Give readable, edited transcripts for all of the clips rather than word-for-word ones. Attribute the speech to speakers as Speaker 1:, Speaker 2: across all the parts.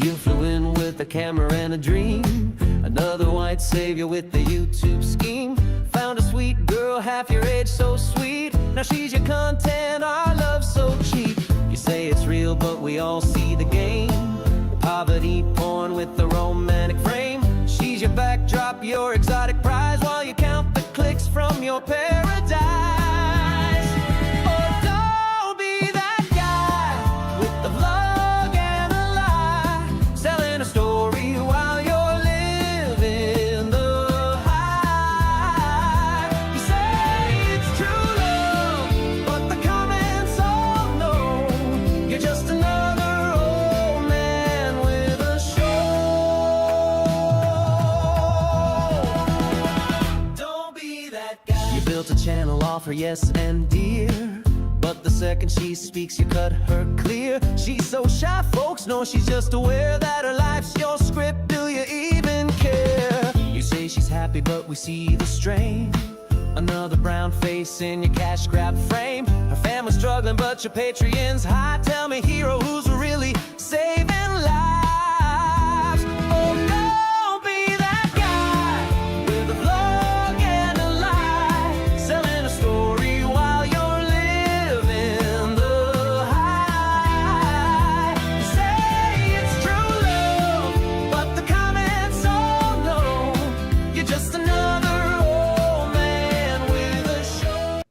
Speaker 1: You flew in with a camera and a dream, another white savior with the YouTube scheme. Found a sweet girl half your age, so sweet. Now she's your content, our love so cheap. You say it's real, but we all see the game. Poverty porn with the romantic frame. She's your backdrop, your exotic prize, while you count the clicks from your paradise. Oh, don't be that guy with the vlog and a lie, selling a story while you're living the high. You say it's true love, but the comments all know you're just another old man with a show. Don't be that guy. You built a channel off her yes and dear, but the second she speaks, you cut her clear. She's so shy, folks know she's just aware that her life's your script. Do you even care? You say she's happy, but we see the strain. Another brown face in your cash grab frame. Her family's struggling, but your Patreon's high. Tell me, hero, who's really saving lives? Oh, don't be that guy with a vlog and a lie, selling a story while you're living the high. You say it's true love, but the comments all know you're just another old man with a show.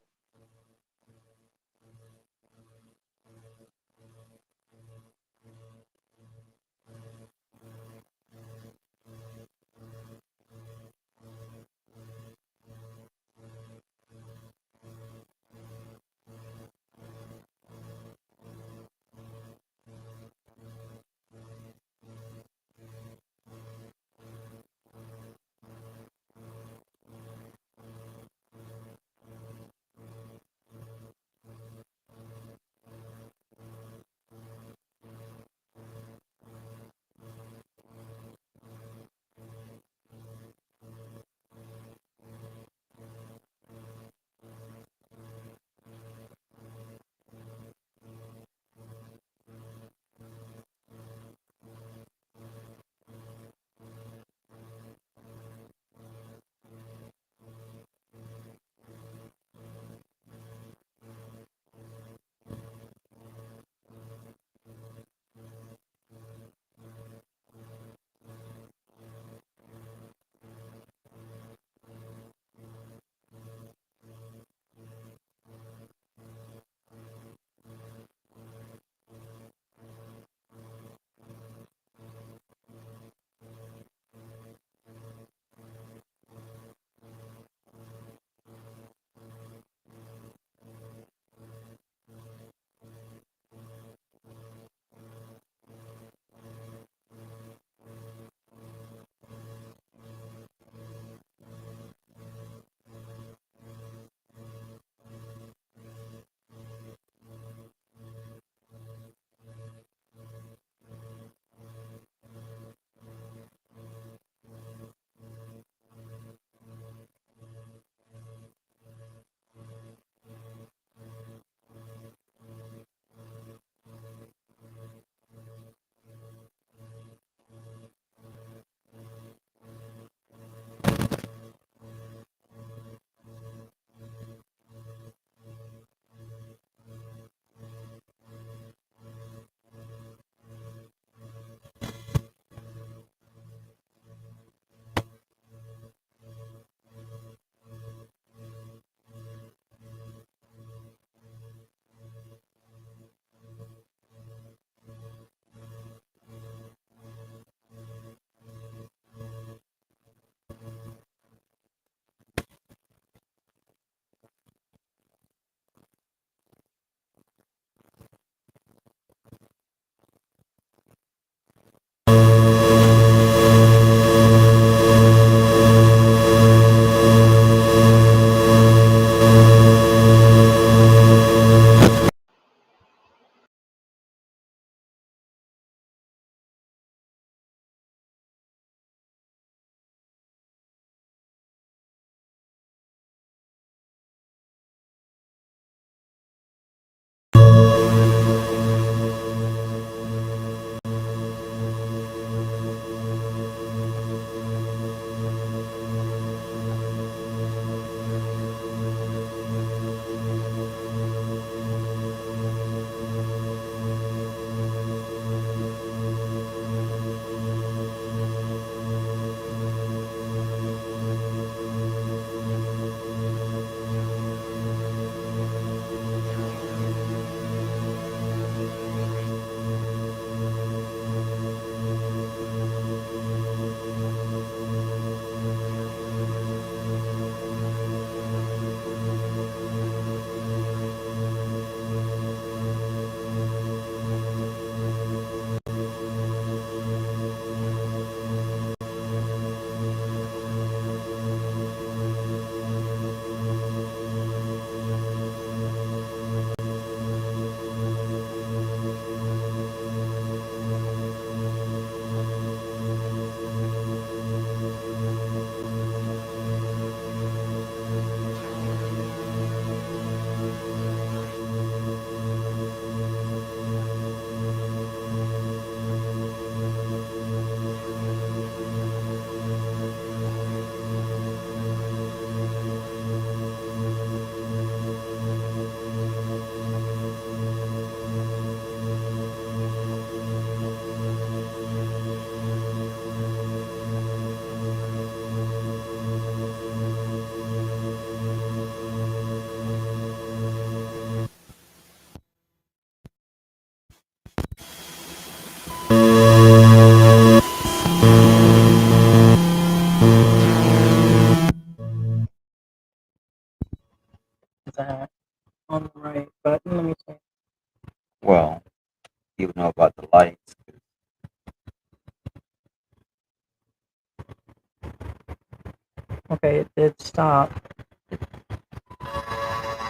Speaker 2: Okay, it did stop.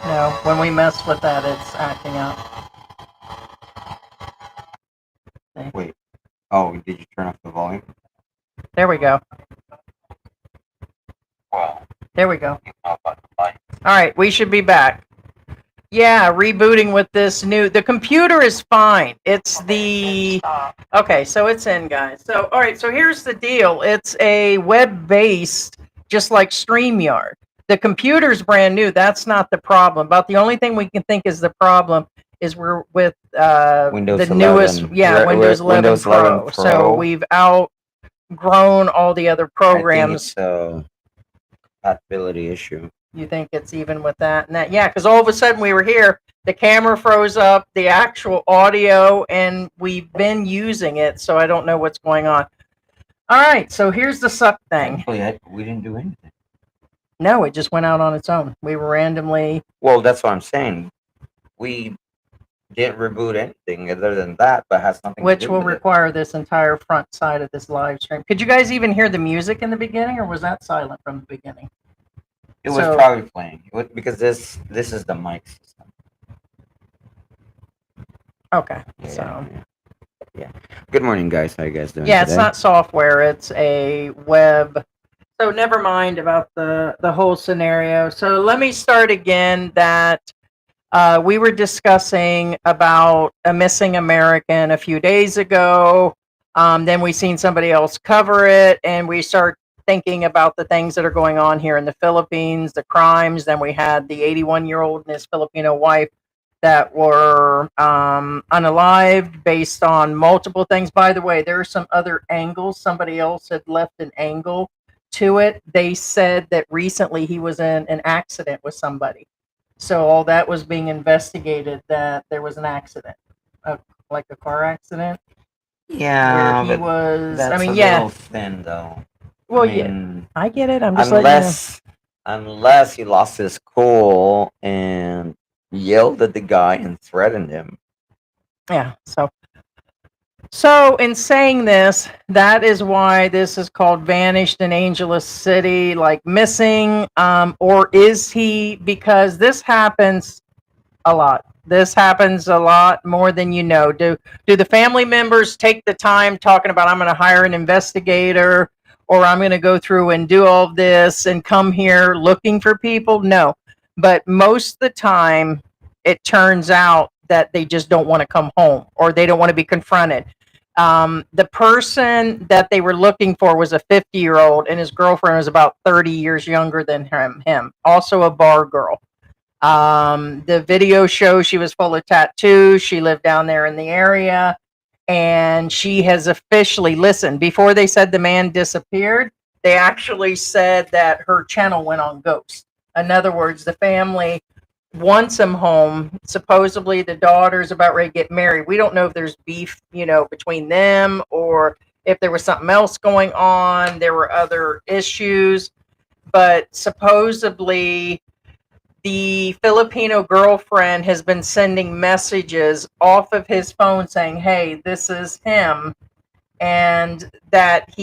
Speaker 2: No, when we mess with that, it's acting up. Okay.
Speaker 3: Wait. Oh, did you turn off the volume?
Speaker 2: There we go.
Speaker 3: Well,
Speaker 2: there we go. All right, we should be back. Yeah, rebooting with this new. The computer is fine. It's the. Okay, so it's in, guys. So, all right, so here's the deal. It's a web-based, just like StreamYard. The computer's brand new. That's not the problem. About the only thing we can think is the problem is we're with
Speaker 3: Windows
Speaker 2: the newest,
Speaker 3: 11.
Speaker 2: Windows 11
Speaker 3: Windows
Speaker 2: Pro.
Speaker 3: 11
Speaker 2: So
Speaker 3: Pro.
Speaker 2: we've outgrown all the other
Speaker 3: I think
Speaker 2: programs.
Speaker 3: it's a compatibility issue.
Speaker 2: You think it's even with that and that? Yeah, because all of a sudden we were here, the camera froze up, the actual audio, and we've been using it, so I don't know what's going on. All right, so here's the suck thing.
Speaker 3: Technically, we didn't do anything.
Speaker 2: No, it just went out on its own. We were randomly.
Speaker 3: Well, that's what I'm saying. We didn't reboot anything other than that, but has nothing
Speaker 2: Which
Speaker 3: to do
Speaker 2: will
Speaker 3: with
Speaker 2: require this entire front side of this live stream. Could you guys even hear the music in the beginning, or was that silent from the beginning?
Speaker 3: It was probably playing because this is the mic system.
Speaker 2: Okay,
Speaker 3: yeah. Good morning, guys. How you guys doing?
Speaker 2: Yeah, today? It's not software; it's a web. So never mind about the whole scenario. So let me start again. That we were discussing about a missing American a few days ago. Then we seen somebody else cover it, and we start thinking about the things that are going on here in the Philippines, the crimes. Then we had the 81-year-old and his Filipino wife that were unalived based on multiple things. By the way, there are some other angles. Somebody else had left an angle to it. They said that recently he was in an accident with somebody. So all that was being investigated, that there was an accident, like a car accident.
Speaker 3: Yeah,
Speaker 2: where he was.
Speaker 3: that's
Speaker 2: a
Speaker 3: little thin, though.
Speaker 2: Well, I get it. I'm just
Speaker 3: unless he lost his cool and yelled at the guy and threatened him.
Speaker 2: Yeah. So in saying this, that is why this is called Vanished in Angeles City, like missing, or is he? Because this happens a lot. This happens a lot more than you know. Do the family members take the time talking about, I'm going to hire an investigator, or I'm going to go through and do all of this and come here looking for people? No. But most of the time, it turns out that they just don't want to come home, or they don't want to be confronted. The person that they were looking for was a 50-year-old, and his girlfriend was about 30 years younger than him. Also a bar girl. The video shows she was full of tattoos. She lived down there in the area, and she has officially listened. Before they said the man disappeared, they actually said that her channel went on ghost. In other words, the family wants him home. Supposedly, the daughter's about ready to get married. We don't know if there's beef, between them, or if there was something else going on. There were other issues, but supposedly the Filipino girlfriend has been sending messages off of his phone saying, hey, this is him. And that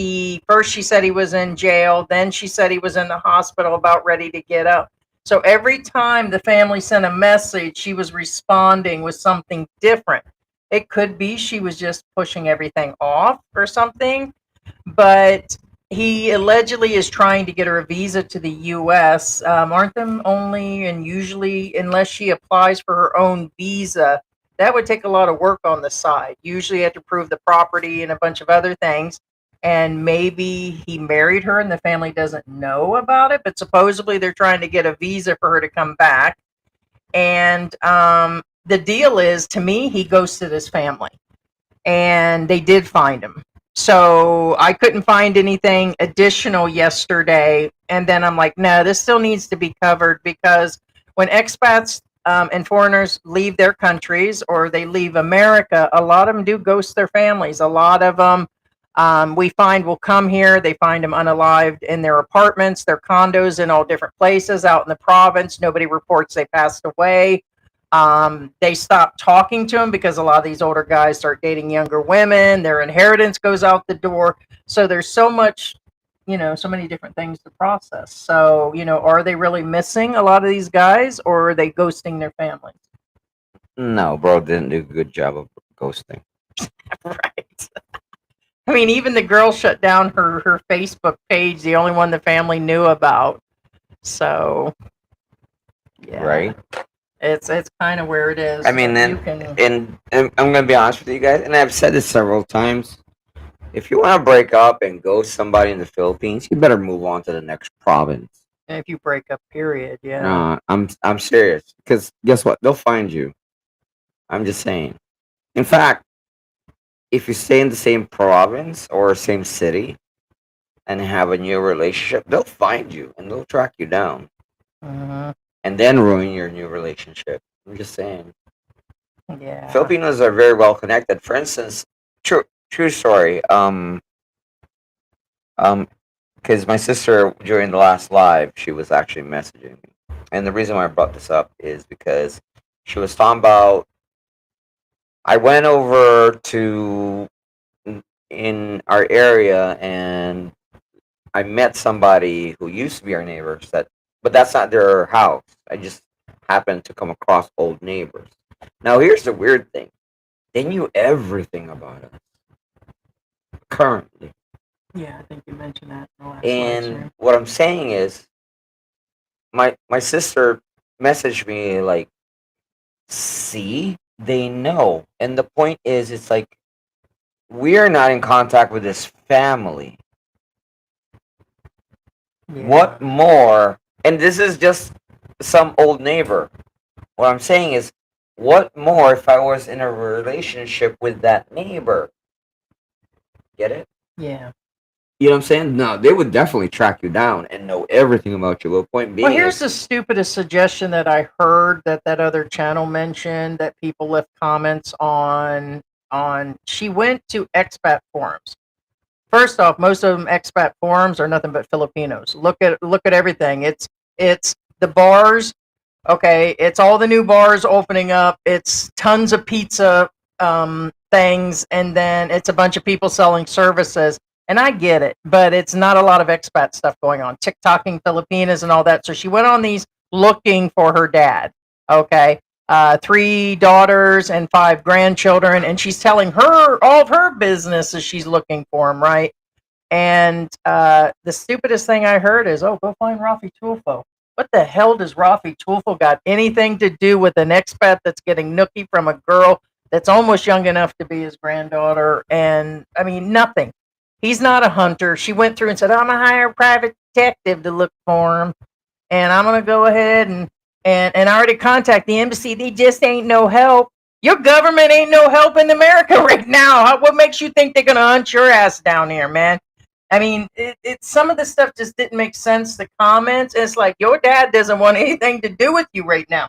Speaker 2: first she said he was in jail, then she said he was in the hospital about ready to get up. So every time the family sent a message, she was responding with something different. It could be she was just pushing everything off or something, but he allegedly is trying to get her a visa to the U.S. Aren't them only, and usually, unless she applies for her own visa, that would take a lot of work on the side. Usually you have to prove the property and a bunch of other things. And maybe he married her and the family doesn't know about it, but supposedly they're trying to get a visa for her to come back. And the deal is, to me, he ghosted his family. And they did find him. So I couldn't find anything additional yesterday. And then I'm like, no, this still needs to be covered, because when expats and foreigners leave their countries, or they leave America, a lot of them do ghost their families. A lot of them we find will come here. They find them unalived in their apartments, their condos, in all different places out in the province. Nobody reports they passed away. They stop talking to them because a lot of these older guys start dating younger women. Their inheritance goes out the door. So there's so much so many different things to process. So, are they really missing a lot of these guys, or are they ghosting their families?
Speaker 3: No, bro didn't do a good job of ghosting.
Speaker 2: Right. I mean, even the girl shut down her Facebook page, the only one the family knew about. So, yeah,
Speaker 3: Right?
Speaker 2: it's kind of where it is.
Speaker 3: I mean,
Speaker 2: But you
Speaker 3: then,
Speaker 2: can,
Speaker 3: and I'm gonna be honest with you guys, and I've said this several times. If you want to break up and ghost somebody in the Philippines, you better move on to the next province.
Speaker 2: if you break up, period. Yeah.
Speaker 3: No, I'm serious. Because guess what? They'll find you. I'm just saying. In fact, if you stay in the same province or same city and have a new relationship, they'll find you and they'll track you down
Speaker 2: Hmm.
Speaker 3: and then ruin your new relationship. I'm just saying.
Speaker 2: Yeah.
Speaker 3: Filipinos are very well connected. For instance, true story. Because my sister during the last live, she was actually messaging me, and the reason why I brought this up is because she was talking about. I went over to in our area and I met somebody who used to be our neighbors but that's not their house. I just happened to come across old neighbors. Now here's the weird thing. They knew everything about us currently.
Speaker 2: Yeah, I think you mentioned that in the last live
Speaker 3: And
Speaker 2: stream.
Speaker 3: what I'm saying is my sister messaged me like, see, they know. And the point is it's like we're not in contact with this family.
Speaker 2: Yeah.
Speaker 3: What more? And this is just some old neighbor. What I'm saying is, what more if I was in a relationship with that neighbor? Get it?
Speaker 2: Yeah.
Speaker 3: You know what I'm saying? No, they would definitely track you down and know everything about you. The point being
Speaker 2: Well, here's
Speaker 3: is,
Speaker 2: the stupidest suggestion that I heard that other channel mentioned that people left comments on. She went to expat forums. First off, most of them expat forums are nothing but Filipinos. Look at everything. It's the bars. Okay, it's all the new bars opening up. It's tons of pizza things, and then it's a bunch of people selling services. And I get it, but it's not a lot of expat stuff going on. TikToking Filipinas and all that. So she went on these looking for her dad. Okay, 3 daughters and 5 grandchildren, and she's telling her all of her business as she's looking for him, right? And the stupidest thing I heard is, "Oh, go find Rafi Tulfo." What the hell does Rafi Tulfo got anything to do with an expat that's getting nookie from a girl that's almost young enough to be his granddaughter? And I mean, nothing. He's not a hunter. She went through and said, "I'm gonna hire a private detective to look for him, and I'm gonna go ahead and I already contact the embassy. They just ain't no help. Your government ain't no help in America right now. What makes you think they're gonna hunt your ass down here, man?" I mean, some of the stuff just didn't make sense. The comments, it's like your dad doesn't want anything to do with you right now,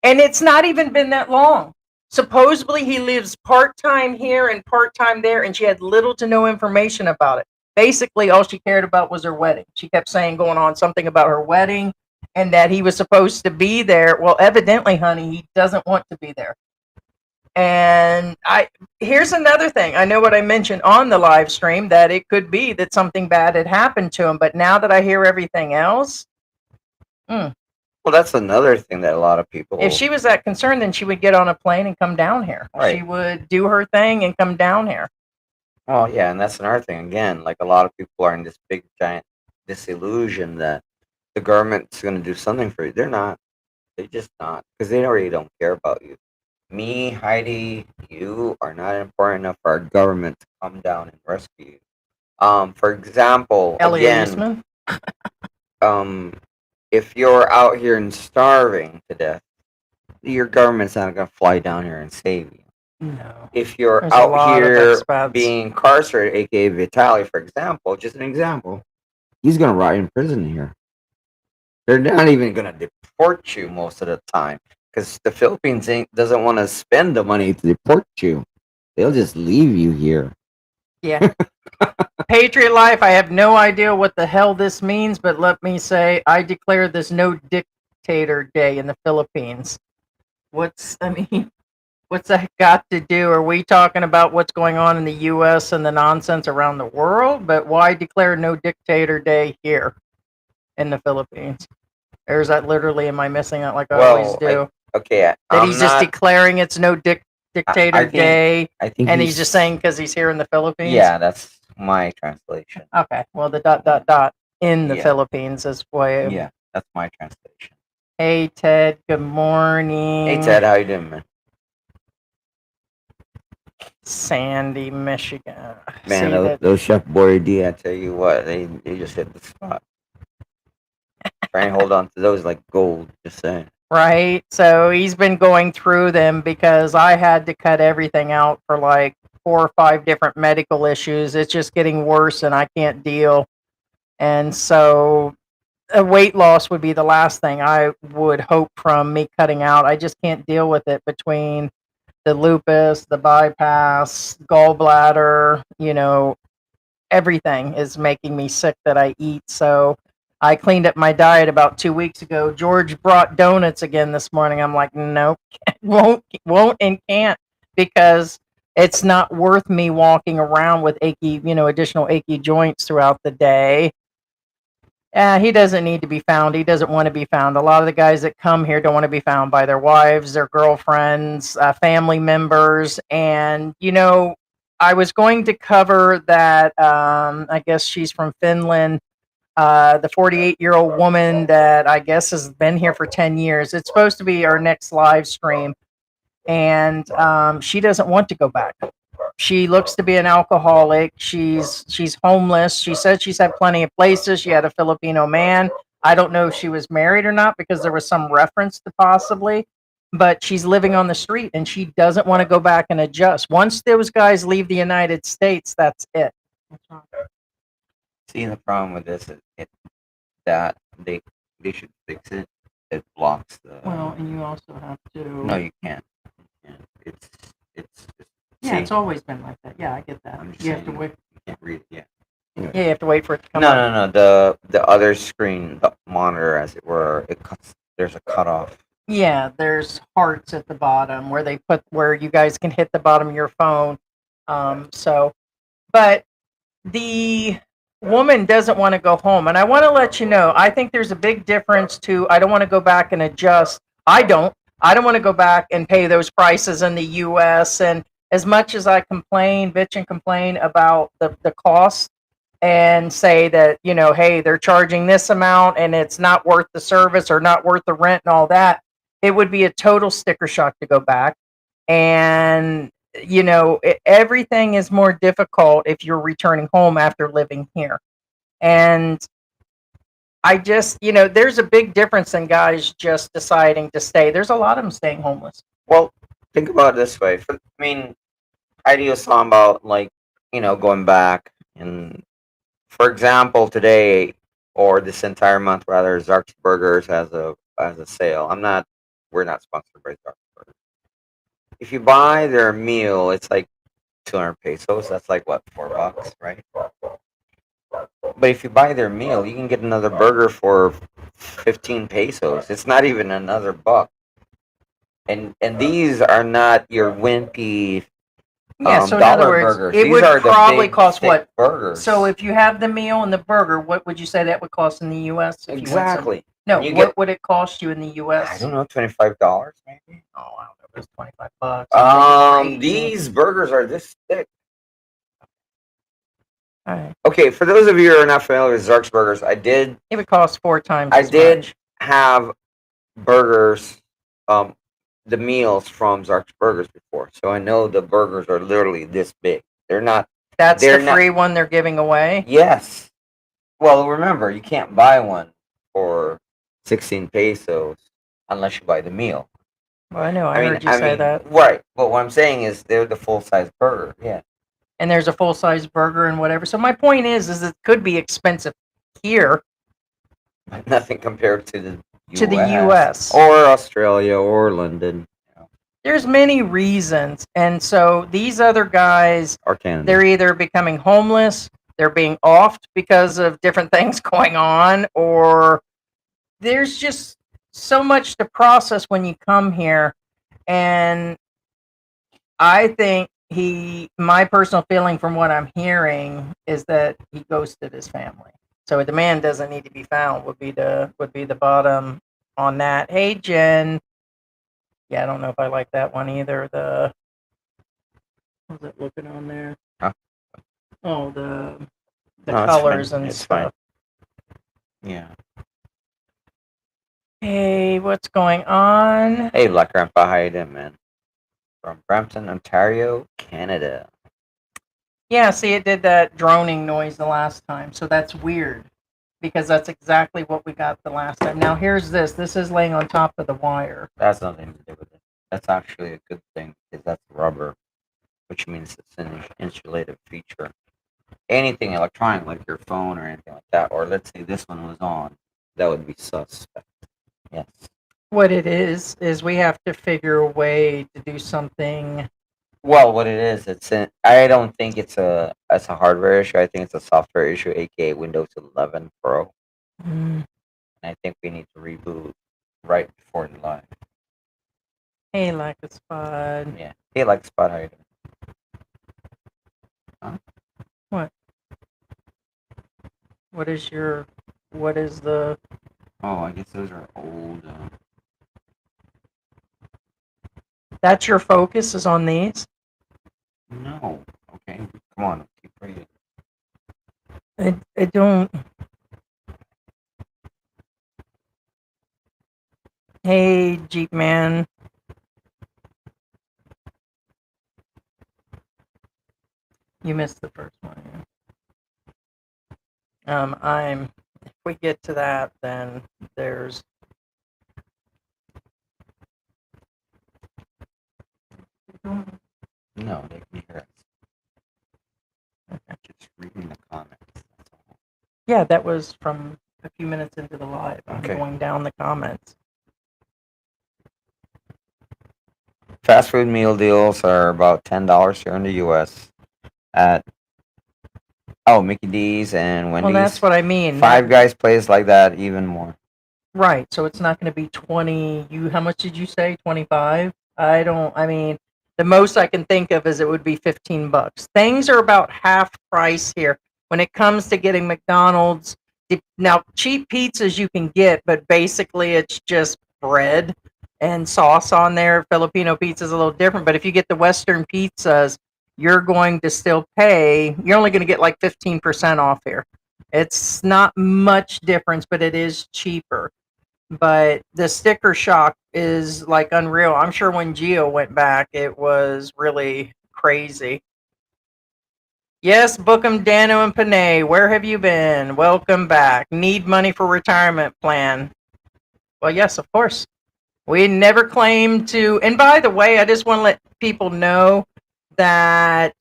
Speaker 2: and it's not even been that long. Supposedly, he lives part time here and part time there, and she had little to no information about it. Basically, all she cared about was her wedding. She kept saying, going on something about her wedding, and that he was supposed to be there. Well, evidently, honey, he doesn't want to be there. And here's another thing. I know what I mentioned on the live stream that it could be that something bad had happened to him, but now that I hear everything else,
Speaker 3: well, that's another thing that a lot of people.
Speaker 2: if she was that concerned, then she would get on a plane and come down here.
Speaker 3: Right.
Speaker 2: She would do her thing and come down here.
Speaker 3: Oh yeah, and that's another thing. Again, like a lot of people are in this big giant disillusion that the government's going to do something for you. They're not. They're just not because they already don't care about you. Me, Heidi, you are not important enough for our government to come down and rescue you. For example,
Speaker 2: Elliot
Speaker 3: again,
Speaker 2: Eastman.
Speaker 3: If you're out here and starving to death, your government's not going to fly down here and save you.
Speaker 2: No.
Speaker 3: If you're
Speaker 2: There's a
Speaker 3: out
Speaker 2: lot of
Speaker 3: here
Speaker 2: expats.
Speaker 3: being incarcerated, aka Vitali, for example, just an example, he's going to rot in prison here. They're not even going to deport you most of the time because the Philippines doesn't want to spend the money to deport you. They'll just leave you here.
Speaker 2: Yeah. Patriot Life, I have no idea what the hell this means, but let me say, I declare this no dictator day in the Philippines. I mean, What's that got to do? Are we talking about what's going on in the U.S. and the nonsense around the world? But why declare no dictator day here in the Philippines? Or is that literally, am I missing it like I always do?
Speaker 3: Okay,
Speaker 2: That
Speaker 3: I'm
Speaker 2: he's just
Speaker 3: not.
Speaker 2: declaring it's no dictator
Speaker 3: I think
Speaker 2: day,
Speaker 3: I think
Speaker 2: and he's just saying because he's here in the Philippines?
Speaker 3: Yeah, that's my translation.
Speaker 2: Okay, well, the dot, dot, dot in the
Speaker 3: Yeah.
Speaker 2: Philippines is way.
Speaker 3: Yeah, that's my translation.
Speaker 2: Hey, Ted, good morning.
Speaker 3: Hey Ted, how you doing, man?
Speaker 2: Sandy, Michigan.
Speaker 3: Man,
Speaker 2: See
Speaker 3: those,
Speaker 2: that?
Speaker 3: those Chef Boyardee, I tell you what, they just hit the spot. Try and hold on to those like gold. Just saying.
Speaker 2: Right. So he's been going through them because I had to cut everything out for like 4 or 5 different medical issues. It's just getting worse and I can't deal. And so a weight loss would be the last thing I would hope from me cutting out. I just can't deal with it between the lupus, the bypass, gallbladder, everything is making me sick that I eat. So I cleaned up my diet about 2 weeks ago. George brought donuts again this morning. I'm like, nope, won't and can't, because it's not worth me walking around with achy, additional achy joints throughout the day. He doesn't need to be found. He doesn't want to be found. A lot of the guys that come here don't want to be found by their wives, their girlfriends, family members. And, I was going to cover that. I guess she's from Finland, the 48-year-old woman that I guess has been here for 10 years. It's supposed to be our next live stream. And she doesn't want to go back. She looks to be an alcoholic. She's homeless. She said she's had plenty of places. She had a Filipino man. I don't know if she was married or not because there was some reference to possibly, but she's living on the street and she doesn't want to go back and adjust. Once those guys leave the United States, that's it.
Speaker 3: See, the problem with this is that they should fix it. It blocks the.
Speaker 2: Well, and you also have to.
Speaker 3: No, you can't. It's
Speaker 2: yeah, it's always been like that. Yeah, I get that.
Speaker 3: I'm just
Speaker 2: You have to
Speaker 3: saying,
Speaker 2: wait.
Speaker 3: You can't read it yet.
Speaker 2: Yeah, you have to wait for it to come
Speaker 3: No,
Speaker 2: up.
Speaker 3: no. The other screen, the monitor, as it were, it cuts. There's a cutoff.
Speaker 2: Yeah, there's hearts at the bottom where you guys can hit the bottom of your phone. But the woman doesn't want to go home, and I want to let you know, I think there's a big difference to I don't want to go back and adjust. I don't want to go back and pay those prices in the US. And as much as I bitch and complain about the cost and say that, hey, they're charging this amount and it's not worth the service or not worth the rent and all that, it would be a total sticker shock to go back. And, everything is more difficult if you're returning home after living here. And I just, there's a big difference in guys just deciding to stay. There's a lot of them staying homeless.
Speaker 3: Well, think about it this way. Heidi was talking about going back, and for example, today or this entire month rather, Zark's Burgers has a sale. We're not sponsored by Zark's Burgers. If you buy their meal, it's like 200 pesos. That's like what, $4, right? But if you buy their meal, you can get another burger for 15 pesos. It's not even another buck. And these are not your wimpy
Speaker 2: Yeah, so in other
Speaker 3: dollar
Speaker 2: words,
Speaker 3: burgers.
Speaker 2: it
Speaker 3: These
Speaker 2: would
Speaker 3: are the
Speaker 2: probably
Speaker 3: big,
Speaker 2: cost
Speaker 3: thick
Speaker 2: what?
Speaker 3: burgers.
Speaker 2: So if you have the meal and the burger, what would you say that would cost in the U.S.?
Speaker 3: Exactly.
Speaker 2: No,
Speaker 3: You
Speaker 2: what would it cost you in the U.S.?
Speaker 3: I don't know, $25 maybe.
Speaker 2: Oh, I don't know. It was $25.
Speaker 3: These burgers are this thick.
Speaker 2: All right.
Speaker 3: Okay, for those of you who are not familiar with Zark's Burgers, it
Speaker 2: would cost 4 times.
Speaker 3: I
Speaker 2: as
Speaker 3: did
Speaker 2: much.
Speaker 3: have burgers, the meals from Zark's Burgers before, so I know the burgers are literally this big. They're not.
Speaker 2: That's
Speaker 3: they're
Speaker 2: the
Speaker 3: not,
Speaker 2: free one they're giving away.
Speaker 3: Yes. Well, remember, you can't buy one for 16 pesos unless you buy the meal.
Speaker 2: Well, I know. I heard you say that.
Speaker 3: Right. But what I'm saying is they're the full-size burger. Yeah.
Speaker 2: And there's a full-size burger and whatever. So my point is it could be expensive here.
Speaker 3: But nothing compared to the US.
Speaker 2: To the US.
Speaker 3: Or Australia or London.
Speaker 2: There's many reasons. And so these other guys,
Speaker 3: or Canada,
Speaker 2: they're either becoming homeless, they're being offed because of different things going on, or there's just so much to process when you come here. And I think my personal feeling from what I'm hearing is that he ghosted his family. So the man doesn't need to be found would be the bottom on that. Hey Jen. Yeah, I don't know if I like that one either. What was it looking on there?
Speaker 3: Huh?
Speaker 2: Oh, the
Speaker 3: No, it's
Speaker 2: colors
Speaker 3: fine.
Speaker 2: and
Speaker 3: It's fine.
Speaker 2: stuff.
Speaker 3: Yeah.
Speaker 2: Hey, what's going on?
Speaker 3: Hey, Black Grandpa, how you doing, man? From Brampton, Ontario, Canada.
Speaker 2: Yeah, see, it did that droning noise the last time, so that's weird because that's exactly what we got the last time. Now, here's this. This is laying on top of the wire.
Speaker 3: That's nothing to do with it. That's actually a good thing because that's rubber, which means it's an insulative feature. Anything electronic, like your phone or anything like that, or let's say this one was on, that would be suspect. Yes.
Speaker 2: What it is we have to figure a way to do something.
Speaker 3: Well, what it is, I don't think it's a hardware issue. I think it's a software issue, aka Windows 11 Pro.
Speaker 2: Mm.
Speaker 3: And I think we need to reboot right before the live.
Speaker 2: Hey, like a spot.
Speaker 3: Yeah. Hey, like spot how you doing? Huh?
Speaker 2: What? What is the?
Speaker 3: Oh, I guess those are old.
Speaker 2: That's your focus is on these?
Speaker 3: No. Okay. Come on. Keep reading.
Speaker 2: I don't. Hey, Jeep Man. You missed the first one. Yeah. If we get to that, then there's.
Speaker 3: No, they can hear us. Just reading the comments. That's all.
Speaker 2: Yeah, that was from a few minutes into the live. I'm
Speaker 3: Okay.
Speaker 2: going down the comments.
Speaker 3: Fast food meal deals are about $10 here in the U.S. at Mickey D's and Wendy's.
Speaker 2: Well, that's what I mean.
Speaker 3: Five Guys plays like that even more.
Speaker 2: Right. So it's not going to be 20. How much did you say? 25? I mean, the most I can think of is it would be $15. Things are about half price here when it comes to getting McDonald's. Now, cheap pizzas you can get, but basically it's just bread and sauce on there. Filipino pizza is a little different, but if you get the Western pizzas, you're going to still pay. You're only going to get like 15% off here. It's not much difference, but it is cheaper. But the sticker shock is like unreal. I'm sure when Geo went back, it was really crazy. Yes, Bookham, Dano, and Panay. Where have you been? Welcome back. Need money for retirement plan. Well, yes, of course. We never claimed to. And by the way, I just want to let people know that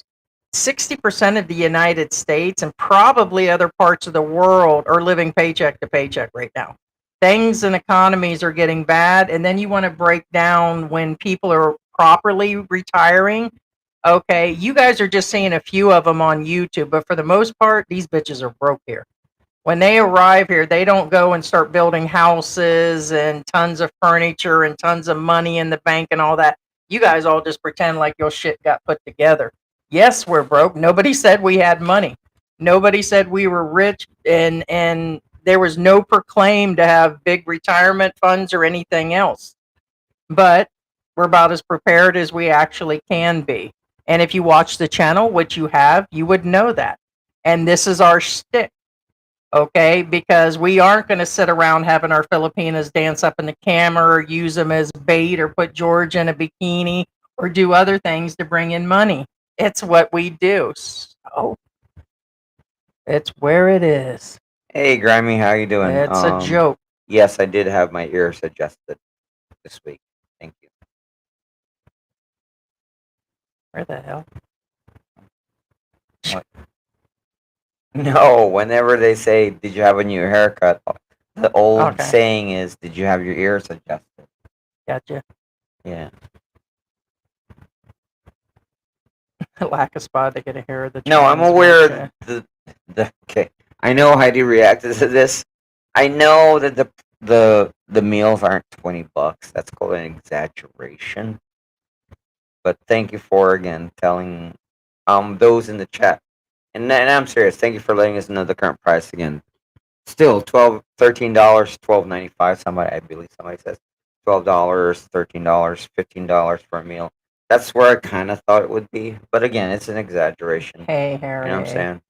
Speaker 2: 60% of the United States and probably other parts of the world are living paycheck to paycheck right now. Things and economies are getting bad. And then you want to break down when people are properly retiring. Okay, you guys are just seeing a few of them on YouTube, but for the most part, these bitches are broke here. When they arrive here, they don't go and start building houses and tons of furniture and tons of money in the bank and all that. You guys all just pretend like your shit got put together. Yes, we're broke. Nobody said we had money. Nobody said we were rich, and there was no proclaim to have big retirement funds or anything else. But we're about as prepared as we actually can be. And if you watch the channel, which you have, you would know that. And this is our shtick, okay? Because we aren't going to sit around having our Filipinas dance up in the camera or use them as bait or put George in a bikini or do other things to bring in money. It's what we do. So it's where it is.
Speaker 3: Hey, Grimy, how you doing?
Speaker 2: It's a joke.
Speaker 3: Yes, I did have my ears adjusted this week. Thank you.
Speaker 2: Where the hell?
Speaker 3: What? No, whenever they say, "Did you have a new haircut?" the old saying is, "Did you have your ears adjusted?"
Speaker 2: Gotcha.
Speaker 3: Yeah.
Speaker 2: Lack of spot to get a hair of the.
Speaker 3: No, I'm aware. Okay. I know Heidi reacted to this. I know that the meals aren't $20. That's called an exaggeration. But thank you for again telling those in the chat. And I'm serious. Thank you for letting us know the current price again. Still $13, $12.95. I believe somebody says $12, $13, $15 for a meal. That's where I kind of thought it would be, but again, it's an exaggeration.
Speaker 2: Hey,
Speaker 3: You
Speaker 2: Harry.
Speaker 3: know what I'm saying?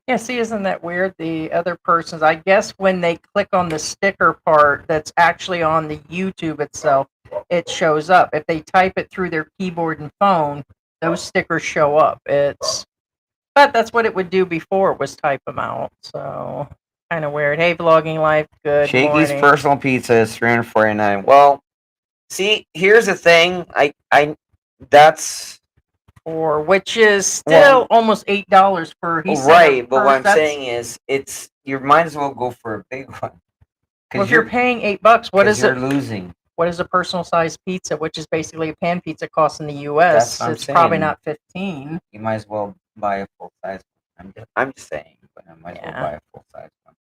Speaker 2: Yeah, see, isn't that weird? The other persons, I guess when they click on the sticker part that's actually on the YouTube itself, it shows up. If they type it through their keyboard and phone, those stickers show up. But that's what it would do before, was type them out. So kind of weird. Hey, vlogging life, good
Speaker 3: Shakey's
Speaker 2: morning.
Speaker 3: personal pizza is $349. Well, see, here's the thing. That's
Speaker 2: Or which is still almost $8 for
Speaker 3: right. But what I'm saying is, you might as well go for a big one.
Speaker 2: Well, if you're paying $8, what is
Speaker 3: you're
Speaker 2: it?
Speaker 3: losing.
Speaker 2: What is a personal size pizza, which is basically a pan pizza, costs in the U.S.? It's probably not 15.
Speaker 3: You might as well buy a full size one. I'm just saying, but I might as well buy a full size one.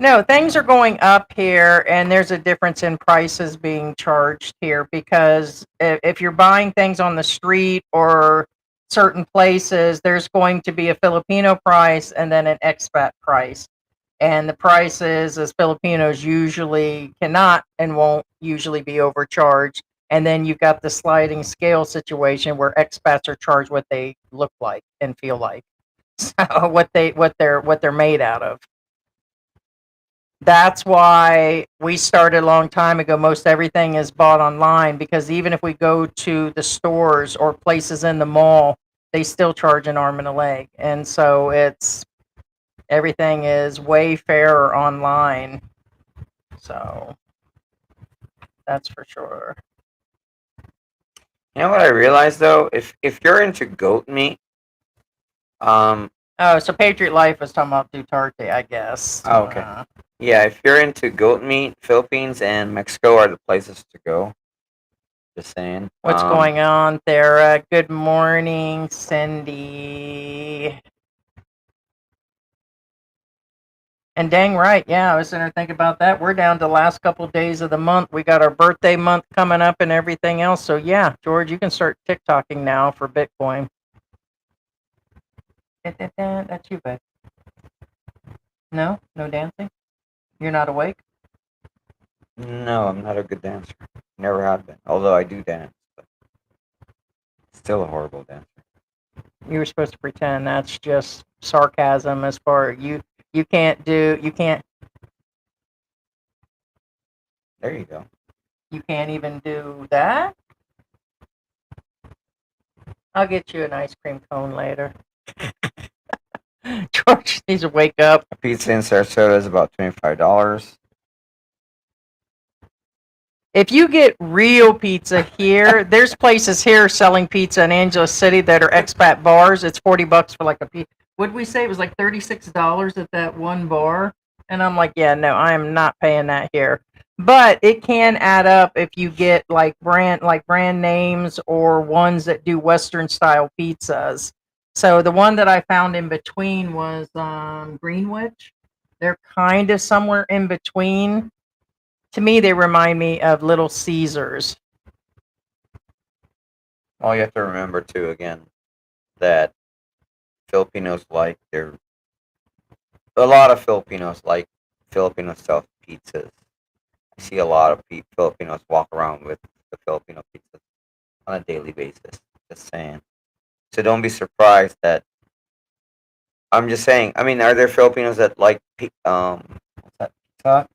Speaker 2: No, things are going up here, and there's a difference in prices being charged here, because if you're buying things on the street or certain places, there's going to be a Filipino price and then an expat price. And the prices, as Filipinos usually cannot and won't usually be overcharged. And then you've got the sliding scale situation where expats are charged what they look like and feel like, so what they're made out of. That's why we started a long time ago. Most everything is bought online, because even if we go to the stores or places in the mall, they still charge an arm and a leg. And so everything is way fairer online. So that's for sure.
Speaker 3: You know what I realized though? If you're into goat meat,
Speaker 2: so Patriot Life was talking about Duterte, I guess.
Speaker 3: Oh, okay. Yeah, if you're into goat meat, Philippines and Mexico are the places to go. Just saying.
Speaker 2: What's going on there? Good morning, Cindy. And dang right, yeah, I was sitting there thinking about that. We're down to the last couple of days of the month. We got our birthday month coming up and everything else. So yeah, George, you can start TikToking now for Bitcoin. That's you, babe. No dancing? You're not awake?
Speaker 3: No, I'm not a good dancer. Never have been. Although I do dance, but still a horrible dancer.
Speaker 2: You were supposed to pretend. That's just sarcasm. As far you can't. There
Speaker 3: you go.
Speaker 2: You can't even do that? I'll get you an ice cream cone later. George needs to wake up.
Speaker 3: A pizza in Sarasota is about $25.
Speaker 2: If you get real pizza here, there's places here selling pizza in Angeles City that are expat bars. It's $40 for like a pizza. Would we say it was like $36 at that one bar? And I'm like, yeah, no, I am not paying that here. But it can add up if you get like brand names or ones that do Western style pizzas. So the one that I found in between was Greenwich. They're kind of somewhere in between. To me, they remind me of Little Caesars.
Speaker 3: Well, you have to remember too, again, that Filipinos a lot of Filipinos like Filipino style pizzas. I see a lot of Filipinos walk around with the Filipino pizzas on a daily basis. Just saying. So don't be surprised that. I'm just saying. I mean, are there Filipinos that like what's that pizza?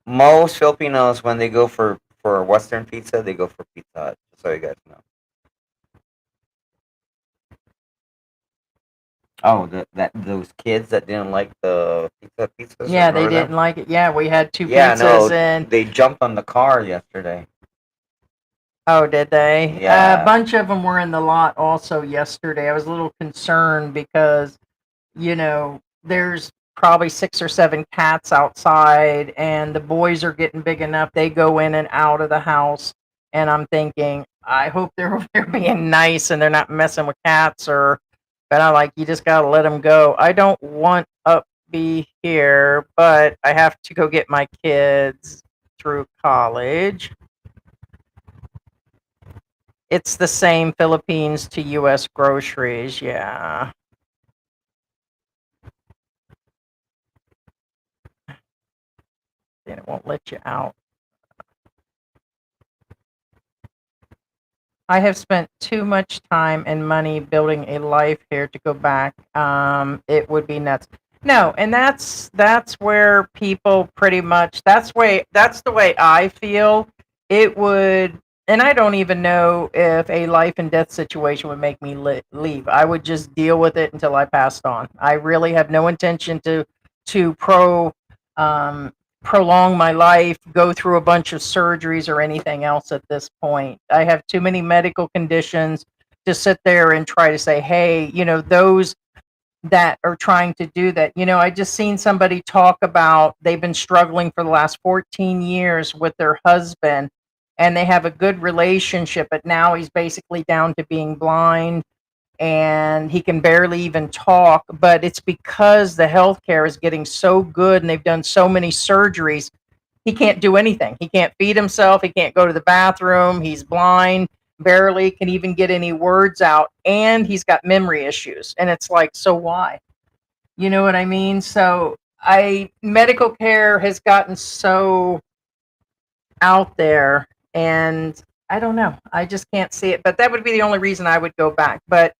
Speaker 3: Most Filipinos, when they go for Western pizza, they go for Pizza Hut. Just so you guys know. Oh, those kids that didn't like the pizzas.
Speaker 2: Yeah, they didn't like it. Yeah, we had two pizzas and
Speaker 3: they jumped on the car yesterday.
Speaker 2: Oh, did they?
Speaker 3: Yeah.
Speaker 2: A bunch of them were in the lot also yesterday. I was a little concerned because, there's probably 6 or 7 cats outside, and the boys are getting big enough. They go in and out of the house, and I'm thinking, I hope they're being nice and they're not messing with cats. But I'm like, you just gotta let them go. I don't want be here, but I have to go get my kids through college. It's the same Philippines to U.S. groceries. Yeah. Then it won't let you out. I have spent too much time and money building a life here to go back. It would be nuts. No, and that's where people pretty much that's the way I feel. It would, and I don't even know if a life and death situation would make me leave. I would just deal with it until I passed on. I really have no intention to um, prolong my life, go through a bunch of surgeries or anything else at this point. I have too many medical conditions to sit there and try to say, hey, those that are trying to do that. I just seen somebody talk about they've been struggling for the last 14 years with their husband and they have a good relationship, but now he's basically down to being blind and he can barely even talk, but it's because the healthcare is getting so good and they've done so many surgeries. He can't do anything. He can't feed himself. He can't go to the bathroom. He's blind, barely can even get any words out, and he's got memory issues. And it's like, so why? You know what I mean? So I medical care has gotten so out there, and I don't know. I just can't see it. But that would be the only reason I would go back. But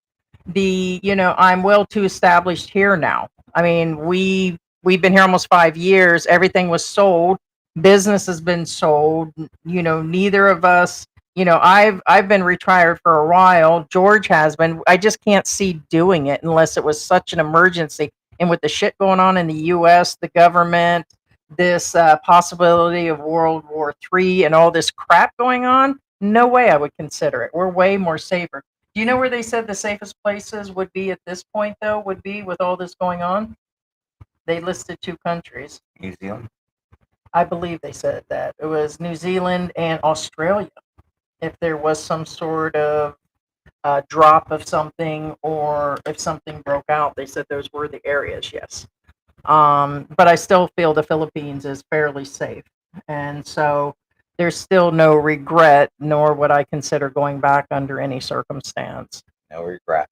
Speaker 2: I'm well too established here now. I mean, we've been here almost 5 years. Everything was sold. Business has been sold. Neither of us. I've been retired for a while. George has been. I just can't see doing it unless it was such an emergency. And with the shit going on in the U.S., the government, this possibility of World War III, and all this crap going on, no way I would consider it. We're way more safer. Do you know where they said the safest places would be at this point, though, would be with all this going on? They listed 2 countries.
Speaker 3: New Zealand.
Speaker 2: I believe they said that. It was New Zealand and Australia. If there was some sort of drop of something or if something broke out, they said those were the areas, yes. But I still feel the Philippines is fairly safe. And so there's still no regret, nor would I consider going back under any circumstance.
Speaker 3: No regret.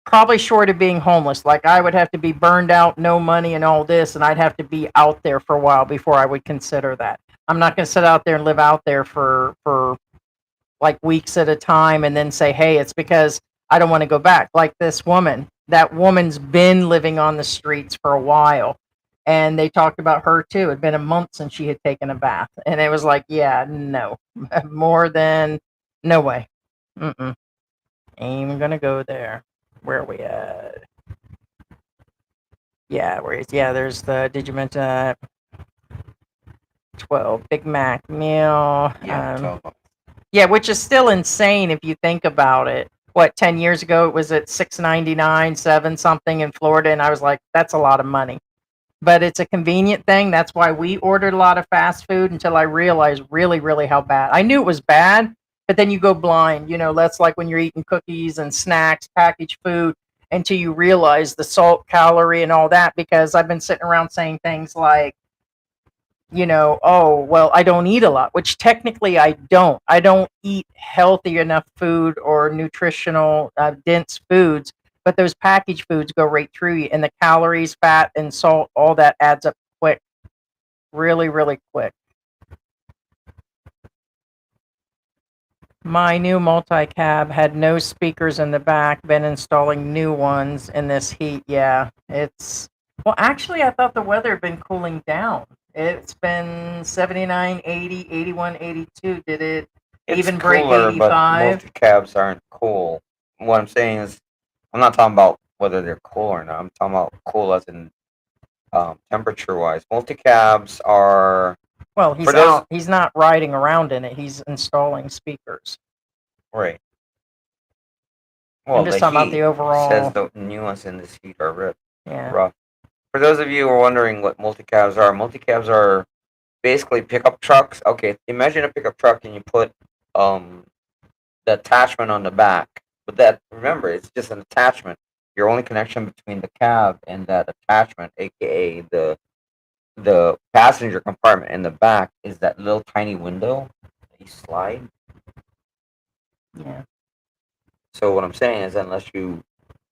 Speaker 2: Probably short of being homeless. Like I would have to be burned out, no money, and all this, and I'd have to be out there for a while before I would consider that. I'm not going to sit out there and live out there for like weeks at a time and then say, hey, it's because I don't want to go back. Like this woman, that woman's been living on the streets for a while. And they talked about her too. It'd been a month since she had taken a bath. And it was like, yeah, no, more than no way. Mm-mm. Ain't even going to go there. Where are we at? Yeah, there's the, did you mention that? 12 Big Mac meal.
Speaker 3: Yeah, 12.
Speaker 2: Yeah, which is still insane if you think about it. What, 10 years ago it was at $6.99, 7 something in Florida, and I was like, that's a lot of money. But it's a convenient thing. That's why we ordered a lot of fast food until I realized really, really how bad. I knew it was bad, but then you go blind. That's like when you're eating cookies and snacks, packaged food, until you realize the salt, calorie, and all that. Because I've been sitting around saying things like, oh, well, I don't eat a lot, which technically I don't. I don't eat healthy enough food or nutritional, dense foods, but those packaged foods go right through you. And the calories, fat, and salt, all that adds up quick. Really, really quick. My new multi-cab had no speakers in the back, been installing new ones in this heat. Yeah, well, actually, I thought the weather had been cooling down. It's been 79, 80, 81, 82. Did it even break
Speaker 3: cooler,
Speaker 2: 85?
Speaker 3: But multi-cabs aren't cool. What I'm saying is, I'm not talking about whether they're cool or not. I'm talking about cool as in temperature-wise. Multi-cabs are...
Speaker 2: Well, he's not riding around in it. He's installing speakers.
Speaker 3: Right. Well,
Speaker 2: I'm just talking about the overall...
Speaker 3: says the new ones in this heat are rough.
Speaker 2: Yeah.
Speaker 3: For those of you who are wondering what multi-cabs are basically pickup trucks. Okay, imagine a pickup truck and you put the attachment on the back. But that, remember, it's just an attachment. Your only connection between the cab and that attachment, aka the passenger compartment in the back, is that little tiny window that you slide.
Speaker 2: Yeah.
Speaker 3: So what I'm saying is, unless you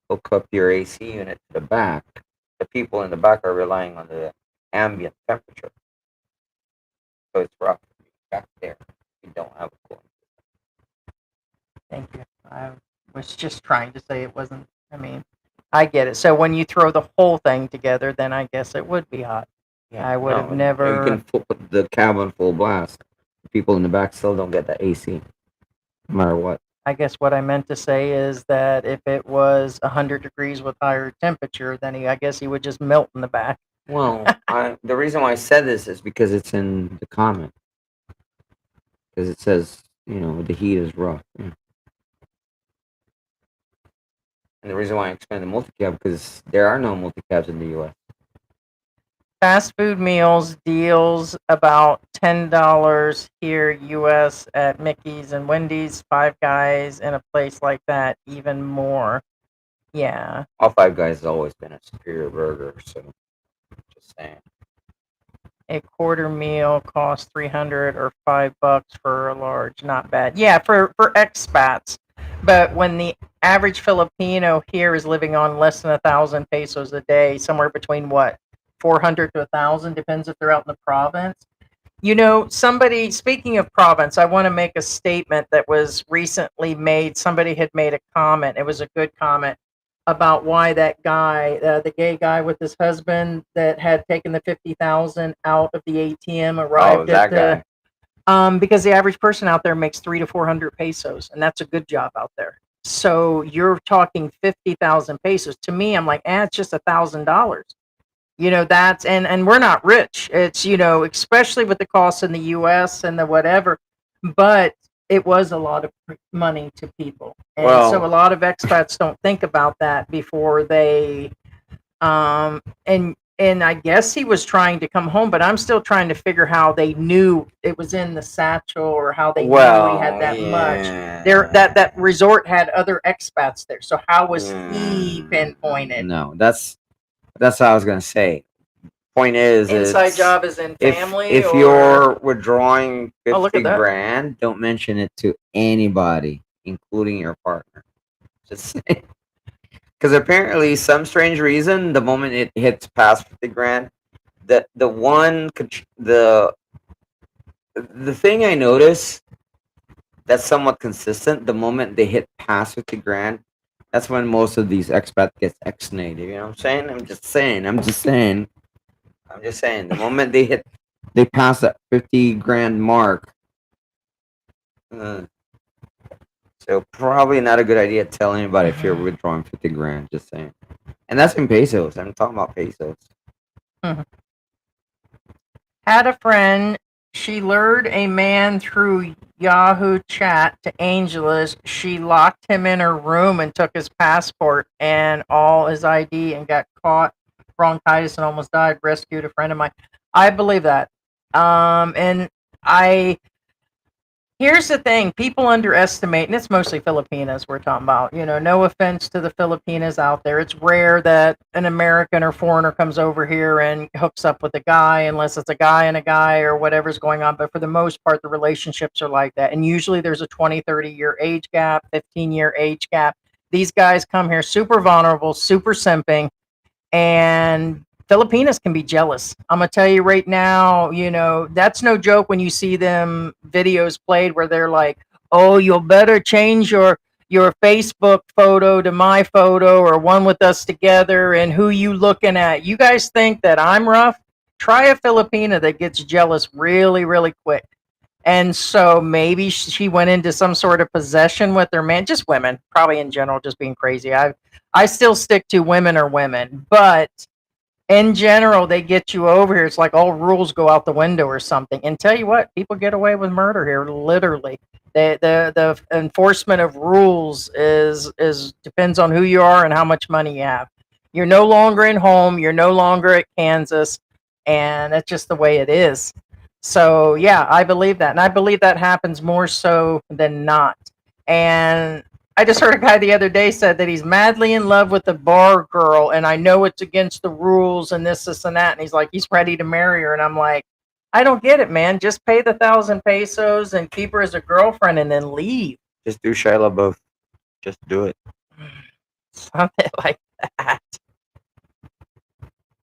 Speaker 3: hook up your AC unit to the back, the people in the back are relying on the ambient temperature. So it's rough back there. You don't have a cooling.
Speaker 2: Thank you. I was just trying to say it wasn't. I mean, I get it. So when you throw the whole thing together, then I guess it would be hot.
Speaker 3: Yeah,
Speaker 2: I would have
Speaker 3: You
Speaker 2: never.
Speaker 3: can put the cabin full blast. The people in the back still don't get the AC, no matter what.
Speaker 2: I guess what I meant to say is that if it was 100 degrees with higher temperature, then I guess he would just melt in the back.
Speaker 3: Well, the reason why I said this is because it's in the comment. Because it says, the heat is rough. Yeah. And the reason why I explained the multi-cab, because there are no multi-cabs in the U.S.
Speaker 2: Fast food meals deals about $10 here US at Mickey's and Wendy's, Five Guys in a place like that, even more. Yeah.
Speaker 3: All Five Guys has always been a superior burger, so just saying.
Speaker 2: A quarter meal costs 300 or $5 for a large. Not bad. Yeah, for expats. But when the average Filipino here is living on less than 1,000 pesos a day, somewhere between what, 400 to 1,000, depends if they're out in the province. Somebody, speaking of province, I want to make a statement that was recently made. Somebody had made a comment. It was a good comment about why that guy, the gay guy with his husband that had taken the 50,000 out of the ATM, arrived
Speaker 3: that
Speaker 2: at
Speaker 3: guy.
Speaker 2: because the average person out there makes 300 to 400 pesos, and that's a good job out there. So you're talking 50,000 pesos. To me, I'm like, it's just $1,000. That's and we're not rich. It's especially with the costs in the US and the whatever, but it was a lot of money to people. And so a
Speaker 3: Well,
Speaker 2: lot of expats don't think about that before they and I guess he was trying to come home, but I'm still trying to figure how they knew it was in the satchel or how they knew he had that much. There that resort had other expats there. So how was he pinpointed?
Speaker 3: No, that's what I was gonna say. Point is,
Speaker 2: Inside
Speaker 3: it's
Speaker 2: job is in family,
Speaker 3: if
Speaker 2: or
Speaker 3: you're withdrawing
Speaker 2: oh, look
Speaker 3: 50
Speaker 2: at that.
Speaker 3: grand, don't mention it to anybody, including your partner. Just saying. Because apparently, some strange reason, the moment it hits past 50 grand, the thing I notice that's somewhat consistent, the moment they hit past 50 grand, that's when most of these expats get ex-nated. You know what I'm saying? I'm just saying. The moment they pass that 50 grand mark, so probably not a good idea to tell anybody if you're withdrawing 50 grand. Just saying. And that's in pesos. I'm talking about pesos.
Speaker 2: Had a friend. She lured a man through Yahoo chat to Angeles. She locked him in her room and took his passport and all his ID and got caught bronchitis and almost died. Rescued a friend of mine. I believe that. And here's the thing, people underestimate, and it's mostly Filipinas we're talking about. No offense to the Filipinas out there. It's rare that an American or foreigner comes over here and hooks up with a guy, unless it's a guy and a guy or whatever's going on. But for the most part, the relationships are like that. And usually there's a 20, 30-year age gap, 15-year age gap. These guys come here super vulnerable, super simping, and Filipinas can be jealous. I'm gonna tell you right now, that's no joke when you see them videos played where they're like, "Oh, you'll better change your Facebook photo to my photo or one with us together, and who you looking at? You guys think that I'm rough? Try a Filipina that gets jealous really, really quick." And so maybe she went into some sort of possession with her man. Just women, probably in general, just being crazy. I still stick to women are women, but in general, they get you over here. It's like all rules go out the window or something. And tell you what, people get away with murder here, literally. The enforcement of rules is depends on who you are and how much money you have. You're no longer in home. You're no longer at Kansas, and that's just the way it is. So yeah, I believe that, and I believe that happens more so than not. And I just heard a guy the other day said that he's madly in love with a bar girl, and I know it's against the rules and this, and that. And he's like, he's ready to marry her. And I'm like, I don't get it, man. Just pay the 1,000 pesos and keep her as a girlfriend and then leave.
Speaker 3: Just do Shia LaBeouf. Just do it.
Speaker 2: Something like that.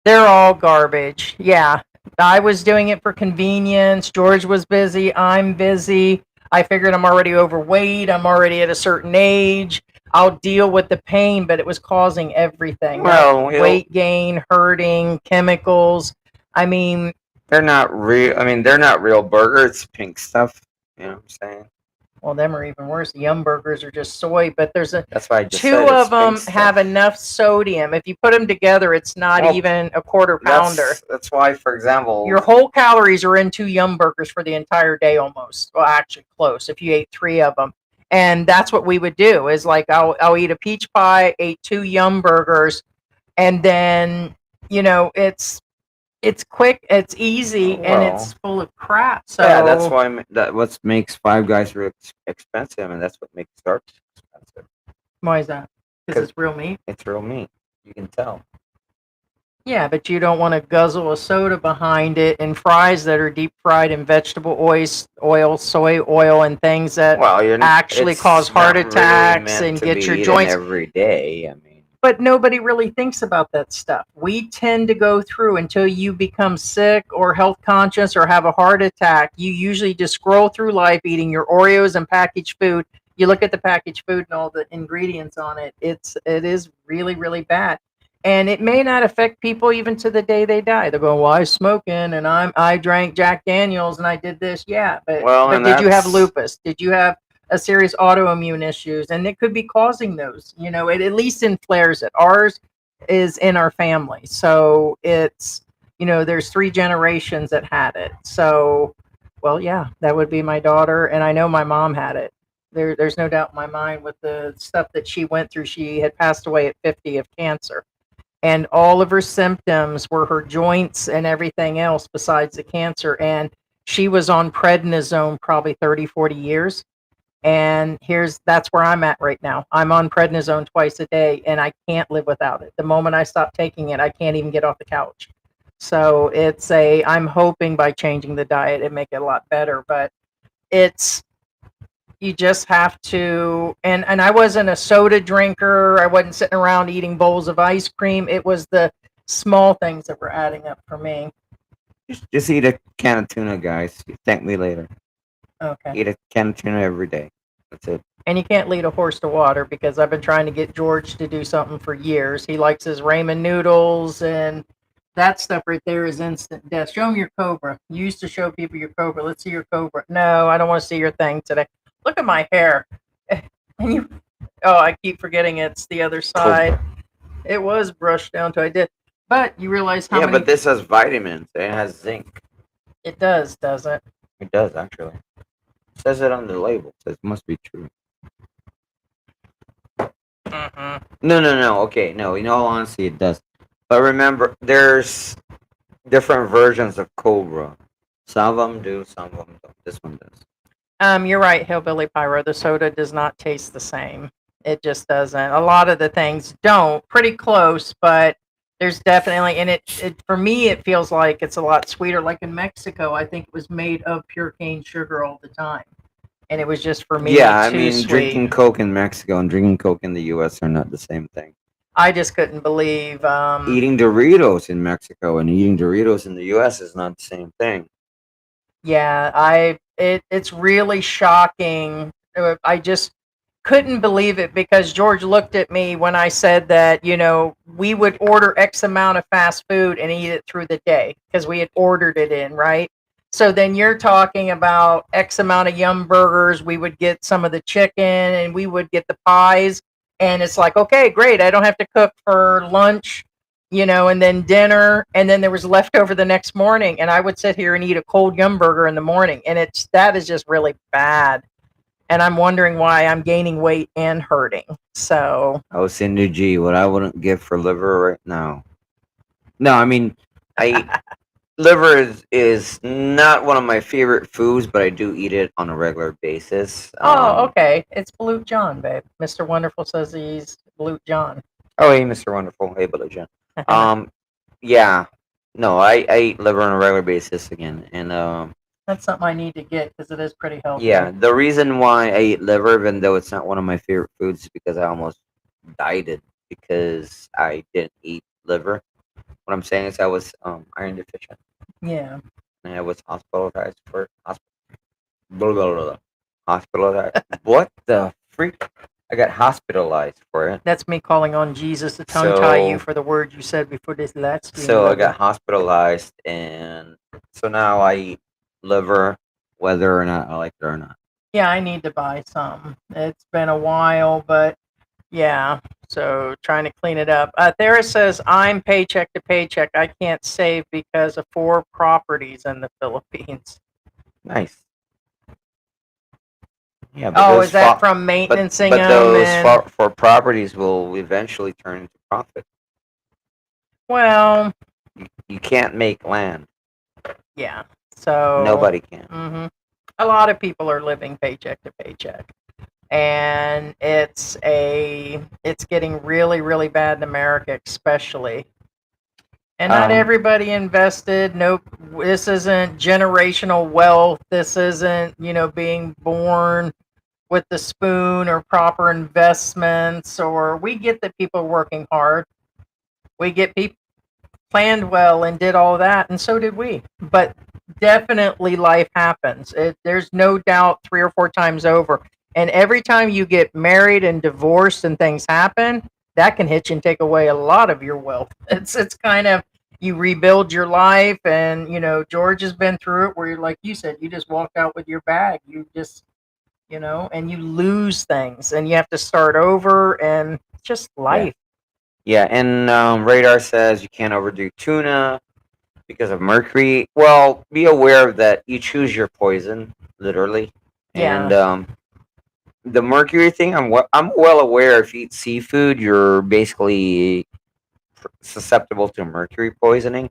Speaker 2: They're all garbage. Yeah. I was doing it for convenience. George was busy. I'm busy. I figured I'm already overweight. I'm already at a certain age. I'll deal with the pain, but it was causing everything.
Speaker 3: Well,
Speaker 2: Weight gain, hurting, chemicals. I mean,
Speaker 3: they're not real. I mean, they're not real burgers. It's pink stuff. You know what I'm saying?
Speaker 2: well, them are even worse. Yum burgers are just soy, but there's a
Speaker 3: That's why I just
Speaker 2: two
Speaker 3: said it's
Speaker 2: of them
Speaker 3: pink stuff.
Speaker 2: have enough sodium. If you put them together, it's not
Speaker 3: Well,
Speaker 2: even a quarter pounder.
Speaker 3: That's why, for example,
Speaker 2: Your whole calories are in 2 Yum burgers for the entire day almost. Well, actually close if you ate 3 of them. And that's what we would do is like I'll eat a peach pie, ate 2 Yum burgers, and then it's quick, it's easy, and it's full of crap. So
Speaker 3: yeah, that's why that what makes Five Guys real expensive, and that's what makes Starbucks expensive.
Speaker 2: Why is that? Because it's real meat.
Speaker 3: It's real meat. You can tell.
Speaker 2: Yeah, but you don't want to guzzle a soda behind it and fries that are deep fried in vegetable oil, soy oil, and things that actually cause heart attacks and get your joints
Speaker 3: every day. I mean,
Speaker 2: but nobody really thinks about that stuff. We tend to go through until you become sick or health conscious or have a heart attack. You usually just scroll through life eating your Oreos and packaged food. You look at the packaged food and all the ingredients on it. It is really, really bad. And it may not affect people even to the day they die. They're going, "Well, I was smoking and I drank Jack Daniels and I did this." Yeah, but did you have lupus? Did you have a serious autoimmune issues? And it could be causing those. It at least inflares it. Ours is in our family, so it's there's 3 generations that had it. So, well, yeah, that would be my daughter, and I know my mom had it. There's no doubt in my mind with the stuff that she went through. She had passed away at 50 of cancer. And all of her symptoms were her joints and everything else besides the cancer. And she was on prednisone probably 30, 40 years. And that's where I'm at right now. I'm on prednisone twice a day and I can't live without it. The moment I stop taking it, I can't even get off the couch. So I'm hoping by changing the diet, it make it a lot better. But you just have to, and I wasn't a soda drinker. I wasn't sitting around eating bowls of ice cream. It was the small things that were adding up for me.
Speaker 3: Just eat a can of tuna, guys. Thank me later.
Speaker 2: Okay.
Speaker 3: Eat a can of tuna every day. That's it.
Speaker 2: And you can't lead a horse to water because I've been trying to get George to do something for years. He likes his ramen noodles, and that stuff right there is instant death. Show him your cobra. You used to show people your cobra. Let's see your cobra. No, I don't want to see your thing today. Look at my hair. I keep forgetting it's the other side. It was brushed down to I did. But you realize how many...
Speaker 3: but this has vitamins. It has zinc.
Speaker 2: It does it?
Speaker 3: It does, actually. It says it on the label. So it must be true. No. Okay, no. In all honesty, it does. But remember, there's different versions of Cobra. Some of them do, some of them don't. This one does.
Speaker 2: You're right, Hillbilly Pyro. The soda does not taste the same. It just doesn't. A lot of the things don't. Pretty close, but there's definitely, and it for me, it feels like it's a lot sweeter. Like in Mexico, I think it was made of pure cane sugar all the time. And it was just for me too sweet.
Speaker 3: Drinking Coke in Mexico and drinking Coke in the U.S. are not the same thing.
Speaker 2: I just couldn't believe...
Speaker 3: eating Doritos in Mexico and eating Doritos in the U.S. is not the same thing.
Speaker 2: Yeah, it's really shocking. I just couldn't believe it because George looked at me when I said that, we would order X amount of fast food and eat it through the day because we had ordered it in, right? So then you're talking about X amount of Yum burgers. We would get some of the chicken and we would get the pies. And it's like, okay, great. I don't have to cook for lunch, and then dinner. And then there was leftover the next morning. And I would sit here and eat a cold Yum burger in the morning. And that is just really bad. And I'm wondering why I'm gaining weight and hurting. So
Speaker 3: I was saying to G, what I wouldn't give for liver right now. No, I mean, liver is not one of my favorite foods, but I do eat it on a regular basis.
Speaker 2: Okay. It's Blue John, babe. Mr. Wonderful says he's Blue John.
Speaker 3: Oh, hey, Mr. Wonderful. Hey, Blue John. Yeah. No, I eat liver on a regular basis again. And
Speaker 2: That's something I need to get because it is pretty healthy.
Speaker 3: Yeah, the reason why I eat liver, even though it's not one of my favorite foods, is because I almost died because I didn't eat liver. What I'm saying is I was iron deficient,
Speaker 2: Yeah.
Speaker 3: and I was hospitalized for blah, blah, blah, blah. Hospitalized. What the freak? I got hospitalized for it.
Speaker 2: That's me calling on Jesus to tongue tie you
Speaker 3: So
Speaker 2: for the word you said before this live stream.
Speaker 3: so I
Speaker 2: lover.
Speaker 3: got hospitalized, and so now I eat liver, whether or not I like it or not.
Speaker 2: Yeah, I need to buy some. It's been a while, but yeah. So trying to clean it up. Thera says, I'm paycheck to paycheck. I can't save because of 4 properties in the Philippines.
Speaker 3: Nice. Yeah, but
Speaker 2: Oh,
Speaker 3: those
Speaker 2: is that
Speaker 3: fa-
Speaker 2: from maintaining
Speaker 3: but
Speaker 2: them?
Speaker 3: those
Speaker 2: And,
Speaker 3: for properties will eventually turn into profit.
Speaker 2: well,
Speaker 3: You can't make land.
Speaker 2: yeah. So
Speaker 3: Nobody can.
Speaker 2: a lot of people are living paycheck to paycheck. And it's getting really, really bad in America, especially. And not everybody invested. Nope. This isn't generational wealth. This isn't, being born with the spoon or proper investments. Or we get that people are working hard. We get people planned well and did all that, and so did we. But definitely life happens. There's no doubt 3 or 4 times over. And every time you get married and divorced and things happen, that can hit you and take away a lot of your wealth. It's kind of you rebuild your life, and George has been through it where you're like you said, you just walk out with your bag. You just and you lose things and you have to start over, and just life.
Speaker 3: Yeah, and Radar says you can't overdo tuna because of mercury. Well, be aware that you choose your poison, literally.
Speaker 2: Yeah.
Speaker 3: And the mercury thing, I'm well aware. If you eat seafood, you're basically susceptible to mercury poisoning.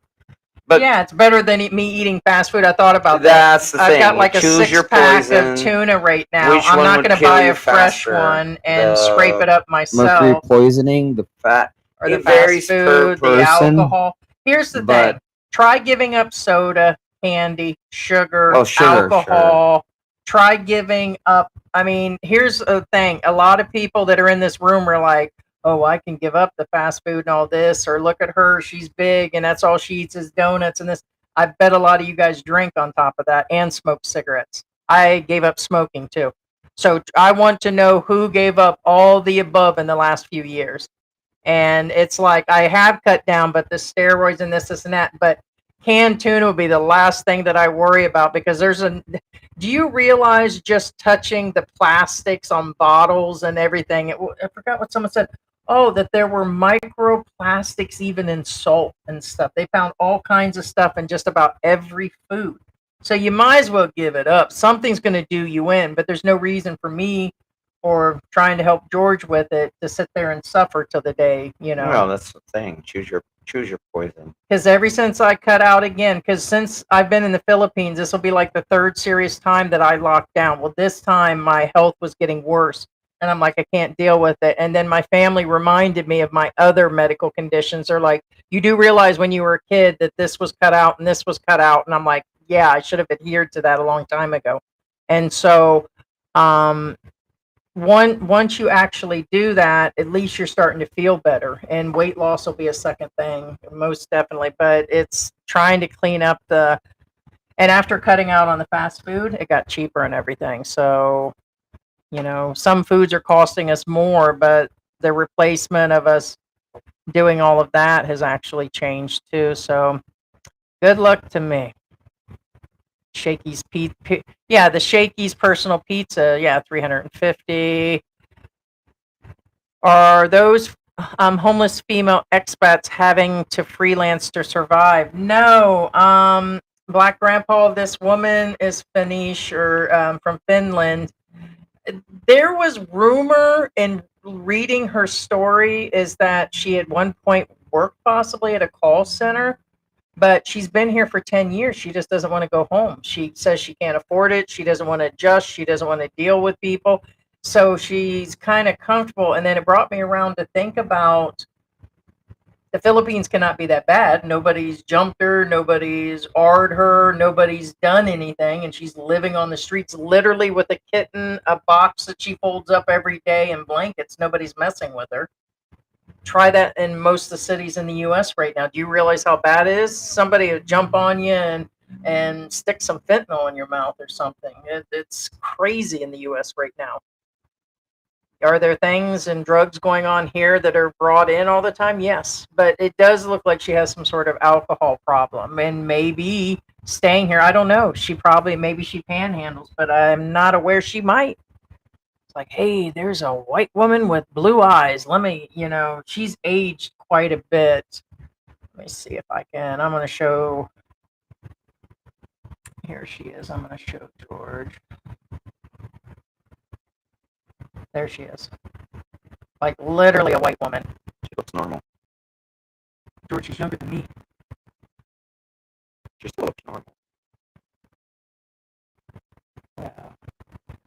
Speaker 3: But
Speaker 2: yeah, it's better than me eating fast food. I thought about
Speaker 3: that's
Speaker 2: that.
Speaker 3: the
Speaker 2: I've
Speaker 3: thing.
Speaker 2: got
Speaker 3: You
Speaker 2: like a
Speaker 3: choose your
Speaker 2: 6-pack of
Speaker 3: poison.
Speaker 2: tuna right now.
Speaker 3: Which
Speaker 2: I'm
Speaker 3: one
Speaker 2: not
Speaker 3: would
Speaker 2: going to
Speaker 3: kill
Speaker 2: buy
Speaker 3: you
Speaker 2: a fresh
Speaker 3: faster?
Speaker 2: one and
Speaker 3: The
Speaker 2: scrape it up myself.
Speaker 4: Mercury poisoning, the
Speaker 3: Fat.
Speaker 2: Or the
Speaker 3: It varies
Speaker 2: fast
Speaker 3: per
Speaker 2: food, the
Speaker 4: person.
Speaker 2: alcohol. Here's the
Speaker 3: But-
Speaker 2: thing. Try giving up soda, candy, sugar,
Speaker 3: Oh, sugar,
Speaker 2: alcohol. Try giving up. I mean, here's the thing. A lot of people that are in this room are like, oh, I can give up the fast food and all this. Or look at her. She's big and that's all she eats is donuts and this. I bet a lot of you guys drink on top of that and smoke cigarettes. I gave up smoking too. So I want to know who gave up all the above in the last few years. And it's like I have cut down, but the steroids and this and that. But canned tuna will be the last thing that I worry about because do you realize just touching the plastics on bottles and everything? I forgot what someone said. Oh, that there were microplastics even in salt and stuff. They found all kinds of stuff in just about every food. So you might as well give it up. Something's going to do you in, but there's no reason for me or trying to help George with it to sit there and suffer till the day,
Speaker 3: No, that's the thing. Choose your poison.
Speaker 2: Because ever since I cut out again, because since I've been in the Philippines, this will be like the 3rd serious time that I locked down. Well, this time my health was getting worse. And I'm like, I can't deal with it. And then my family reminded me of my other medical conditions. They're like, you do realize when you were a kid that this was cut out and this was cut out. And I'm like, yeah, I should have adhered to that a long time ago. And so once you actually do that, at least you're starting to feel better, and weight loss will be a second thing, most definitely. But it's trying to clean up and after cutting out on the fast food, it got cheaper and everything. So, some foods are costing us more, but the replacement of us doing all of that has actually changed too. So, good luck to me. Shakey's pizza. Yeah, the Shakey's personal pizza. Yeah, 350. Are those homeless female expats having to freelance to survive? No. Black grandpa, this woman is Finnish or from Finland. There was rumor in reading her story is that she at one point worked possibly at a call center. But she's been here for 10 years. She just doesn't want to go home. She says she can't afford it. She doesn't want to adjust. She doesn't want to deal with people. So she's kind of comfortable. And then it brought me around to think about The Philippines cannot be that bad. Nobody's jumped her, nobody's arred her, nobody's done anything, and she's living on the streets literally with a kitten, a box that she folds up every day, and blankets. Nobody's messing with her. Try that in most of the cities in the U.S. right now. Do you realize how bad it is? Somebody would jump on you and stick some fentanyl in your mouth or something. It's crazy in the U.S. right now. Are there things and drugs going on here that are brought in all the time? Yes, but it does look like she has some sort of alcohol problem, and maybe staying here. I don't know. Maybe she panhandles, but I'm not aware she might. It's like, hey, there's a white woman with blue eyes. She's aged quite a bit. Let me see if I can. I'm going to show. Here she is. I'm going to show George. There she is. Like literally a white woman.
Speaker 3: She looks normal.
Speaker 2: George, she's younger than me.
Speaker 3: She still looks normal.
Speaker 2: Yeah. Let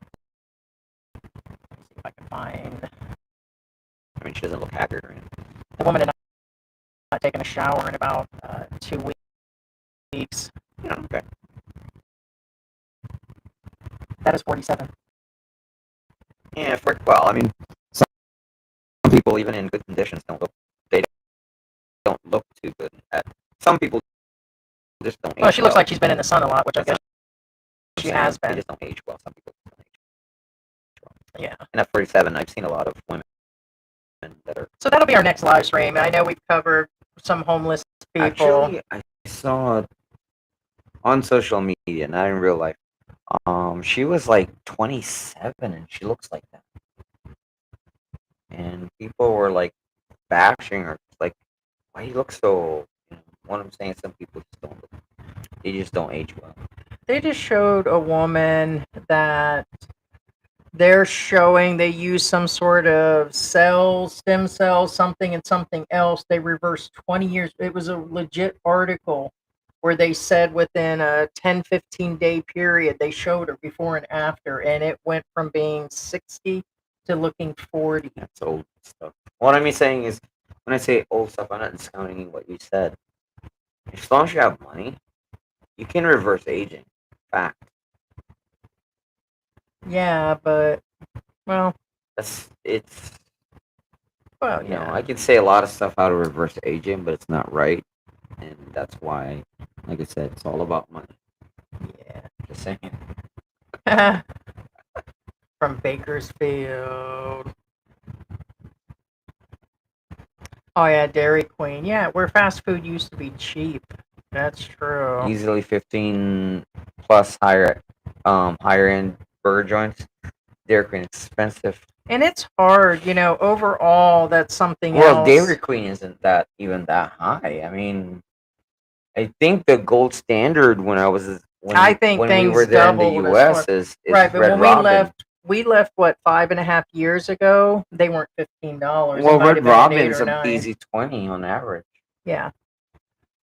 Speaker 2: me see if I can find.
Speaker 3: I mean, she doesn't look haggard or anything.
Speaker 2: The woman and I not taken a shower in about 2 weeks.
Speaker 3: Yeah, okay.
Speaker 2: That is 47.
Speaker 3: Yeah, well, I mean, some people, even in good conditions, don't look too good. Some people just don't age
Speaker 2: Well, she looks
Speaker 3: well.
Speaker 2: like she's been in the sun a lot, which I guess she has
Speaker 3: They
Speaker 2: been.
Speaker 3: just don't age well. Some people don't age well.
Speaker 2: Yeah.
Speaker 3: And at 47, I've seen a lot of women that are...
Speaker 2: So that'll be our next live stream. I know we've covered some homeless people.
Speaker 3: Actually, I saw on social media, not in real life, she was like 27 and she looks like that. And people were like bashing her, like, why you look so... what I'm saying, some people just don't look... They just don't age well.
Speaker 2: They just showed a woman that they're showing they use some sort of stem cells, something and something else. They reversed 20 years. It was a legit article where they said within a 10-15 day period, they showed her before and after, and it went from being 60 to looking 40.
Speaker 3: That's old stuff. What I'm saying is, when I say old stuff, I'm not discounting what you said. As long as you have money, you can reverse aging. Fact.
Speaker 2: Yeah, but, well,
Speaker 3: you know, I can say a lot of stuff how to reverse aging, but it's not right. And that's why, like I said, it's all about money.
Speaker 2: Yeah.
Speaker 3: Just saying.
Speaker 2: From Bakersfield. Oh yeah, Dairy Queen. Yeah, where fast food used to be cheap. That's true.
Speaker 3: Easily 15 plus higher end burger joints. Dairy Queen expensive.
Speaker 2: And it's hard, overall that's something
Speaker 3: Well,
Speaker 2: else.
Speaker 3: Dairy Queen isn't that even that high. I mean, I think the gold standard when we were there in the U.S. is
Speaker 2: right, but
Speaker 3: Red
Speaker 2: when
Speaker 3: Robin.
Speaker 2: we left what 5.5 years ago. They weren't $15.
Speaker 3: Well, Red Robin's an easy 20 on average.
Speaker 2: Yeah.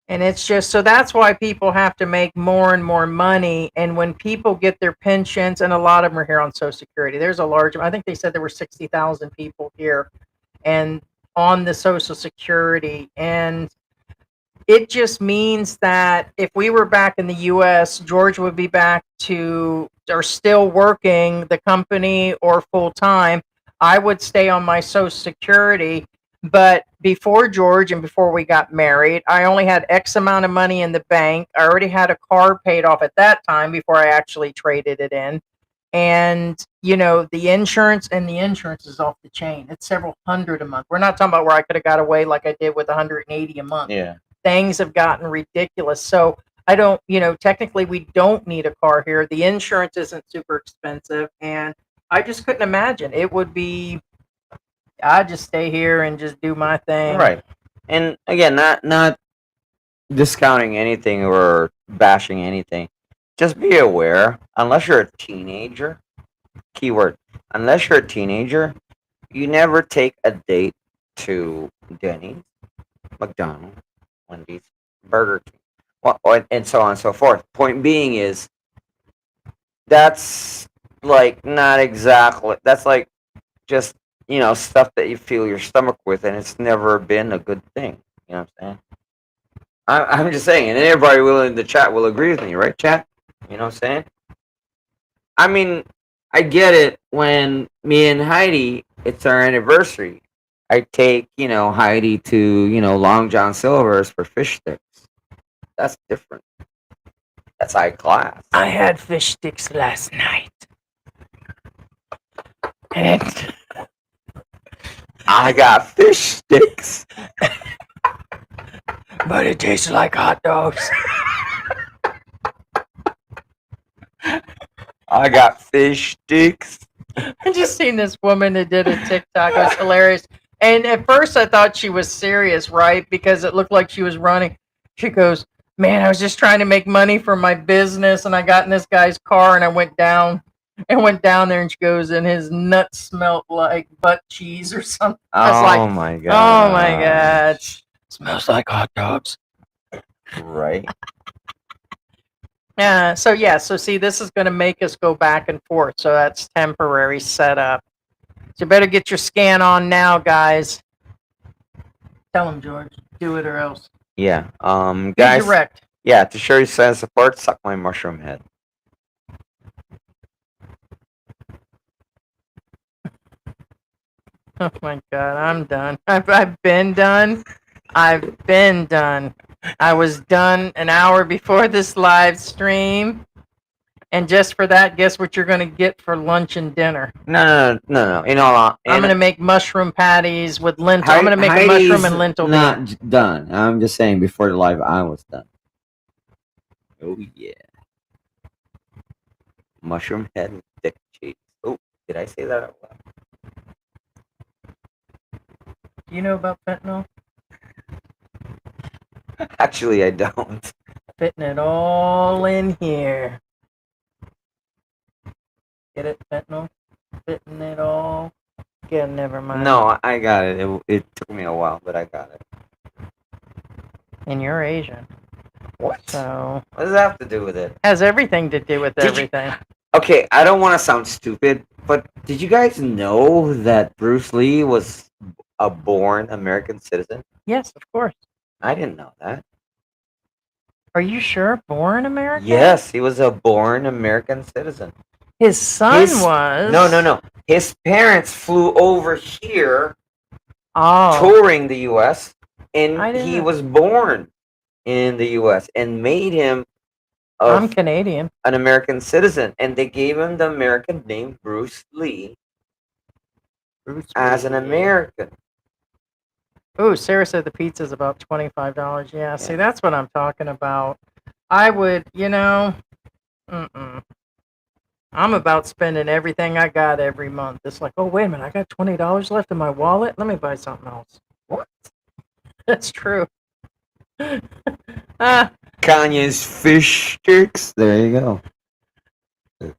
Speaker 2: And it's just, so that's why people have to make more and more money. And when people get their pensions, and a lot of them are here on Social Security, there's a large, I think they said there were 60,000 people here and on the Social Security. And it just means that if we were back in the U.S., George would be back or still working the company or full time. I would stay on my Social Security. But before George and before we got married, I only had X amount of money in the bank. I already had a car paid off at that time before I actually traded it in. And, the insurance is off the chain. It's several hundred a month. We're not talking about where I could have got away like I did with 180 a month.
Speaker 3: Yeah.
Speaker 2: Things have gotten ridiculous. So I don't, technically we don't need a car here. The insurance isn't super expensive. And I just couldn't imagine. It would be, I'd just stay here and just do my thing.
Speaker 3: Right. And again, not discounting anything or bashing anything. Just be aware, unless you're a teenager, keyword, unless you're a teenager, you never take a date to Denny's, McDonald's, Wendy's, Burger King, and so on and so forth. Point being is, that's like not exactly, that's like just, stuff that you fill your stomach with, and it's never been a good thing. You know what I'm saying? I'm just saying, and everybody willing to chat will agree with me, right, chat? You know what I'm saying? I mean, I get it when me and Heidi, it's our anniversary. I take, Heidi to, Long John Silver's for fish sticks. That's different. That's high class.
Speaker 2: I had fish sticks last night. And
Speaker 3: I got fish sticks.
Speaker 2: but it tastes like hot dogs.
Speaker 3: I got fish sticks.
Speaker 2: I just seen this woman that did a TikTok. It was hilarious. And at first I thought she was serious, right? Because it looked like she was running. She goes, man, I was just trying to make money for my business, and I got in this guy's car and I went down there, and she goes, and his nuts smelled like butt cheese or something. I was like,
Speaker 3: my god.
Speaker 2: oh my god. Smells like hot dogs.
Speaker 3: Right.
Speaker 2: So see, this is going to make us go back and forth. So that's temporary setup. So you better get your scan on now, guys. Tell them, George. Do it or else.
Speaker 3: Yeah.
Speaker 2: Be
Speaker 3: Guys.
Speaker 2: direct.
Speaker 3: Yeah, to show you some support, suck my mushroom head.
Speaker 2: Oh my god, I'm done. I've been done. I've been done. I was done an hour before this live stream. And just for that, guess what you're going to get for lunch and dinner?
Speaker 3: No. You know,
Speaker 2: I'm going to make mushroom patties with lentil. I'm going to make a mushroom and lentil.
Speaker 3: Not done. I'm just saying before the live, I was done. Oh yeah. Mushroom head and thick cheese. Oh, did I say that out loud?
Speaker 2: Do you know about fentanyl?
Speaker 3: Actually, I don't.
Speaker 2: Fitting it all in here. Get it, fentanyl? Fitting it all. Yeah, never mind.
Speaker 3: No, I got it. It took me a while, but I got it.
Speaker 2: And you're Asian.
Speaker 3: What?
Speaker 2: So
Speaker 3: What does that have to do with it?
Speaker 2: has everything to do with everything.
Speaker 3: Okay, I don't want to sound stupid, but did you guys know that Bruce Lee was a born American citizen?
Speaker 2: Yes, of course.
Speaker 3: I didn't know that.
Speaker 2: Are you sure? Born American?
Speaker 3: Yes, he was a born American citizen.
Speaker 2: His son was.
Speaker 3: No. His parents flew over here
Speaker 2: Oh.
Speaker 3: touring the U.S.
Speaker 2: I
Speaker 3: and
Speaker 2: didn't
Speaker 3: he
Speaker 2: know.
Speaker 3: was born in the U.S. and made him
Speaker 2: I'm Canadian.
Speaker 3: an American citizen, and they gave him the American name Bruce Lee as an American.
Speaker 2: Oh, Sarah said the pizza's about $25. Yeah, see, that's what I'm talking about. I would, I'm about spending everything I got every month. It's like, oh, wait a minute, I got $20 left in my wallet. Let me buy something else.
Speaker 3: What?
Speaker 2: That's true.
Speaker 3: Kanye's fish sticks. There you go. Let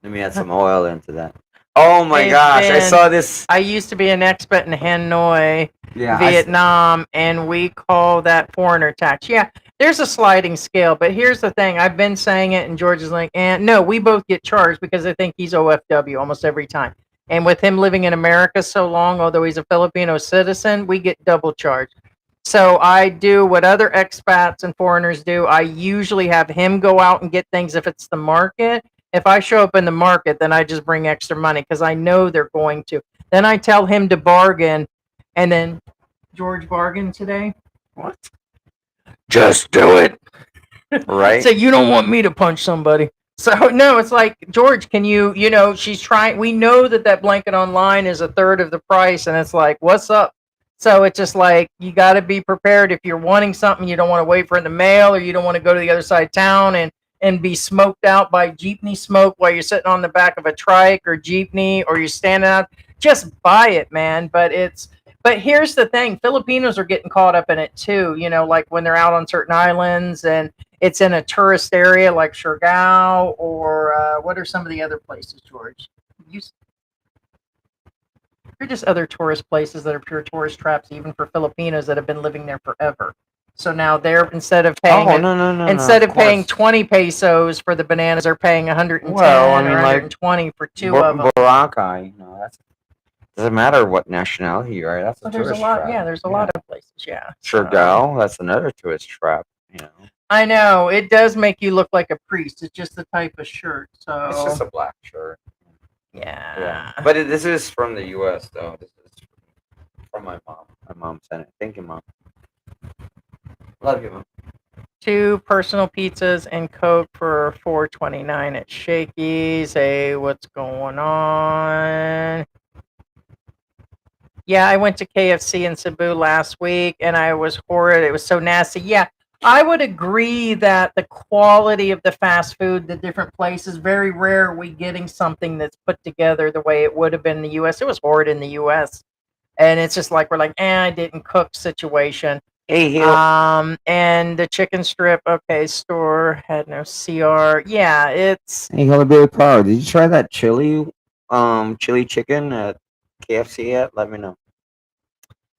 Speaker 3: me add some oil into that. Oh my gosh, I saw this.
Speaker 2: I used to be an expat in Hanoi,
Speaker 3: Yeah,
Speaker 2: Vietnam, and we call that foreigner tax. Yeah, there's a sliding scale, but here's the thing. I've been saying it, and George is like, no, we both get charged because I think he's OFW almost every time. And with him living in America so long, although he's a Filipino citizen, we get double charged. So I do what other expats and foreigners do. I usually have him go out and get things if it's the market. If I show up in the market, then I just bring extra money because I know they're going to. Then I tell him to bargain, and then George bargained today.
Speaker 3: What? Just do it. Right?
Speaker 2: So you don't want me to punch somebody. So no, it's like, George, can you, she's trying. We know that blanket online is a third of the price, and it's like, what's up? So it's just like, you got to be prepared. If you're wanting something, you don't want to wait for it in the mail, or you don't want to go to the other side of town and be smoked out by jeepney smoke while you're sitting on the back of a trike or jeepney, or you're standing out. Just buy it, man. But here's the thing. Filipinos are getting caught up in it too. Like when they're out on certain islands and it's in a tourist area like Siargao, or what are some of the other places, George? They're just other tourist places that are pure tourist traps, even for Filipinos that have been living there forever. So now they're, instead of paying paying 20 pesos for the bananas, they're paying 110 or 120 for two of them.
Speaker 3: Boracay, Doesn't matter what nationality you are. That's a
Speaker 2: But there's a
Speaker 3: tourist
Speaker 2: lot.
Speaker 3: trap.
Speaker 2: Yeah, there's a lot of places. Yeah.
Speaker 3: Churgal, that's another tourist trap. You know,
Speaker 2: I know it does make you look like a priest. It's just the type of shirt. So
Speaker 3: it's just a black shirt.
Speaker 2: yeah.
Speaker 3: Yeah, but this is from the U.S. though. This is from my mom. My mom sent it. Thank you, Mom. Love you, Mom.
Speaker 2: 2 personal pizzas and Coke for $4.29 at Shakey's. Hey, what's going on? Yeah, I went to KFC in Cebu last week and I was horrid. It was so nasty. Yeah, I would agree that the quality of the fast food, the different places, very rare are we getting something that's put together the way it would have been in the US. It was horrid in the US. And it's just like we're like, I didn't cook situation.
Speaker 3: Hey,
Speaker 2: And the chicken strip, okay, store had no CR. Yeah, it's
Speaker 3: Hey, Hillbilly Power, did you try that chili chicken at KFC yet? Let me know.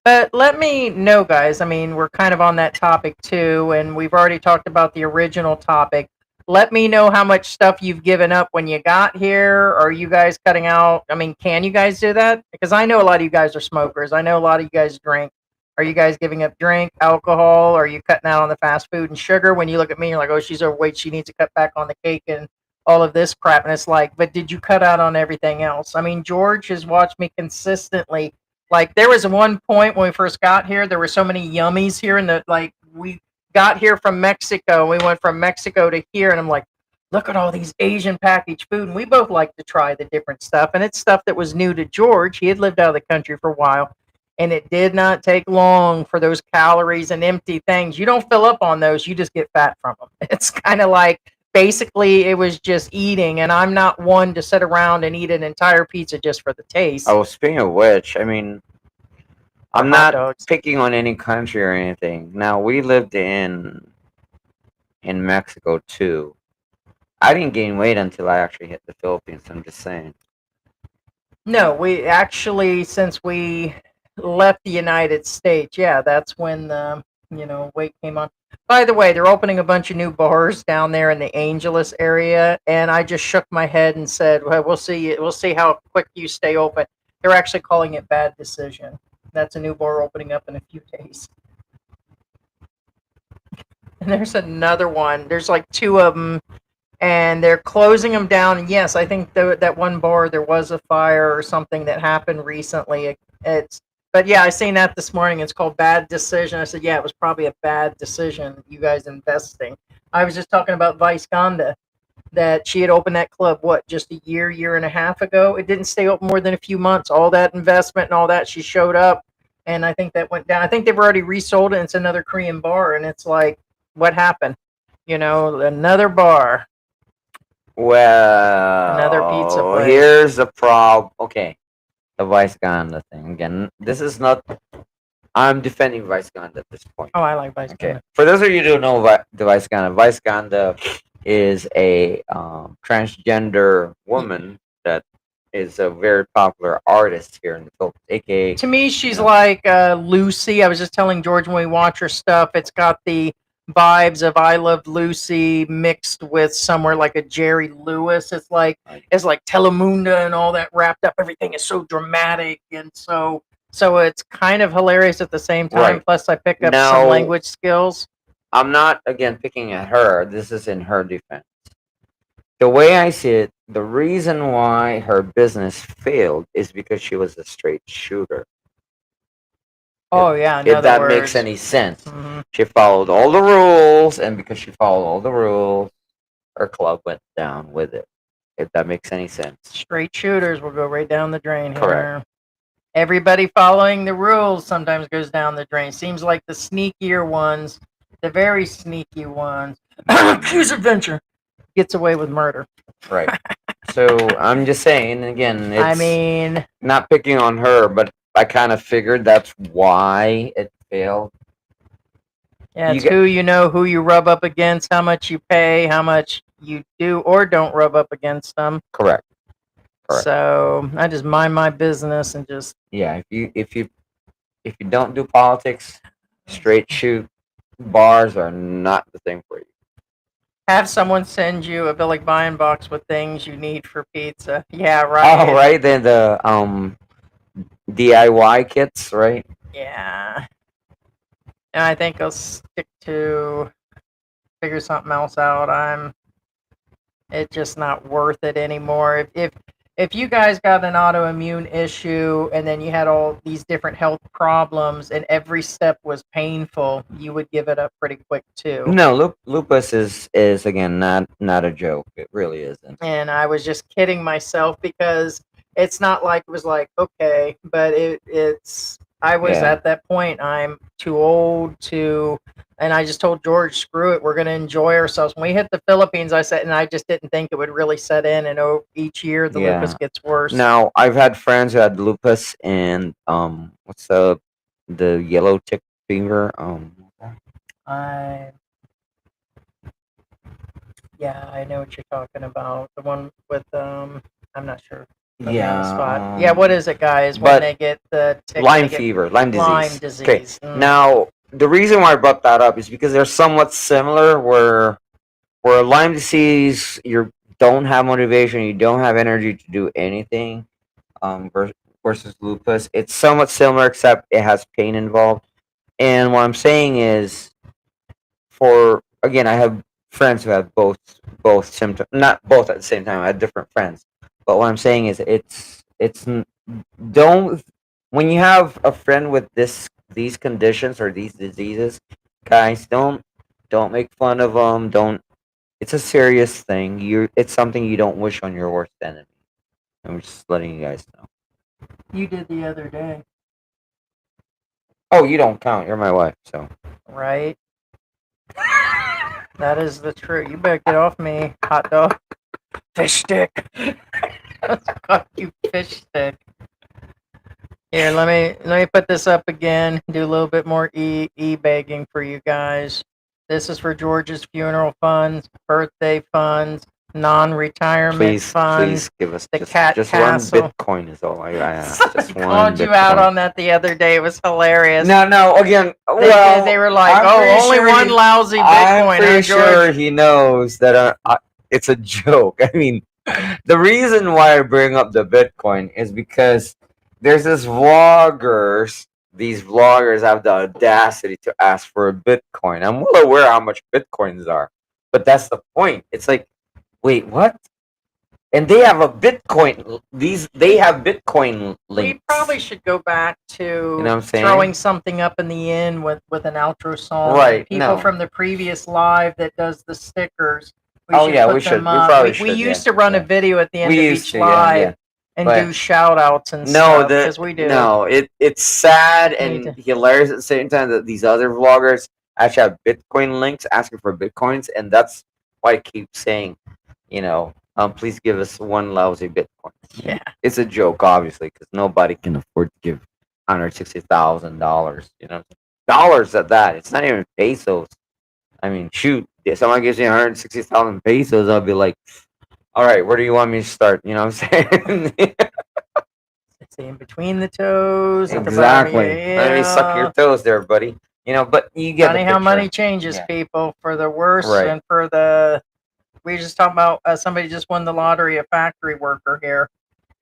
Speaker 2: but let me know, guys. I mean, we're kind of on that topic too, and we've already talked about the original topic. Let me know how much stuff you've given up when you got here. Are you guys cutting out? I mean, can you guys do that? Because I know a lot of you guys are smokers. I know a lot of you guys drink. Are you guys giving up drink, alcohol? Are you cutting out on the fast food and sugar? When you look at me, you're like, oh, she's overweight. She needs to cut back on the cake and all of this crap. And it's like, but did you cut out on everything else? I mean, George has watched me consistently. Like there was one point when we first got here, there were so many yummies here, and we got here from Mexico. We went from Mexico to here, and I'm like, look at all these Asian packaged food. And we both like to try the different stuff, and it's stuff that was new to George. He had lived out of the country for a while, and it did not take long for those calories and empty things. You don't fill up on those; you just get fat from them. It's kind of like basically it was just eating, and I'm not one to sit around and eat an entire pizza just for the taste.
Speaker 3: Oh, speaking of which, I mean, I'm
Speaker 2: Hot
Speaker 3: not
Speaker 2: dogs.
Speaker 3: picking on any country or anything. Now, we lived in Mexico too. I didn't gain weight until I actually hit the Philippines. I'm just saying.
Speaker 2: No, we actually, since we left the United States, yeah, that's when the weight came on. By the way, they're opening a bunch of new bars down there in the Angeles area, and I just shook my head and said, "Well, we'll see. We'll see how quick you stay open." They're actually calling it Bad Decision. That's a new bar opening up in a few days. And there's another one. There's like 2 of them, and they're closing them down. And yes, I think that one bar there was a fire or something that happened recently. But yeah, I seen that this morning. It's called Bad Decision. I said, yeah, it was probably a bad decision, you guys investing. I was just talking about Vice Ganda, that she had opened that club, just a year and a half ago. It didn't stay open more than a few months. All that investment and all that, she showed up, and I think that went down. I think they've already resold it. And it's another Korean bar, and it's like, what happened? Another bar.
Speaker 3: Well,
Speaker 2: Another pizza place.
Speaker 3: Here's the problem. Okay, the Vice Ganda thing again. This is not. I'm defending Vice Ganda at this point.
Speaker 2: Oh, I like Vice Ganda.
Speaker 3: For those of you who don't know the Vice Ganda is a transgender woman that is a very popular artist here in the Philippines, aka.
Speaker 2: To me, she's like Lucy. I was just telling George when we watch her stuff, it's got the vibes of I Love Lucy mixed with somewhere like a Jerry Lewis. It's like Telemundo and all that wrapped up. Everything is so dramatic, and so it's kind of hilarious at the same time.
Speaker 3: Right.
Speaker 2: Plus, I pick up some language skills.
Speaker 3: I'm not again picking at her. This is in her defense. The way I see it, the reason why her business failed is because she was a straight shooter.
Speaker 2: Oh yeah,
Speaker 3: if that makes any sense.
Speaker 2: Mm-hmm.
Speaker 3: She followed all the rules, and because she followed all the rules, her club went down with it. If that makes any sense.
Speaker 2: Straight shooters will go right down the drain here.
Speaker 3: Correct.
Speaker 2: Everybody following the rules sometimes goes down the drain. Seems like the sneakier ones, the very sneaky ones, Q's Adventure, gets away with murder.
Speaker 3: Right. So I'm just saying, again, it's not picking on her, but I kind of figured that's why it failed.
Speaker 2: Yeah, it's who you know, who you rub up against, how much you pay, how much you do or don't rub up against them.
Speaker 3: Correct.
Speaker 2: So I just mind my business and just
Speaker 3: if you don't do politics, straight shoot bars are not the thing for you.
Speaker 2: Have someone send you a Billy Buying box with things you need for pizza. Yeah, right.
Speaker 3: Oh, right. Then DIY kits, right?
Speaker 2: Yeah. And I think I'll stick to figure something else out. It's just not worth it anymore. If you guys got an autoimmune issue and then you had all these different health problems and every step was painful, you would give it up pretty quick too.
Speaker 3: No, lupus is again not a joke. It really isn't.
Speaker 2: And I was just kidding myself because it's not like it was like okay, but it's I was
Speaker 3: Yeah.
Speaker 2: at that point. I'm too old to, and I just told George, screw it, we're gonna enjoy ourselves. When we hit the Philippines, I said, and I just didn't think it would really set in, and each year the lupus gets worse.
Speaker 3: Now I've had friends who had lupus and what's the yellow tick fever?
Speaker 2: I Yeah, I know what you're talking about. The one with I'm not sure. Put me on the spot. Yeah, what is it, guys? When
Speaker 3: but
Speaker 2: they get the tick,
Speaker 3: Lyme
Speaker 2: they get
Speaker 3: fever, Lyme disease.
Speaker 2: Lyme disease.
Speaker 3: Okay. Now the reason why I brought that up is because they're somewhat similar. Where Lyme disease, you don't have motivation, you don't have energy to do anything. Versus lupus, it's somewhat similar except it has pain involved. And what I'm saying is, for again, I have friends who have both symptoms, not both at the same time. I have different friends, but what I'm saying is, don't when you have a friend with these conditions or these diseases, guys, don't make fun of them. Don't. It's a serious thing. It's something you don't wish on your worst enemy. I'm just letting you guys know.
Speaker 2: You did the other day,
Speaker 3: Oh, you don't count. You're my wife, so.
Speaker 2: right? That is the truth. You better get off me, hot dog. Fish stick. Fuck you, fish stick. Here, let me put this up again. Do a little bit more e-begging for you guys. This is for George's funeral funds, birthday funds, non-retirement funds.
Speaker 3: Please give us
Speaker 2: the
Speaker 3: just,
Speaker 2: cat
Speaker 3: just
Speaker 2: castle.
Speaker 3: 1 Bitcoin is all I ask. Just one
Speaker 2: Called you
Speaker 3: Bitcoin.
Speaker 2: out on that the other day. It was hilarious.
Speaker 3: No. Again,
Speaker 2: They were like,
Speaker 3: I'm
Speaker 2: "Oh,
Speaker 3: pretty
Speaker 2: only
Speaker 3: sure
Speaker 2: one lousy Bitcoin."
Speaker 3: I'm pretty sure he knows that it's a joke. I mean, the reason why I bring up the Bitcoin is because there's this vloggers. These vloggers have the audacity to ask for a Bitcoin. I'm well aware how much Bitcoins are, but that's the point. It's like, wait, what? And they have a Bitcoin. They have Bitcoin links.
Speaker 2: We probably should go back to
Speaker 3: You know what I'm saying?
Speaker 2: throwing something up in the end with an outro song.
Speaker 3: Right,
Speaker 2: People
Speaker 3: no.
Speaker 2: from the previous live that does the stickers.
Speaker 3: We should. We probably should.
Speaker 2: We used to run a video at the end of each
Speaker 3: to,
Speaker 2: live and
Speaker 3: But
Speaker 2: do shout outs and stuff because we do.
Speaker 3: No, it's sad and hilarious at the same time that these other vloggers actually have Bitcoin links asking for Bitcoins, and that's why I keep saying, please give us one lousy Bitcoin.
Speaker 2: Yeah.
Speaker 3: It's a joke, obviously, because nobody can afford to give $160,000. Dollars at that. It's not even pesos. I mean, shoot, if someone gives me 160,000 pesos, I'll be like, all right, where do you want me to start? You know what I'm saying?
Speaker 2: It's in between the toes.
Speaker 3: Exactly.
Speaker 2: Yeah.
Speaker 3: Let me suck your toes there, buddy. But you get
Speaker 2: funny
Speaker 3: the
Speaker 2: how
Speaker 3: picture.
Speaker 2: money changes people for the worse and for the. We were just talking about somebody just won the lottery, a factory worker here.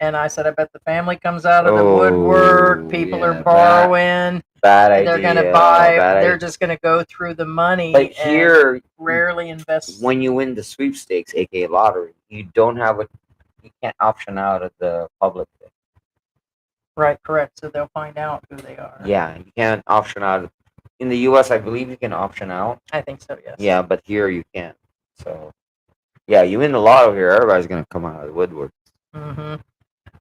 Speaker 2: And I said, I bet the family comes out of the woodwork. People are borrowing.
Speaker 3: Bad idea.
Speaker 2: They're going to buy. They're just going to go through the money.
Speaker 3: But here,
Speaker 2: rarely invest.
Speaker 3: When you win the sweepstakes, aka lottery, you can't option out of the public thing.
Speaker 2: Right, correct. So they'll find out who they are.
Speaker 3: Yeah, you can't option out. In the U.S., I believe you can option out.
Speaker 2: I think so, yes.
Speaker 3: Yeah, but here you can't. So, yeah, you win the lotto here, everybody's going to come out of the woodwork.
Speaker 2: Mm-hmm.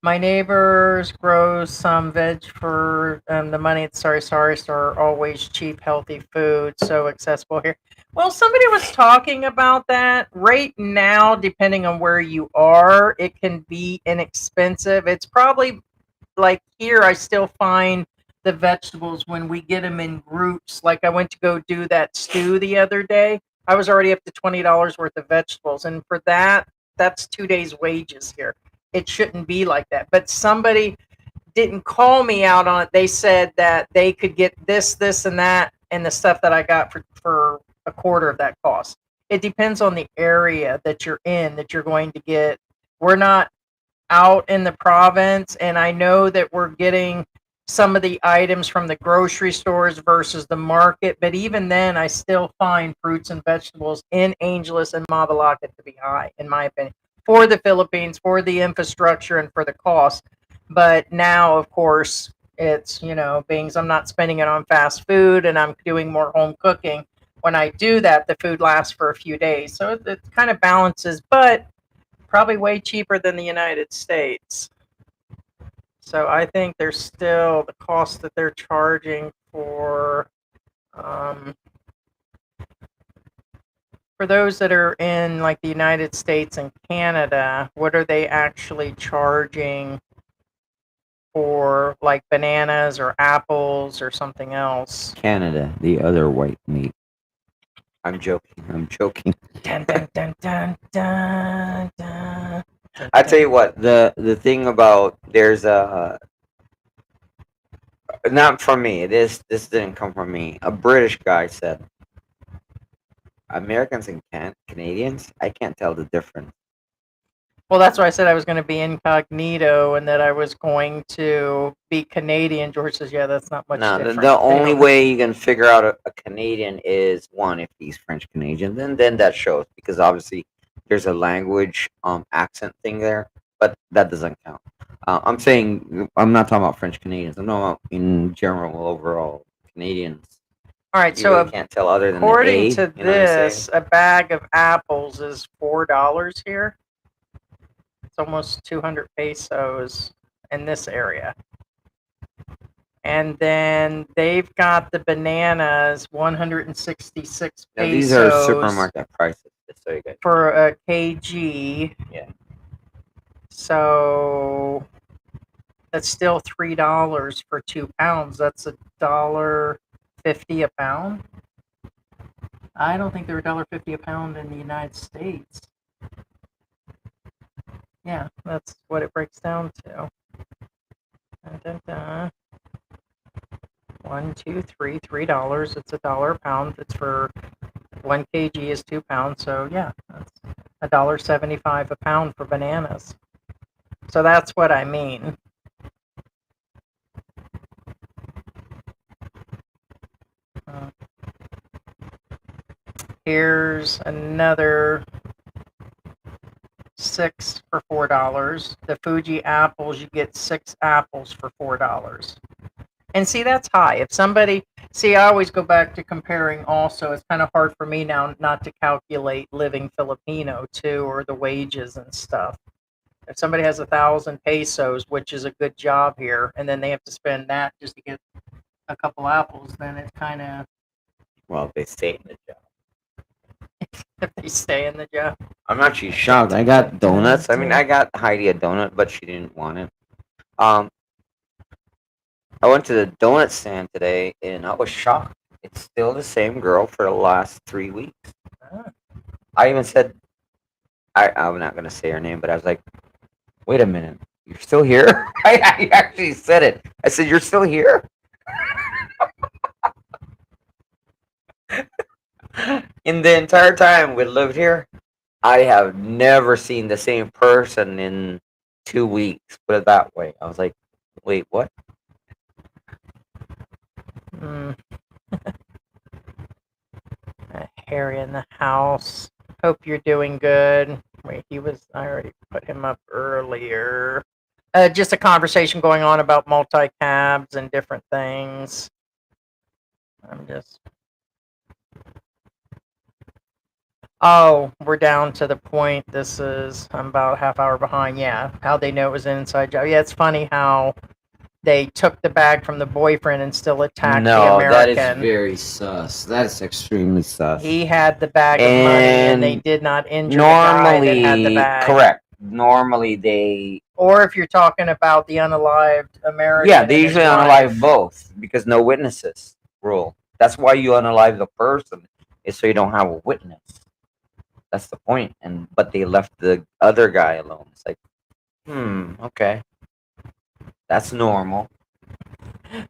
Speaker 2: My neighbors grow some veg for the money at Sorry Store. Always cheap, healthy food, so accessible here. Well, somebody was talking about that. Right now, depending on where you are, it can be inexpensive. It's probably like here, I still find the vegetables when we get them in groups. Like I went to go do that stew the other day. I was already up to $20 worth of vegetables. And for that's 2 days' wages here. It shouldn't be like that. But somebody didn't call me out on it. They said that they could get this, and that, and the stuff that I got for a quarter of that cost. It depends on the area that you're in that you're going to get. We're not out in the province, and I know that we're getting some of the items from the grocery stores versus the market. But even then, I still find fruits and vegetables in Angeles and Mavalacat to be high, in my opinion, for the Philippines, for the infrastructure, and for the cost. But now, of course, it's, being I'm not spending it on fast food and I'm doing more home cooking. When I do that, the food lasts for a few days. So it kind of balances, but probably way cheaper than the United States. So I think there's still the cost that they're charging for those that are in like the United States and Canada. What are they actually charging for like bananas or apples or something else?
Speaker 3: Canada, the other white meat. I'm joking. I'm joking.
Speaker 2: Dun, dun, dun, dun, dun, dun,
Speaker 3: I tell you what, the thing about there's a not from me. This didn't come from me. A British guy said, Americans and Canadians, I can't tell the difference.
Speaker 2: Well, that's why I said I was going to be incognito and that I was going to be Canadian. George says, yeah, that's not much
Speaker 3: No,
Speaker 2: different.
Speaker 3: the only way you can figure out a Canadian is one, if he's French Canadian, then that shows, because obviously there's a language accent thing there, but that doesn't count. I'm saying I'm not talking about French Canadians. I'm talking about in general overall Canadians.
Speaker 2: All right,
Speaker 3: You
Speaker 2: so
Speaker 3: really can't tell other than the
Speaker 2: according
Speaker 3: A,
Speaker 2: to
Speaker 3: you know what I'm saying?
Speaker 2: this, a bag of apples is $4 here. It's almost 200 pesos in this area. And then they've got the bananas, 166
Speaker 3: Now,
Speaker 2: pesos.
Speaker 3: these are supermarket prices, just so you guys.
Speaker 2: For a kg.
Speaker 3: Yeah.
Speaker 2: So that's still $3 for 2 pounds. That's $1.50 a pound. I don't think they're $1.50 a pound in the United States. Yeah, that's what it breaks down to. Dun, dun, dun. 1, 2, 3, $3. It's $1 a pound. It's for 1 kg is 2 pounds. So yeah, that's $1.75 a pound for bananas. So that's what I mean. Here's another 6 for $4. The Fuji apples, you get 6 apples for $4. And see, that's high. If somebody, I always go back to comparing also. It's kind of hard for me now not to calculate living Filipino too, or the wages and stuff. If somebody has 1,000 pesos, which is a good job here, and then they have to spend that just to get a couple apples, then it's kind of.
Speaker 3: Well, if they stay in the job.
Speaker 2: If they stay in the job.
Speaker 3: I'm actually shocked. I got donuts. I mean, I got Heidi a donut, but she didn't want it. I went to the donut stand today, and I was shocked. It's still the same girl for the last 3 weeks. I even said, I'm not going to say her name, but I was like, wait a minute. You're still here? I actually said it. I said, you're still here? In the entire time we lived here, I have never seen the same person in 2 weeks. Put it that way. I was like, wait, what?
Speaker 2: Harry in the house. Hope you're doing good. Wait, I already put him up earlier. Just a conversation going on about multi-cabs and different things. Oh, we're down to the point. I'm about a half hour behind. Yeah, how they know it was an inside job. Yeah, it's funny how they took the bag from the boyfriend and still attacked the American.
Speaker 3: No, that is very sus. That's extremely sus.
Speaker 2: He had the bag of money, and they did not injure the guy that had the bag.
Speaker 3: Correct. Normally they.
Speaker 2: Or if you're talking about the unalived American.
Speaker 3: Yeah, they usually unalive both because no witnesses rule. That's why you unalive the person, is so you don't have a witness. That's the point. But they left the other guy alone. It's like, okay. That's normal.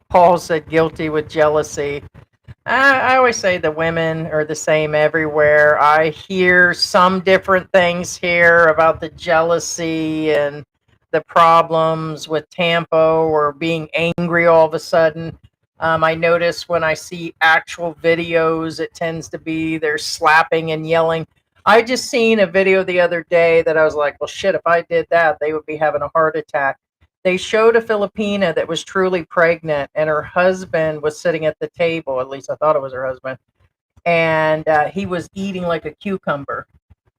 Speaker 2: Paul said guilty with jealousy. I always say the women are the same everywhere. I hear some different things here about the jealousy and the problems with tempo or being angry all of a sudden. I notice when I see actual videos, it tends to be they're slapping and yelling. I just seen a video the other day that I was like, well, shit, if I did that, they would be having a heart attack. They showed a Filipina that was truly pregnant, and her husband was sitting at the table. At least I thought it was her husband, and he was eating like a cucumber.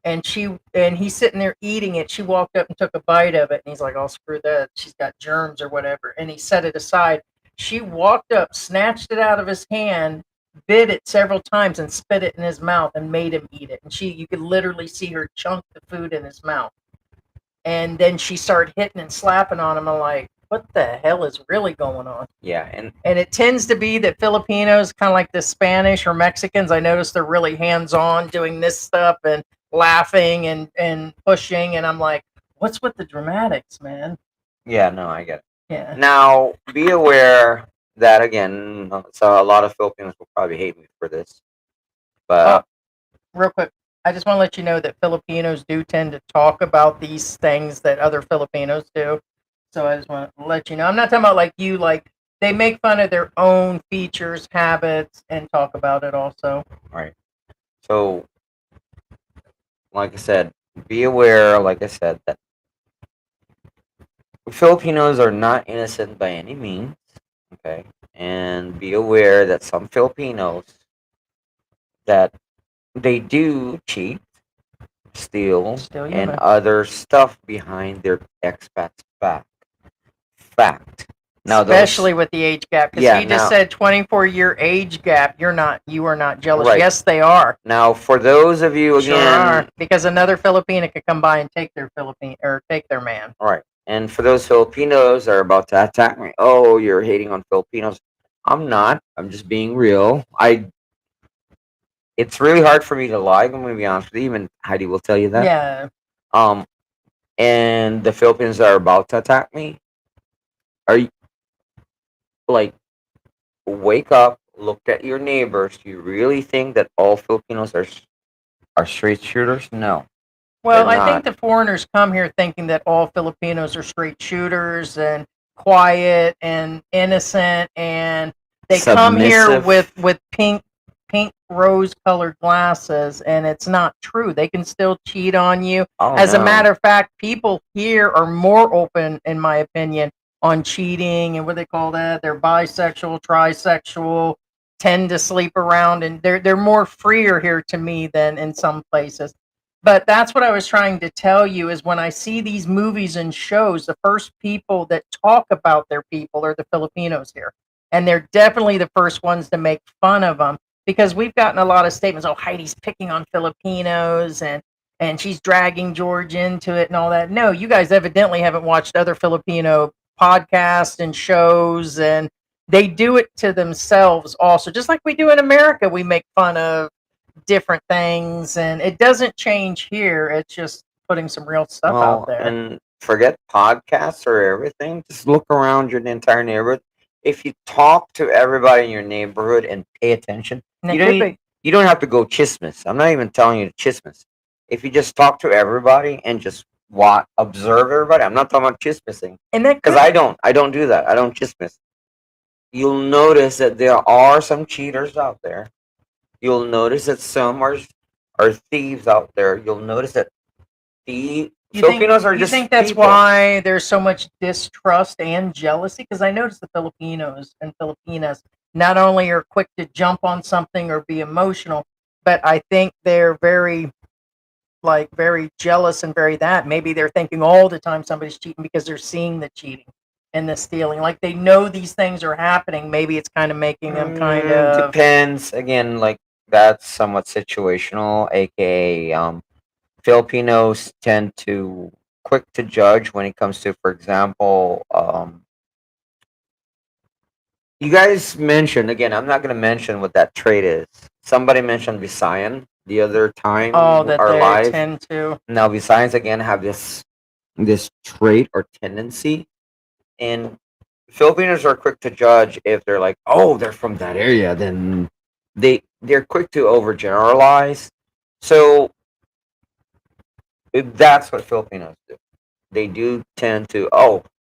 Speaker 2: And he's sitting there eating it. She walked up and took a bite of it, and he's like, "Oh, screw that! She's got germs or whatever." And he set it aside. She walked up, snatched it out of his hand, bit it several times, and spit it in his mouth, and made him eat it. And you could literally see her chunk the food in his mouth. And then she started hitting and slapping on him. I'm like, what the hell is really going on?
Speaker 3: Yeah,
Speaker 2: and it tends to be that Filipinos, kind of like the Spanish or Mexicans, I notice they're really hands-on doing this stuff and laughing and pushing, and I'm like, what's with the dramatics, man?
Speaker 3: yeah, no, I get it.
Speaker 2: Yeah.
Speaker 3: Now, be aware that again, so a lot of Filipinos will probably hate me for this, but
Speaker 2: Real quick, I just want to let you know that Filipinos do tend to talk about these things that other Filipinos do. So I just want to let you know. I'm not talking about like you, like they make fun of their own features, habits, and talk about it also.
Speaker 3: right. So, like I said, be aware, like I said, that Filipinos are not innocent by any means, okay? And be aware that some Filipinos that they do cheat, steal,
Speaker 2: Still
Speaker 3: and
Speaker 2: human.
Speaker 3: other stuff behind their expats' back. Fact. Now,
Speaker 2: Especially with the age gap, because
Speaker 3: Yeah,
Speaker 2: he just
Speaker 3: now-
Speaker 2: said 24-year age gap. You are not jealous.
Speaker 3: Right.
Speaker 2: Yes, they are.
Speaker 3: Now, for those of you
Speaker 2: Sure
Speaker 3: again,
Speaker 2: are. Because another Filipina could come by and take their take their man.
Speaker 3: all right, and for those Filipinos that are about to attack me, oh, you're hating on Filipinos. I'm not. I'm just being real. It's really hard for me to lie. I'm going to be honest with you. Even Heidi will tell you that.
Speaker 2: Yeah.
Speaker 3: And the Philippines that are about to attack me, are you like, wake up, look at your neighbors. Do you really think that all Filipinos are straight shooters? No.
Speaker 2: Well,
Speaker 3: They're
Speaker 2: I think
Speaker 3: not.
Speaker 2: the foreigners come here thinking that all Filipinos are straight shooters and quiet and innocent, and they come here
Speaker 3: Submissive.
Speaker 2: with pink rose-colored glasses, and it's not true. They can still cheat on you.
Speaker 3: Oh,
Speaker 2: As a
Speaker 3: no.
Speaker 2: matter of fact, people here are more open, in my opinion, on cheating and what they call that. They're bisexual, trisexual, tend to sleep around, and they're more freer here to me than in some places. But that's what I was trying to tell you is when I see these movies and shows, the first people that talk about their people are the Filipinos here. And they're definitely the first ones to make fun of them because we've gotten a lot of statements, oh, Heidi's picking on Filipinos and she's dragging George into it and all that. No, you guys evidently haven't watched other Filipino podcasts and shows, and they do it to themselves also. Just like we do in America, we make fun of different things, and it doesn't change here. It's just putting some real stuff out there.
Speaker 3: And forget podcasts or everything. Just look around your entire neighborhood. If you talk to everybody in your neighborhood and pay attention,
Speaker 2: And
Speaker 3: you
Speaker 2: it could
Speaker 3: don't
Speaker 2: be.
Speaker 3: you don't have to go chismis. I'm not even telling you to chismis. If you just talk to everybody and just observe everybody, I'm not talking about chismising
Speaker 2: And that
Speaker 3: because
Speaker 2: could,
Speaker 3: I don't do that. I don't chismis. You'll notice that there are some cheaters out there. You'll notice that some are thieves out there. You'll notice that Filipinos are
Speaker 2: you
Speaker 3: just
Speaker 2: think that's
Speaker 3: people.
Speaker 2: why there's so much distrust and jealousy? Because I noticed the Filipinos and Filipinas not only are quick to jump on something or be emotional, but I think they're very very jealous and very that. Maybe they're thinking all the time somebody's cheating because they're seeing the cheating and the stealing. Like they know these things are happening. Maybe it's kind of making them kind of.
Speaker 3: Depends. Again, like that's somewhat situational, aka Filipinos tend to quick to judge when it comes to, for example, you guys mentioned again. I'm not going to mention what that trait is. Somebody mentioned Visayan the other time.
Speaker 2: Oh, that
Speaker 3: our
Speaker 2: they
Speaker 3: live.
Speaker 2: tend to.
Speaker 3: Now Visayans again have this trait or tendency, and Filipinos are quick to judge if they're like, oh, they're from that area, then they're quick to overgeneralize. So that's what Filipinos do. they do tend to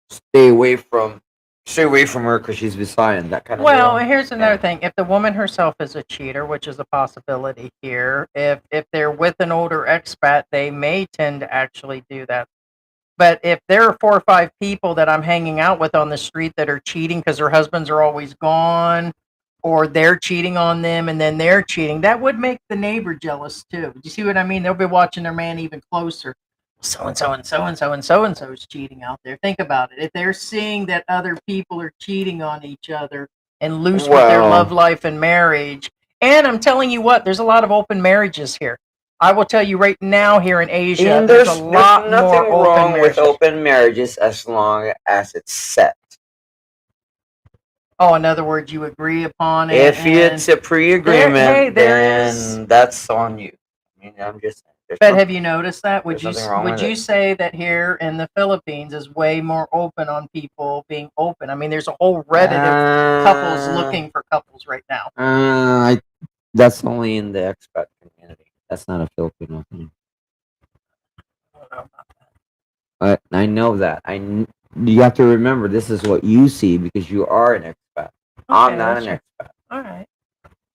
Speaker 3: stay away from her because she's Visayan, that kind of
Speaker 2: Well,
Speaker 3: deal.
Speaker 2: here's another
Speaker 3: Yeah.
Speaker 2: thing. If the woman herself is a cheater, which is a possibility here, if they're with an older expat, they may tend to actually do that. But if there are 4 or 5 people that I'm hanging out with on the street that are cheating because their husbands are always gone, or they're cheating on them and then they're cheating, that would make the neighbor jealous too. Do you see what I mean? They'll be watching their man even closer. So and so and so and so and so and so is cheating out there. Think about it. If they're seeing that other people are cheating on each other and loose with their love
Speaker 3: Well,
Speaker 2: life and marriage, and I'm telling you what, there's a lot of open marriages here. I will tell you right now here in Asia,
Speaker 3: and
Speaker 2: there's a
Speaker 3: there's
Speaker 2: lot
Speaker 3: nothing
Speaker 2: more open
Speaker 3: wrong with
Speaker 2: marriages.
Speaker 3: open marriages as long as it's set.
Speaker 2: Oh, in other words, you agree upon it.
Speaker 3: If
Speaker 2: And
Speaker 3: it's a pre-agreement,
Speaker 2: there is.
Speaker 3: then that's on you. I mean, I'm just saying,
Speaker 2: But have you noticed that?
Speaker 3: there's nothing wrong
Speaker 2: Would
Speaker 3: with
Speaker 2: you
Speaker 3: it.
Speaker 2: say that here in the Philippines is way more open on people being open? I mean, there's a whole Reddit of couples looking for couples right now.
Speaker 3: That's only in the expat community. That's not a Filipino thing.
Speaker 2: I don't know.
Speaker 3: I know that. You have to remember this is what you see because you are an expat. I'm
Speaker 2: Okay,
Speaker 3: not
Speaker 2: that's
Speaker 3: an
Speaker 2: true.
Speaker 3: expat.
Speaker 2: All right.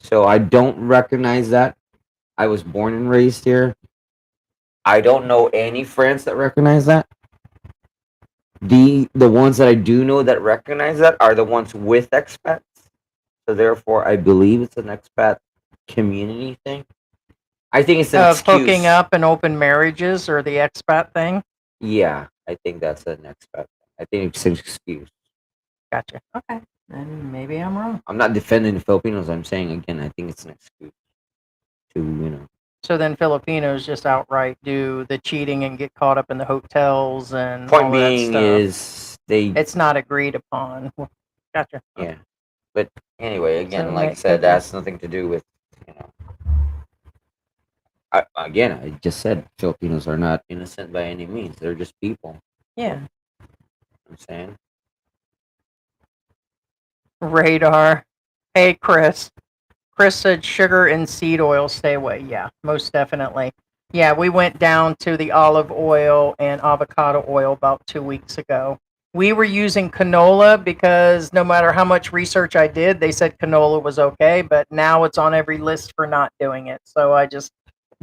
Speaker 3: So I don't recognize that. I was born and raised here. I don't know any friends that recognize that. The ones that I do know that recognize that are the ones with expats. So therefore, I believe it's an expat community thing. I think it's an
Speaker 2: Of hooking
Speaker 3: excuse.
Speaker 2: up and open marriages or the expat thing?
Speaker 3: Yeah, I think that's an expat thing. I think it's an excuse.
Speaker 2: Gotcha. Okay. Then maybe I'm wrong.
Speaker 3: I'm not defending the Filipinos. I'm saying again, I think it's an excuse to
Speaker 2: So then Filipinos just outright do the cheating and get caught up in the hotels and
Speaker 3: Point
Speaker 2: all that
Speaker 3: being
Speaker 2: stuff.
Speaker 3: is they
Speaker 2: It's not agreed upon. Gotcha.
Speaker 3: yeah. But anyway, again,
Speaker 2: So
Speaker 3: like I said, that has nothing to do with you know. I just said Filipinos are not innocent by any means. They're just people.
Speaker 2: Yeah.
Speaker 3: I'm saying.
Speaker 2: Radar. Hey, Chris. Chris said sugar and seed oil stay away. Yeah, most definitely. Yeah, we went down to the olive oil and avocado oil about 2 weeks ago. We were using canola because no matter how much research I did, they said canola was okay, but now it's on every list for not doing it. So I just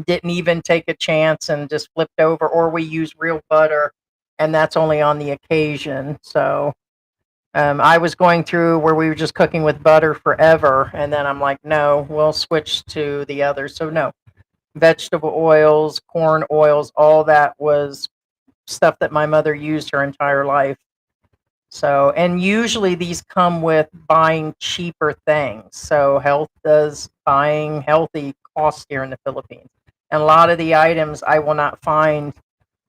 Speaker 2: didn't even take a chance and just flipped over, or we use real butter, and that's only on the occasion. So I was going through where we were just cooking with butter forever, and then I'm like, no, we'll switch to the other. So no, vegetable oils, corn oils, all that was stuff that my mother used her entire life. So, and usually these come with buying cheaper things. So health does buying healthy cost here in the Philippines. And a lot of the items I will not find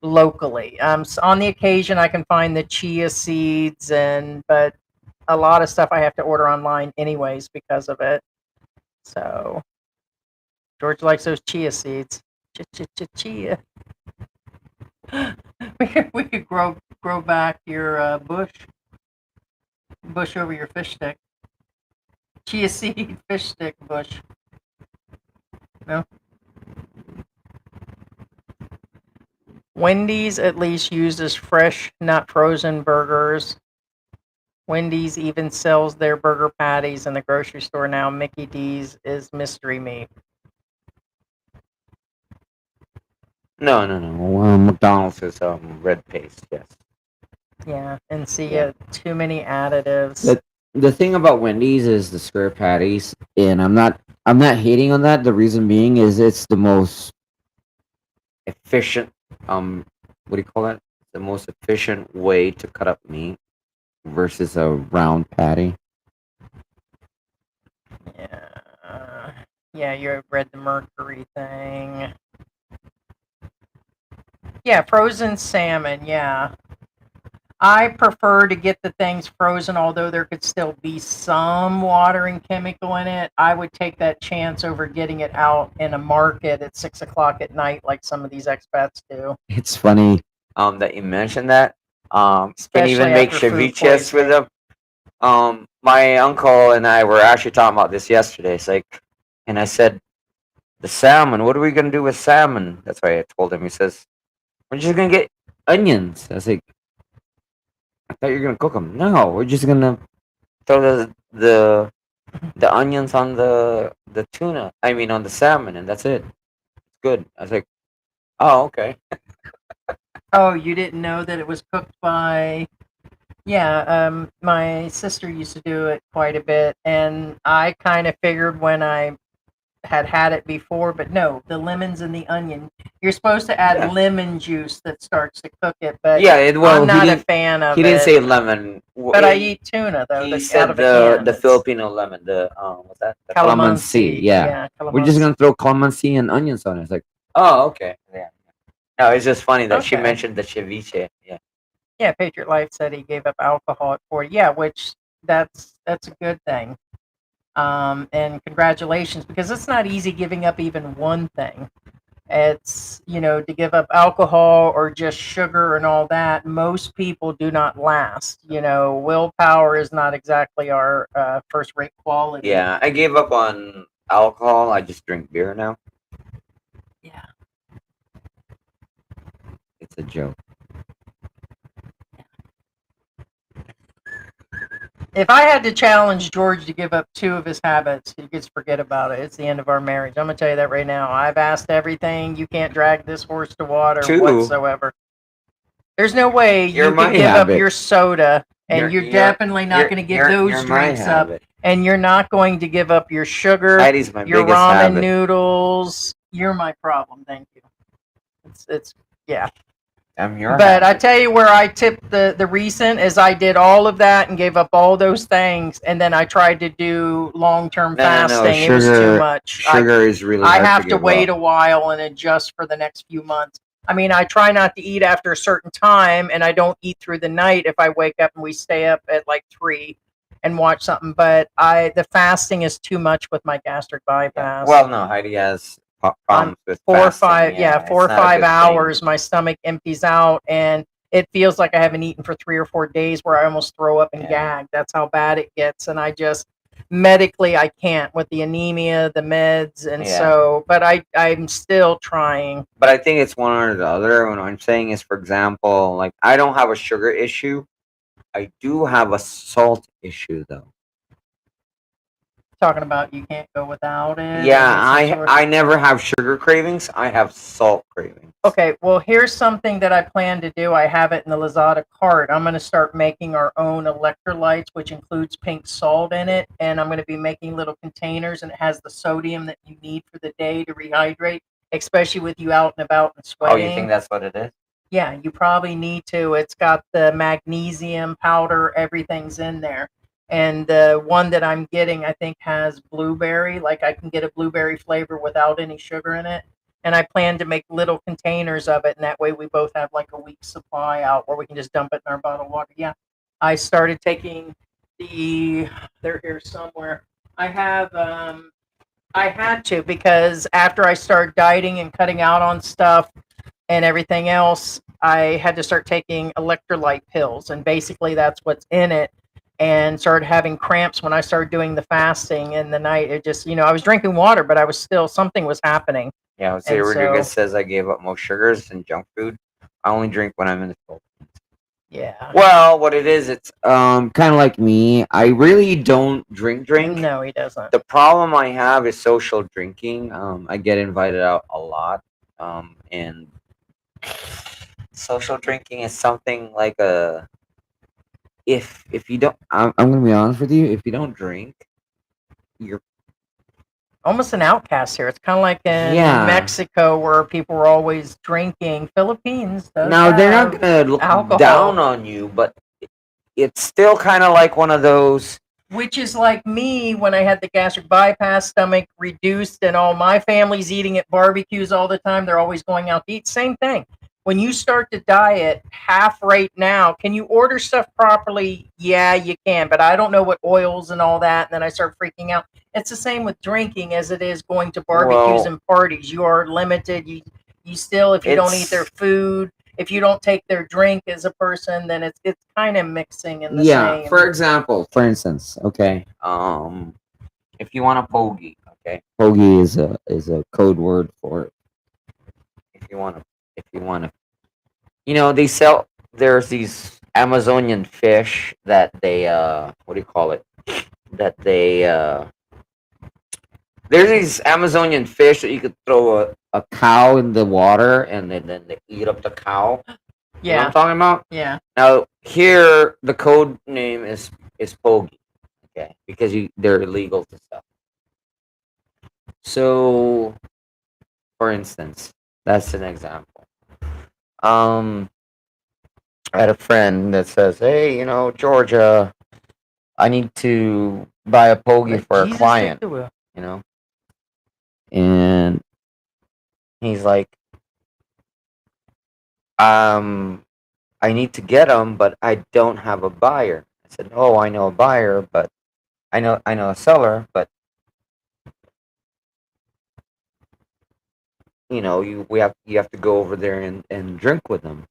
Speaker 2: locally. So on the occasion, I can find the chia seeds, but a lot of stuff I have to order online anyways because of it. So George likes those chia seeds. Chia. We could grow back your bush over your fish stick. Chia seed fish stick bush. No. Wendy's at least uses fresh, not frozen burgers. Wendy's even sells their burger patties in the grocery store now. Mickey D's is mystery meat.
Speaker 3: No. McDonald's is red paste. Yes.
Speaker 2: Yeah, and see,
Speaker 3: Yeah.
Speaker 2: too many additives.
Speaker 3: The thing about Wendy's is the square patties, and I'm not hating on that. The reason being is it's the most efficient. What do you call that? The most efficient way to cut up meat versus a round patty.
Speaker 2: Yeah, yeah, you read the mercury thing. Yeah, frozen salmon. Yeah, I prefer to get the things frozen, although there could still be some water and chemical in it. I would take that chance over getting it out in a market at 6 o'clock at night, like some of these expats do.
Speaker 3: It's funny that you mentioned that. Can
Speaker 2: Especially
Speaker 3: even make
Speaker 2: after food
Speaker 3: ceviches with
Speaker 2: poisoning.
Speaker 3: them. My uncle and I were actually talking about this yesterday. It's like, and I said, the salmon. What are we gonna do with salmon? That's why I told him. He says, we're just gonna get onions. I was like, I thought you were gonna cook them. No, we're just gonna throw the onions on the tuna. I mean, on the salmon, and that's it. It's good. I was like, oh, okay.
Speaker 2: Oh, you didn't know that it was cooked by. Yeah, my sister used to do it quite a bit, and I kind of figured when I had it before, but no, the lemons and the onion. You're supposed to add
Speaker 3: Yeah.
Speaker 2: lemon juice that starts to cook it, but
Speaker 3: Yeah. Well,
Speaker 2: I'm not a fan of
Speaker 3: he didn't
Speaker 2: it.
Speaker 3: say lemon.
Speaker 2: But I eat tuna though,
Speaker 3: He
Speaker 2: out
Speaker 3: said
Speaker 2: of a can.
Speaker 3: the
Speaker 2: It's
Speaker 3: Filipino lemon. The what's that? The
Speaker 2: calamansi.
Speaker 3: Yeah.
Speaker 2: Yeah,
Speaker 3: We're just
Speaker 2: calamansi.
Speaker 3: gonna throw calamansi and onions on it. It's like, oh, okay. Yeah. No, it's just funny that she
Speaker 2: Okay.
Speaker 3: mentioned the ceviche. Yeah.
Speaker 2: Yeah, Patriot Life said he gave up alcohol at 40. Yeah, which that's a good thing. And congratulations, because it's not easy giving up even one thing. It's, to give up alcohol or just sugar and all that, most people do not last. Willpower is not exactly our first rate quality.
Speaker 3: Yeah, I gave up on alcohol. I just drink beer now.
Speaker 2: Yeah.
Speaker 3: It's a joke.
Speaker 2: If I had to challenge George to give up two of his habits, he could forget about it. It's the end of our marriage. I'm going to tell you that right now. I've asked everything. You can't drag this horse to water
Speaker 3: Two?
Speaker 2: whatsoever. There's no way
Speaker 3: You're
Speaker 2: you
Speaker 3: my
Speaker 2: can give
Speaker 3: habit.
Speaker 2: up your soda, and you're definitely not
Speaker 3: you're-
Speaker 2: going to give
Speaker 3: you're-
Speaker 2: those
Speaker 3: you're my
Speaker 2: drinks up,
Speaker 3: habit.
Speaker 2: and you're not going to give up your sugar,
Speaker 3: Heidi's my
Speaker 2: your
Speaker 3: biggest
Speaker 2: ramen
Speaker 3: habit.
Speaker 2: noodles. You're my problem. Thank you. It's yeah.
Speaker 3: I'm your
Speaker 2: But I
Speaker 3: habit.
Speaker 2: tell you where I tipped the recent is I did all of that and gave up all those things, and then I tried to do long-term fasting. It was too much.
Speaker 3: Sugar is really
Speaker 2: I
Speaker 3: hard
Speaker 2: have
Speaker 3: to
Speaker 2: to
Speaker 3: give
Speaker 2: wait
Speaker 3: up.
Speaker 2: a while and adjust for the next few months. I mean, I try not to eat after a certain time, and I don't eat through the night if I wake up and we stay up at like 3 and watch something. But the fasting is too much with my gastric bypass.
Speaker 3: Well, no, Heidi has problems with
Speaker 2: 4 or
Speaker 3: fasting.
Speaker 2: 5,
Speaker 3: Yeah,
Speaker 2: 4 or
Speaker 3: it's not a
Speaker 2: 5
Speaker 3: good thing.
Speaker 2: hours, my stomach empties out, and it feels like I haven't eaten for 3 or 4 days, where I almost throw up and
Speaker 3: Yeah.
Speaker 2: gag. That's how bad it gets, and I just medically I can't with the anemia, the meds, and
Speaker 3: Yeah.
Speaker 2: so. But I'm still trying.
Speaker 3: But I think it's one or the other. What I'm saying is, for example, like I don't have a sugar issue. I do have a salt issue, though.
Speaker 2: Talking about you can't go without it.
Speaker 3: Yeah,
Speaker 2: or some sort of-
Speaker 3: I never have sugar cravings. I have salt cravings.
Speaker 2: Okay, well, here's something that I plan to do. I have it in the Lazada cart. I'm going to start making our own electrolytes, which includes pink salt in it. And I'm going to be making little containers, and it has the sodium that you need for the day to rehydrate, especially with you out and about and
Speaker 3: Oh,
Speaker 2: sweating.
Speaker 3: you think that's what it is?
Speaker 2: Yeah, you probably need to. It's got the magnesium powder, everything's in there. And the one that I'm getting, I think, has blueberry. Like I can get a blueberry flavor without any sugar in it. And I plan to make little containers of it, and that way we both have like a week's supply out where we can just dump it in our bottled water. Yeah, I started taking they're here somewhere. I had to, because after I started dieting and cutting out on stuff and everything else, I had to start taking electrolyte pills, and basically that's what's in it. And started having cramps when I started doing the fasting in the night. It just, I was drinking water, but I was still, something was happening.
Speaker 3: Yeah, Jose
Speaker 2: And
Speaker 3: Rodriguez
Speaker 2: so-
Speaker 3: says I gave up most sugars and junk food. I only drink when I'm in the Philippines.
Speaker 2: Yeah.
Speaker 3: Well, what it is, it's kind of like me. I really don't drink.
Speaker 2: No, he doesn't.
Speaker 3: The problem I have is social drinking. I get invited out a lot, and social drinking is something like a. If you don't, I'm gonna be honest with you. If you don't drink, you're
Speaker 2: Almost an outcast here. It's kind of like in
Speaker 3: Yeah.
Speaker 2: Mexico, where people were always drinking. Philippines does
Speaker 3: now they're not
Speaker 2: have
Speaker 3: gonna look
Speaker 2: alcohol.
Speaker 3: down on you, but it's still kind of like one of those.
Speaker 2: Which is like me when I had the gastric bypass, stomach reduced, and all my family's eating at barbecues all the time. They're always going out to eat. Same thing. When you start to diet half rate now, can you order stuff properly? Yeah, you can, but I don't know what oils and all that. And then I start freaking out. It's the same with drinking as it is going to barbecues
Speaker 3: Well-
Speaker 2: and parties. You are limited. You still, if you don't eat their food, if you don't take their drink as a person, then it's kind of mixing in the same.
Speaker 3: For instance, okay. If you want a pogie, okay, pogie is a code word for it. If you want to they sell. There's these Amazonian fish that they what do you call it? That they There's these Amazonian fish that you could throw a cow in the water and then they eat up the cow. You know what I'm
Speaker 2: Yeah,
Speaker 3: talking about?
Speaker 2: yeah.
Speaker 3: Now here the code name is Pogi, okay, because they're illegal to sell. So, for instance, that's an example. Um, I had a friend that says, "Hey, Georgia, I need to buy a Pogi
Speaker 2: Let
Speaker 3: for a
Speaker 2: Jesus take
Speaker 3: client."
Speaker 2: the wheel.
Speaker 3: You know, and he's like, um, I need to get them, but I don't have a buyer. I said, "Oh, I know a buyer, but I know a seller, but you have to go over there and drink with them,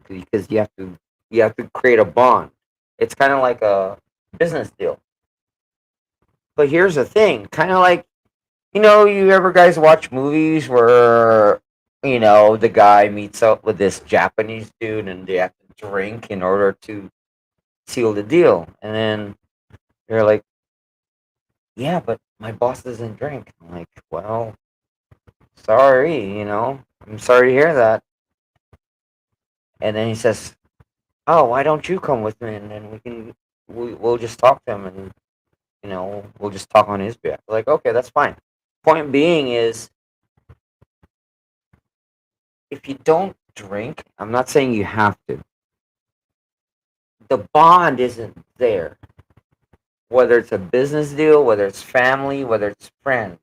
Speaker 3: because you have to create a bond. It's kind of like a business deal. But here's the thing, kind of like you ever guys watch movies where the guy meets up with this Japanese dude and they have to drink in order to seal the deal, and then they're like, yeah, but my boss doesn't drink. I'm like, well, sorry, I'm sorry to hear that. And then he says, oh, why don't you come with me and then we'll just talk to him and we'll just talk on his behalf. Like, okay, that's fine. Point being is, if you don't drink, I'm not saying you have to. The bond isn't there. Whether it's a business deal, whether it's family, whether it's friends.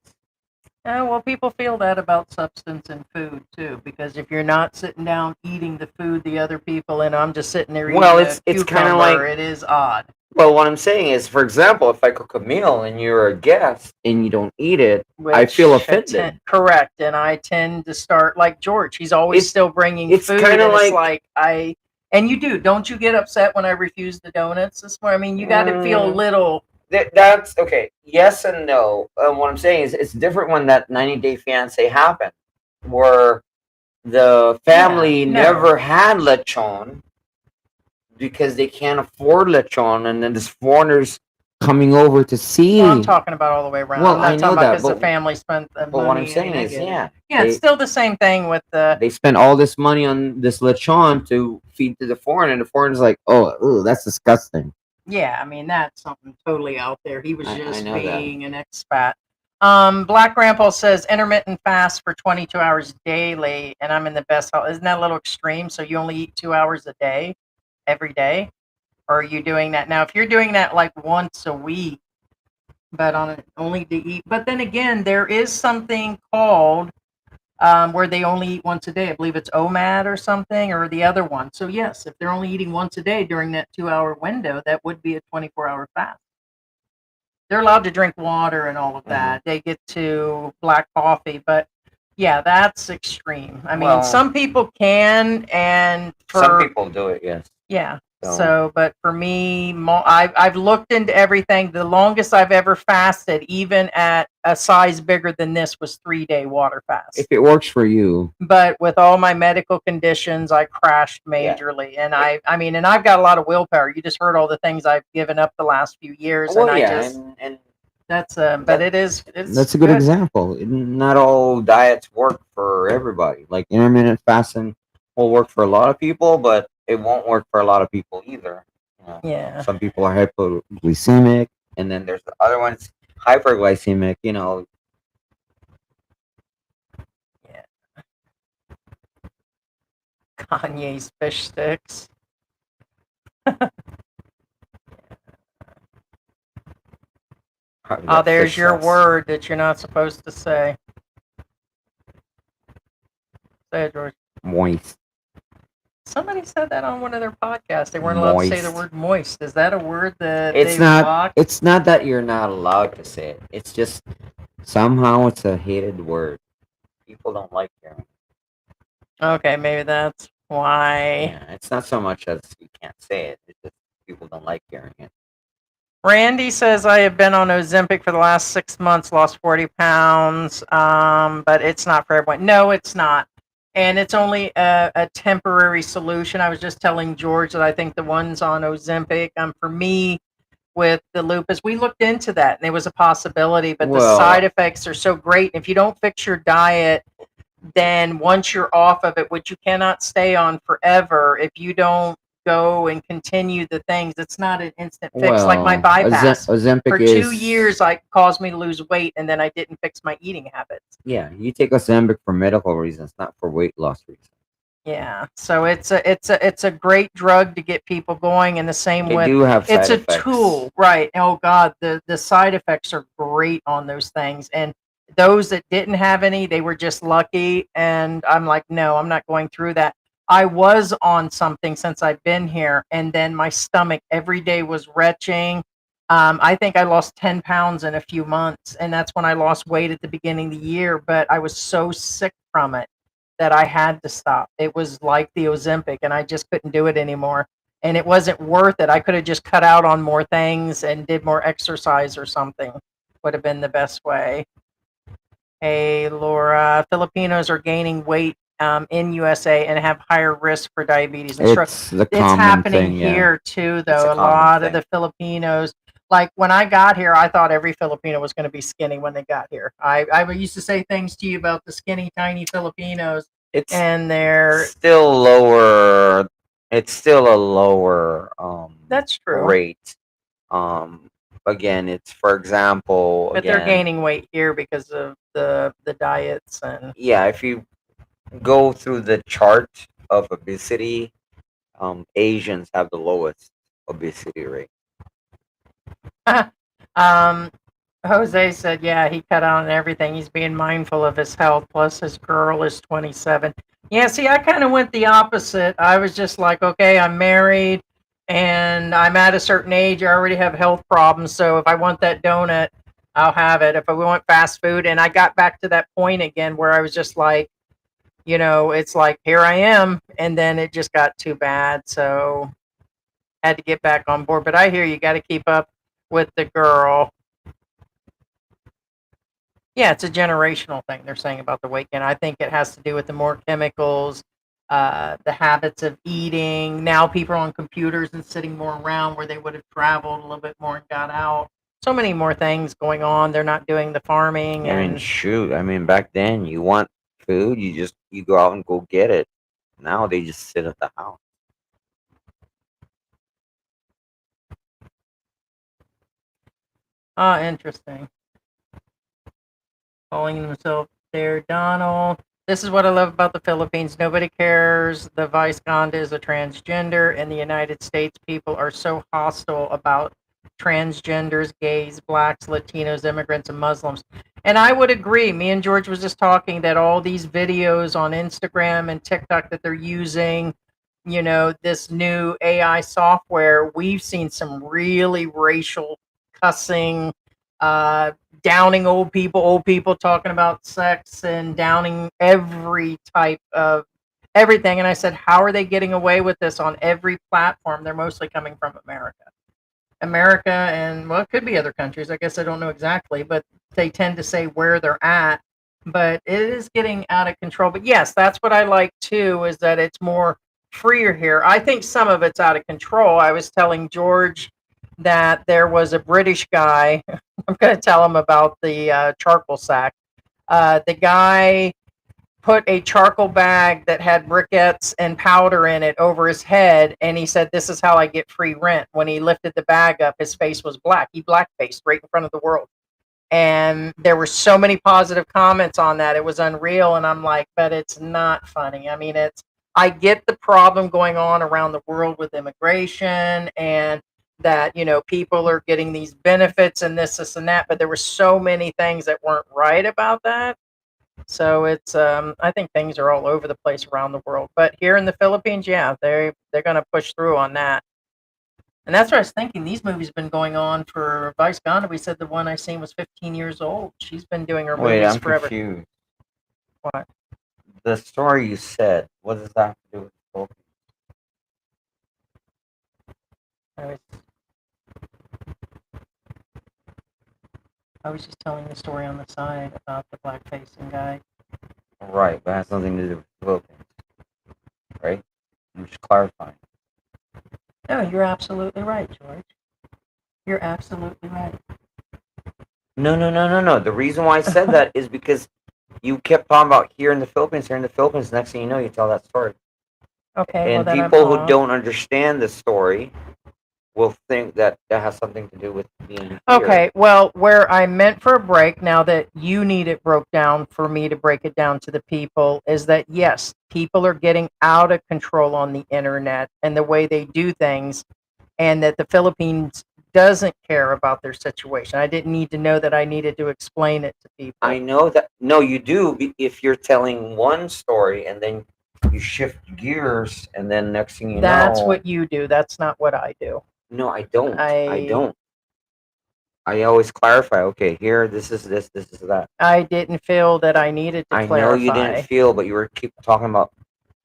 Speaker 2: Yeah, well, people feel that about substance and food too, because if you're not sitting down eating the food the other people and I'm just sitting there
Speaker 3: Well,
Speaker 2: eating a
Speaker 3: it's kind of
Speaker 2: cucumber,
Speaker 3: like,
Speaker 2: it is odd.
Speaker 3: well, what I'm saying is, for example, if I cook a meal and you're a guest and you don't eat it, I feel offended.
Speaker 2: Correct, and I tend to start like George. He's always
Speaker 3: It's
Speaker 2: still bringing
Speaker 3: it's
Speaker 2: food,
Speaker 3: kind of
Speaker 2: and it's
Speaker 3: like,
Speaker 2: like and you do, don't you get upset when I refuse the donuts? This one, I mean, you got to feel a little.
Speaker 3: that's okay. Yes and no. What I'm saying is, it's different when that 90-day fiance happened, where the family
Speaker 2: no.
Speaker 3: never had lechon because they can't afford lechon, and then this foreigners coming over to see.
Speaker 2: Well, I'm talking about all the way around.
Speaker 3: Well,
Speaker 2: I'm not
Speaker 3: I know
Speaker 2: talking about
Speaker 3: that,
Speaker 2: because the
Speaker 3: but
Speaker 2: family spent the
Speaker 3: what I'm
Speaker 2: money
Speaker 3: saying
Speaker 2: and they
Speaker 3: is,
Speaker 2: get it.
Speaker 3: yeah,
Speaker 2: Yeah, it's still the same thing with the.
Speaker 3: they spent all this money on this lechon to feed to the foreigner, and the foreigner's like, oh, ooh, that's disgusting.
Speaker 2: Yeah, I mean that's something totally out there. He was
Speaker 3: I
Speaker 2: just
Speaker 3: know that.
Speaker 2: being an expat. Black Grandpa says intermittent fast for 22 hours daily, and I'm in the best health. Isn't that a little extreme? So you only eat 2 hours a day, every day, or are you doing that now? If you're doing that like once a week, but only to eat. But then again, there is something called where they only eat once a day. I believe it's OMAD or something, or the other one. So yes, if they're only eating once a day during that 2 hour window, that would be a 24-hour fast. They're allowed to drink water and all of that. They get to black coffee, but yeah, that's extreme. I mean,
Speaker 3: Well,
Speaker 2: some people can, and
Speaker 3: some people do it, yes.
Speaker 2: yeah. So, but for me, I've looked into everything. The longest I've ever fasted, even at a size bigger than this, was 3-day water fast.
Speaker 3: If it works for you.
Speaker 2: But with all my medical conditions, I crashed majorly, and I mean, and I've got a lot of willpower. You just heard all the things I've given up the last few years,
Speaker 3: Well,
Speaker 2: and
Speaker 3: yeah,
Speaker 2: I just
Speaker 3: and
Speaker 2: that's but it's
Speaker 3: that's a good example. Not all diets work for everybody. Like intermittent fasting will work for a lot of people, but it won't work for a lot of people either.
Speaker 2: Yeah.
Speaker 3: Some people are hypoglycemic, and then there's the other ones hyperglycemic.
Speaker 2: Yeah. Kanye's fish sticks. Oh, there's your word that you're not supposed to say. Say it, George.
Speaker 3: Moist.
Speaker 2: Somebody said that on one of their podcasts. They weren't allowed to say the word moist. Is that a word that
Speaker 3: It's
Speaker 2: they
Speaker 3: not.
Speaker 2: blocked?
Speaker 3: It's not that you're not allowed to say it. It's just somehow it's a hated word. People don't like hearing it.
Speaker 2: Okay, maybe that's why.
Speaker 3: Yeah, it's not so much as you can't say it. It's just people don't like hearing it.
Speaker 2: Randy says, I have been on Ozempic for the last 6 months, lost 40 pounds, but it's not for everyone. No, it's not. and it's only a temporary solution. I was just telling George that I think the ones on Ozempic, for me, with the lupus, we looked into that and it was a possibility, but the side
Speaker 3: Well,
Speaker 2: effects are so great. If you don't fix your diet, then once you're off of it, which you cannot stay on forever, if you don't go and continue the things, it's not an instant fix. Like my bypass
Speaker 3: Ozempic
Speaker 2: for
Speaker 3: is
Speaker 2: 2 years, like caused me to lose weight, and then I didn't fix my eating habits.
Speaker 3: yeah. You take Ozempic for medical reasons, not for weight loss reasons.
Speaker 2: Yeah, so it's a great drug to get people going, and the same
Speaker 3: They
Speaker 2: with
Speaker 3: do have
Speaker 2: it's
Speaker 3: side
Speaker 2: a
Speaker 3: effects.
Speaker 2: tool, right? Oh God, the side effects are great on those things, and those that didn't have any, they were just lucky. And I'm like, no, I'm not going through that. I was on something since I've been here, and then my stomach every day was retching. I think I lost 10 pounds in a few months, and that's when I lost weight at the beginning of the year. But I was so sick from it that I had to stop. It was like the Ozempic, and I just couldn't do it anymore. And it wasn't worth it. I could have just cut out on more things and did more exercise or something. Would have been the best way. Hey, Laura, Filipinos are gaining weight in USA and have higher risk for diabetes and stroke.
Speaker 3: It's the
Speaker 2: It's
Speaker 3: common
Speaker 2: happening
Speaker 3: thing, yeah.
Speaker 2: here too,
Speaker 3: It's
Speaker 2: though.
Speaker 3: a
Speaker 2: A
Speaker 3: common
Speaker 2: lot of
Speaker 3: thing.
Speaker 2: the Filipinos, like when I got here, I thought every Filipino was going to be skinny when they got here. I used to say things to you about the skinny, tiny Filipinos,
Speaker 3: It's
Speaker 2: and they're
Speaker 3: still lower. It's still a lower
Speaker 2: that's true.
Speaker 3: rate. Again, it's for example,
Speaker 2: But they're
Speaker 3: again,
Speaker 2: gaining weight here because of the diets and
Speaker 3: yeah. If you go through the chart of obesity, Asians have the lowest obesity rate.
Speaker 2: um Jose said, yeah, he cut out on everything. He's being mindful of his health. Plus, his girl is 27. Yeah, see, I kind of went the opposite. I was just like, okay, I'm married and I'm at a certain age. I already have health problems. So if I want that donut, I'll have it. If I want fast food, and I got back to that point again where I was just like, it's like, here I am. And then it just got too bad. So had to get back on board. But I hear you got to keep up with the girl. Yeah, it's a generational thing they're saying about the weight gain. I think it has to do with the more chemicals, the habits of eating. Now people are on computers and sitting more around where they would have traveled a little bit more and got out. So many more things going on. They're not doing the farming
Speaker 3: I mean,
Speaker 2: and
Speaker 3: shoot. I mean, back then, you want food, you go out and go get it. Now they just sit at the house.
Speaker 2: interesting. Calling himself there, Donald. This is what I love about the Philippines. Nobody cares. The vice ganda is a transgender. In the United States, people are so hostile about transgenders, gays, blacks, Latinos, immigrants, and Muslims. And I would agree. Me and George was just talking that all these videos on Instagram and TikTok that they're using, this new AI software, we've seen some really racial cussing, uh, downing old people talking about sex and downing every type of everything. And I said, how are they getting away with this on every platform? They're mostly coming from America, and well, it could be other countries. I guess I don't know exactly, but they tend to say where they're at. But it is getting out of control. But yes, that's what I like too, is that it's more freer here. I think some of it's out of control. I was telling George that there was a British guy. I'm going to tell him about the charcoal sack. The guy put a charcoal bag that had briquettes and powder in it over his head, and he said, "This is how I get free rent." When he lifted the bag up, his face was black. He blackfaced right in front of the world. And there were so many positive comments on that. It was unreal. And I'm like, but it's not funny. I mean, I get the problem going on around the world with immigration and that, people are getting these benefits and this, and that. But there were so many things that weren't right about that. So it's I think things are all over the place around the world. But here in the Philippines, yeah, they're gonna push through on that. And that's what I was thinking. These movies have been going on for Vice Gandhi. We said the one I seen was 15 years old. She's been doing her
Speaker 3: Wait,
Speaker 2: movies
Speaker 3: I'm
Speaker 2: forever.
Speaker 3: confused.
Speaker 2: What?
Speaker 3: The story you said, what does that have to do with the Philippines?
Speaker 2: I was, I was just telling the story on the side about the black facing guy.
Speaker 3: Right, but it has nothing to do with the Philippines, right? I'm just clarifying.
Speaker 2: No, you're absolutely right, George. You're absolutely right.
Speaker 3: No. The reason why I said that is because you kept talking about here in the Philippines, here in the Philippines. Next thing you know, you tell that story.
Speaker 2: Okay, well
Speaker 3: And
Speaker 2: then I'm
Speaker 3: people who
Speaker 2: off.
Speaker 3: don't understand the story will think that that has something to do with being here.
Speaker 2: Okay, well, where I meant for a break, now that you need it broke down for me to break it down to the people, is that yes, people are getting out of control on the internet and the way they do things, and that the Philippines doesn't care about their situation. I didn't need to know that I needed to explain it to people.
Speaker 3: I know that. No, you do if you're telling one story and then you shift gears, and then next thing you
Speaker 2: That's
Speaker 3: know.
Speaker 2: what you do. That's not what I do.
Speaker 3: No, I don't. I
Speaker 2: I
Speaker 3: don't. I always clarify. Okay, here, this is this, this is that.
Speaker 2: I didn't feel that I needed to
Speaker 3: I
Speaker 2: clarify.
Speaker 3: know you didn't feel, but you were keep talking about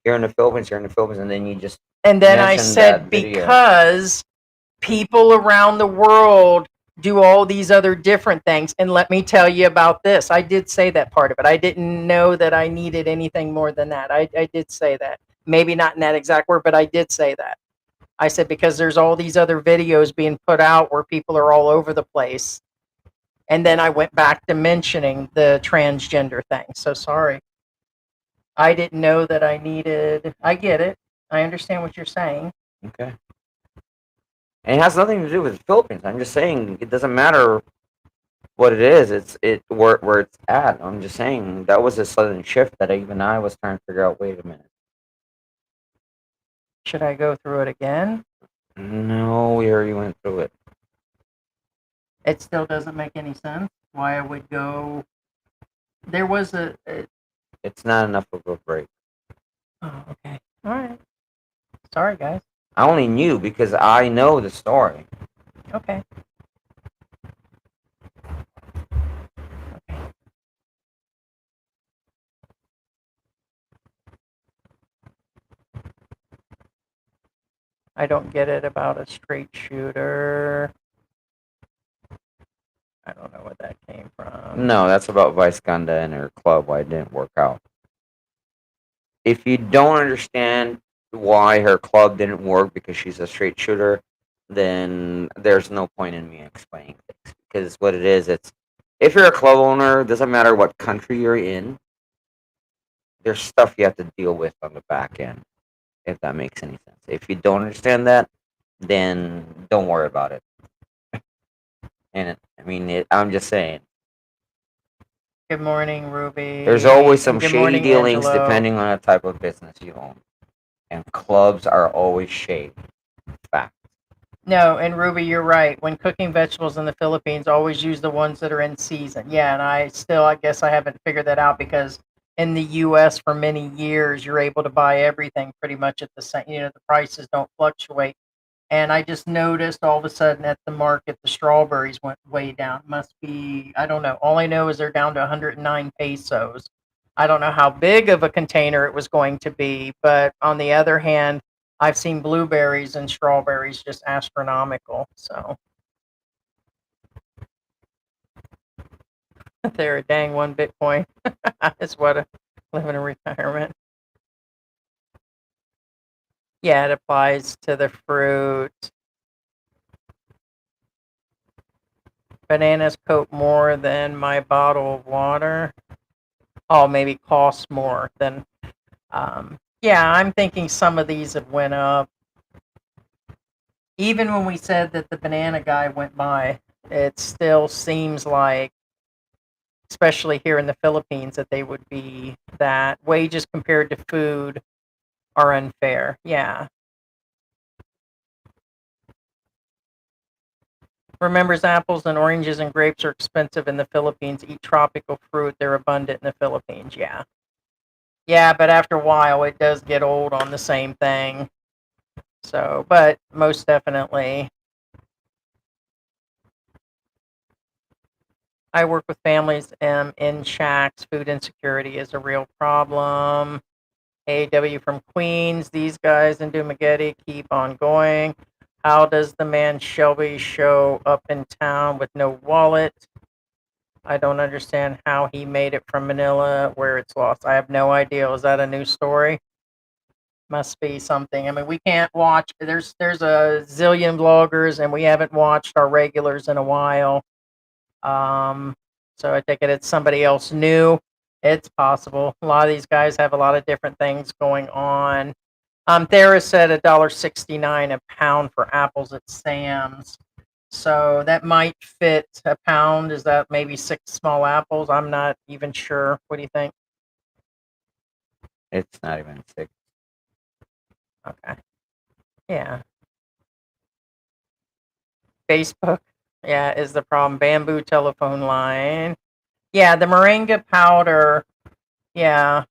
Speaker 3: here in the Philippines, and then you just
Speaker 2: And then I
Speaker 3: mentioned
Speaker 2: said
Speaker 3: that video.
Speaker 2: because people around the world do all these other different things. And let me tell you about this. I did say that part of it. I didn't know that I needed anything more than that. I did say that. Maybe not in that exact word, but I did say that. I said because there's all these other videos being put out where people are all over the place. And then I went back to mentioning the transgender thing. So sorry. I didn't know that I needed. I get it. I understand what you're saying.
Speaker 3: Okay. And it has nothing to do with the Philippines. I'm just saying it doesn't matter what it is. It's where it's at. I'm just saying that was a sudden shift that even I was trying to figure out. Wait a minute.
Speaker 2: Should I go through it again?
Speaker 3: No, we already went through it.
Speaker 2: It still doesn't make any sense why I would go. There was a
Speaker 3: It's not enough of a break.
Speaker 2: oh, okay. All right. Sorry, guys.
Speaker 3: I only knew because I know the story.
Speaker 2: Okay. I don't get it about a straight shooter. I don't know what that came from.
Speaker 3: No, that's about Vice Ganda and her club. Why it didn't work out. If you don't understand why her club didn't work because she's a straight shooter, then there's no point in me explaining things. Because what it is, it's if you're a club owner, doesn't matter what country you're in, there's stuff you have to deal with on the back end. If that makes any sense. If you don't understand that, then don't worry about it. I'm just saying.
Speaker 2: Good morning, Ruby.
Speaker 3: There's always some
Speaker 2: And good
Speaker 3: shady
Speaker 2: morning,
Speaker 3: dealings
Speaker 2: Angelo.
Speaker 3: depending on the type of business you own. And clubs are always shady. Fact.
Speaker 2: No, and Ruby, you're right. When cooking vegetables in the Philippines, always use the ones that are in season. Yeah, and I guess I haven't figured that out because in the U.S. for many years, you're able to buy everything pretty much at the same. The prices don't fluctuate. And I just noticed all of a sudden at the market, the strawberries went way down. Must be, I don't know. All I know is they're down to 109 pesos. I don't know how big of a container it was going to be, but on the other hand, I've seen blueberries and strawberries just astronomical. So they're a dang one Bitcoin. It's what a living in retirement. Yeah, it applies to the fruit. Bananas cost more than my bottle of water. Oh, maybe costs more than. Yeah, I'm thinking some of these have went up. Even when we said that the banana guy went by, it still seems like, especially here in the Philippines, that they would be that wages compared to food are unfair. Yeah. Remembers apples and oranges and grapes are expensive in the Philippines. Eat tropical fruit. They're abundant in the Philippines. Yeah. Yeah, but after a while, it does get old on the same thing. So, but most definitely. I work with families in shacks. Food insecurity is a real problem. AW from Queens. These guys in Dumagetti keep on going. How does the man Shelby show up in town with no wallet? I don't understand how he made it from Manila where it's lost. I have no idea. Is that a new story? Must be something. I mean, we can't watch. There's a zillion vloggers, and we haven't watched our regulars in a while. Um, so I think it's somebody else new. It's possible. A lot of these guys have a lot of different things going on. Thera said $1.69 a pound for apples at Sam's. So that might fit a pound. Is that maybe 6 small apples? I'm not even sure. What do you think?
Speaker 3: It's not even 6.
Speaker 2: Okay. Yeah. Facebook. Yeah, is the problem. Bamboo telephone line. Yeah, the moringa powder. Yeah,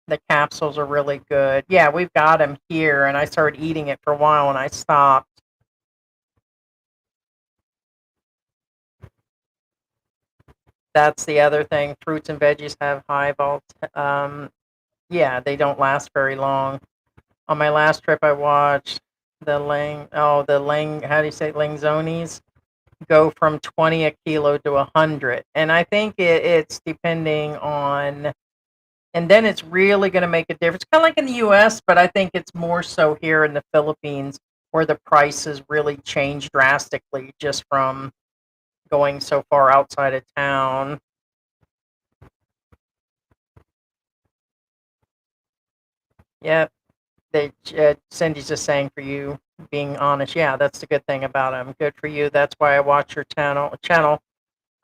Speaker 2: the capsules are really good. Yeah, we've got them here, and I started eating it for a while, and I stopped. That's the other thing. Fruits and veggies have high yeah, they don't last very long. On my last trip, I watched how do you say langzonis go from 20 a kilo to 100. And I think it's depending on, and then it's really going to make a difference. Kind of like in the US, but I think it's more so here in the Philippines where the prices really change drastically just from going so far outside of town. Yep. Cindy's just saying for you being honest. Yeah, that's the good thing about them. Good for you. That's why I watch your channel.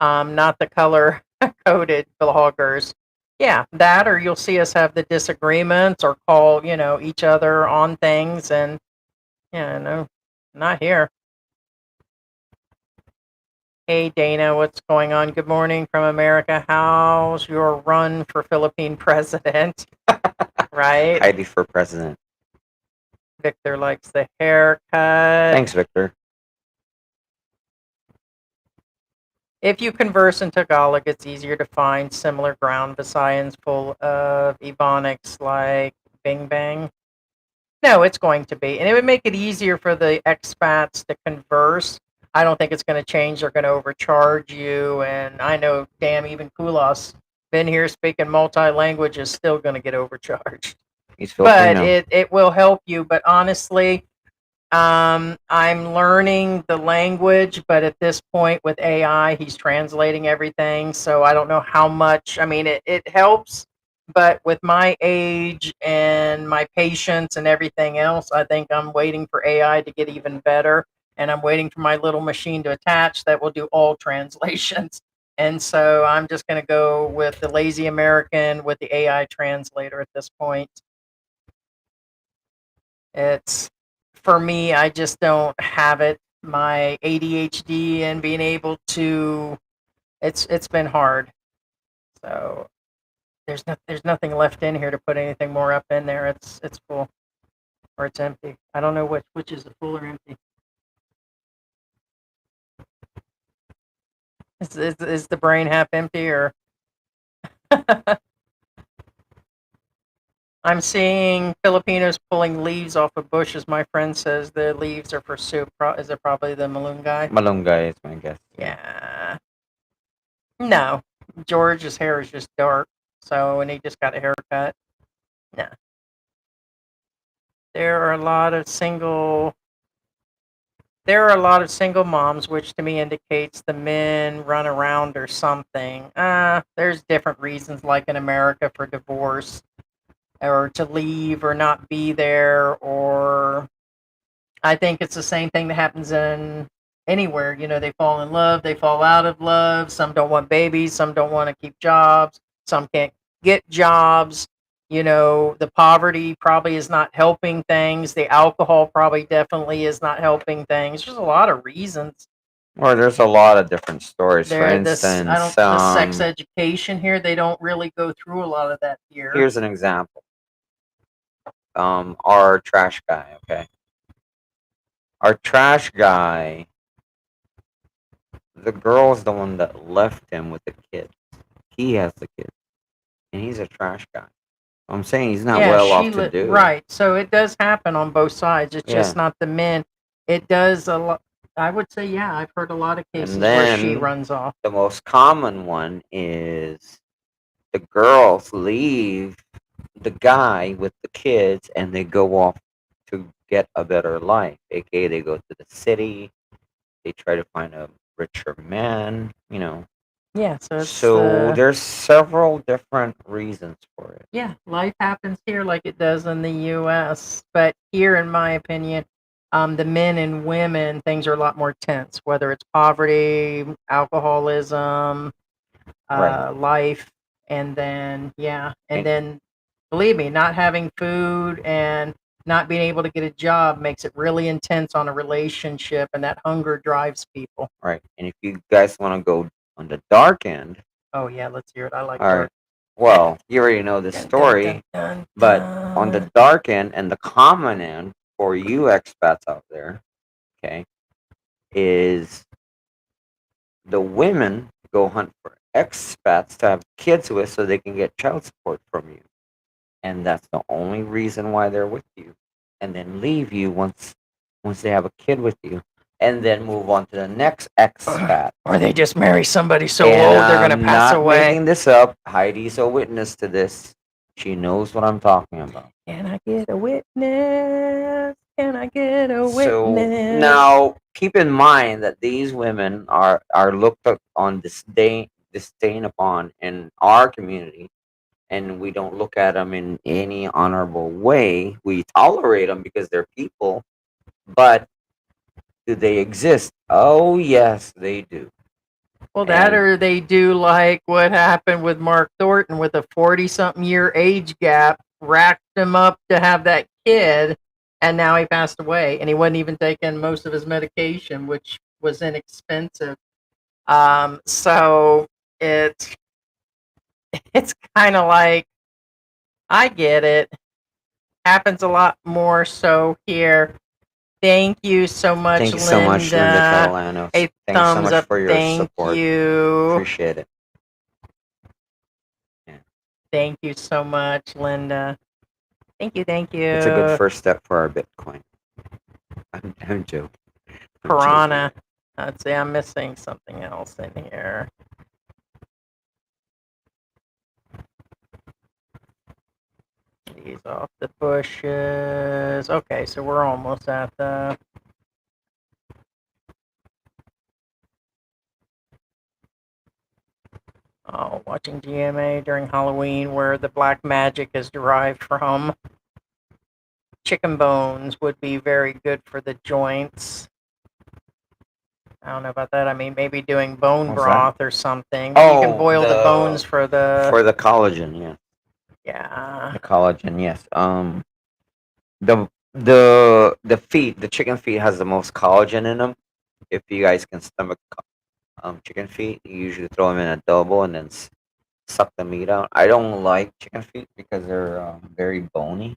Speaker 2: Not the color coded vloggers. Yeah, that or you'll see us have the disagreements or call, each other on things and yeah, no, not here. Hey Dana, what's going on? Good morning from America. How's your run for Philippine president? Right?
Speaker 3: Heidi for president.
Speaker 2: Victor likes the haircut.
Speaker 3: Thanks, Victor.
Speaker 2: If you converse in Tagalog, it's easier to find similar ground. Visayan's full of ebonics like Bing Bang. No, it's going to be. And it would make it easier for the expats to converse. I don't think it's going to change. They're going to overcharge you. And I know, damn, even Kulas, been here speaking multi-language, is still going to get overcharged.
Speaker 3: He's
Speaker 2: But
Speaker 3: Filipino.
Speaker 2: it will help you. But honestly, I'm learning the language, but at this point with AI, he's translating everything. So I don't know how much. I mean, it helps, but with my age and my patience and everything else, I think I'm waiting for AI to get even better. And I'm waiting for my little machine to attach that will do all translations. And so I'm just going to go with the lazy American with the AI translator at this point. It's for me, I just don't have it. My ADHD and being able to, it's been hard. So there's nothing left in here to put anything more up in there. It's full or it's empty. I don't know which is the full or empty. Is the brain half empty or? I'm seeing Filipinos pulling leaves off of bushes. My friend says the leaves are for soup. Is it probably the malunggay?
Speaker 3: Malunggay is my guess.
Speaker 2: Yeah. No, George's hair is just dark, and he just got a haircut. No. There are a lot of single moms, which to me indicates the men run around or something. There's different reasons, like in America, for divorce or to leave or not be there, or I think it's the same thing that happens in anywhere. They fall in love, they fall out of love. Some don't want babies, some don't want to keep jobs, some can't get jobs. The poverty probably is not helping things. The alcohol probably definitely is not helping things. There's a lot of reasons.
Speaker 3: Well, there's a lot of different stories. For
Speaker 2: The
Speaker 3: instance,
Speaker 2: sex education here, they don't really go through a lot of that here.
Speaker 3: Here's an example. Our trash guy, okay? Our trash guy, the girl's the one that left him with the kids. He has the kids. And he's a trash guy. I'm saying he's not well off to do.
Speaker 2: Right. So it does happen on both sides. It's just not the men. It does a lot. I would say, yeah, I've heard a lot of cases
Speaker 3: And
Speaker 2: where she
Speaker 3: then
Speaker 2: runs off.
Speaker 3: the most common one is the girls leave the guy with the kids and they go off to get a better life. AKA, they go to the city, they try to find a richer man,
Speaker 2: Yeah, so it's
Speaker 3: So there's several different reasons for it.
Speaker 2: yeah, life happens here like it does in the U.S. But here, in my opinion, the men and women things are a lot more tense. Whether it's poverty, alcoholism,
Speaker 3: Right.
Speaker 2: life, and then yeah, and
Speaker 3: And-
Speaker 2: then believe me, not having food and not being able to get a job makes it really intense on a relationship, and that hunger drives people.
Speaker 3: Right. And if you guys want to go on the dark end,
Speaker 2: Oh yeah, let's hear it. I like
Speaker 3: all
Speaker 2: dark.
Speaker 3: right. Well, you already know this
Speaker 2: Dun, dun,
Speaker 3: story,
Speaker 2: dun, dun,
Speaker 3: but on the
Speaker 2: dun.
Speaker 3: dark end and the common end for you expats out there, okay, is the women go hunt for expats to have kids with so they can get child support from you. And that's the only reason why they're with you. And then leave you once they have a kid with you. And then move on to the next expat.
Speaker 2: Or they just marry somebody so
Speaker 3: And
Speaker 2: old they're gonna
Speaker 3: I'm
Speaker 2: pass
Speaker 3: not
Speaker 2: away.
Speaker 3: making this up. Heidi's a witness to this. She knows what I'm talking about.
Speaker 2: Can I get a witness? Can I get a
Speaker 3: So
Speaker 2: witness?
Speaker 3: now keep in mind that these women are looked on disdain upon in our community, and we don't look at them in any honorable way. We tolerate them because they're people, but do they exist? Oh yes, they do.
Speaker 2: Well, that
Speaker 3: And-
Speaker 2: or they do like what happened with Mark Thornton with a 40-something year age gap, racked him up to have that kid, and now he passed away, and he wasn't even taking most of his medication, which was inexpensive. So it's it's kind of like I get it. Happens a lot more so here. Thank you so much,
Speaker 3: Thank you
Speaker 2: Linda.
Speaker 3: so much, Linda Catalano.
Speaker 2: A
Speaker 3: Thanks so
Speaker 2: thumbs
Speaker 3: much
Speaker 2: up.
Speaker 3: for your
Speaker 2: Thank
Speaker 3: support.
Speaker 2: you.
Speaker 3: Appreciate it.
Speaker 2: Thank you so much, Linda. Thank you. Thank you.
Speaker 3: It's a good first step for our Bitcoin. I'm joking. I'm
Speaker 2: Piranha. Let's see, I'm missing something else in here. These off the bushes. Okay, so we're almost at the. Oh, watching GMA during Halloween, where the black magic is derived from. Chicken bones would be very good for the joints. I don't know about that. I mean, maybe doing bone
Speaker 3: What's
Speaker 2: broth or something. But you can boil the bones for the
Speaker 3: collagen, yeah.
Speaker 2: yeah.
Speaker 3: The collagen, yes. The feet, the chicken feet has the most collagen in them. If you guys can stomach chicken feet, you usually throw them in a double and then suck the meat out. I don't like chicken feet because they're very bony.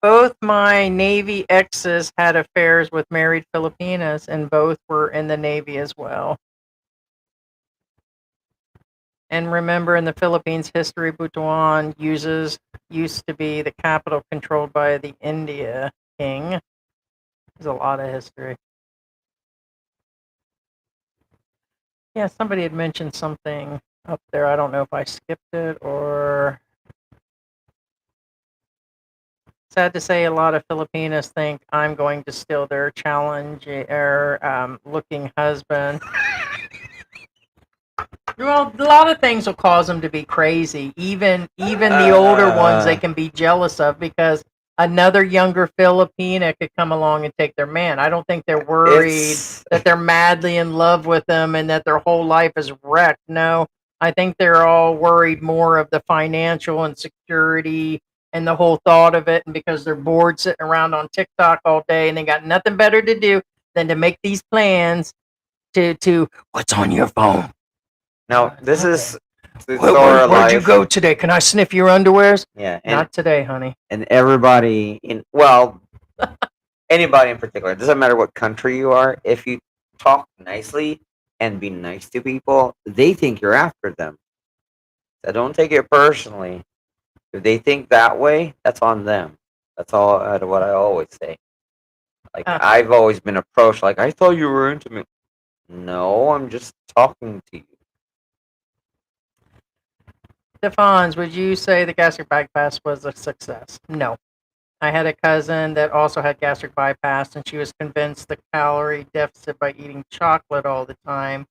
Speaker 2: Both my Navy exes had affairs with married Filipinas, and both were in the Navy as well. And remember, in the Philippines, history, Butuan used to be the capital controlled by the India king. There's a lot of history. Yeah, somebody had mentioned something up there. I don't know if I skipped it or. Sad to say, a lot of Filipinas think I'm going to steal their looking husband. Well, a lot of things will cause them to be crazy. Even the older ones they can be jealous of because another younger Filipina could come along and take their man. I don't think they're worried that they're madly in love with them and that their whole life is wrecked. No, I think they're all worried more of the financial insecurity and the whole thought of it, and because they're bored sitting around on TikTok all day and they got nothing better to do than to make these plans to what's on your phone.
Speaker 3: Now, this is
Speaker 2: Where'd you go today? Can I sniff your underwears?
Speaker 3: Yeah,
Speaker 2: Not today, honey.
Speaker 3: and everybody anybody in particular, it doesn't matter what country you are, if you talk nicely and be nice to people, they think you're after them. So don't take it personally. If they think that way, that's on them. That's all what I always say. Like I've always been approached like, I thought you were into me. No, I'm just talking to you.
Speaker 2: Stefans, would you say the gastric bypass was a success? No. I had a cousin that also had gastric bypass, and she was convinced the calorie deficit by eating chocolate all the time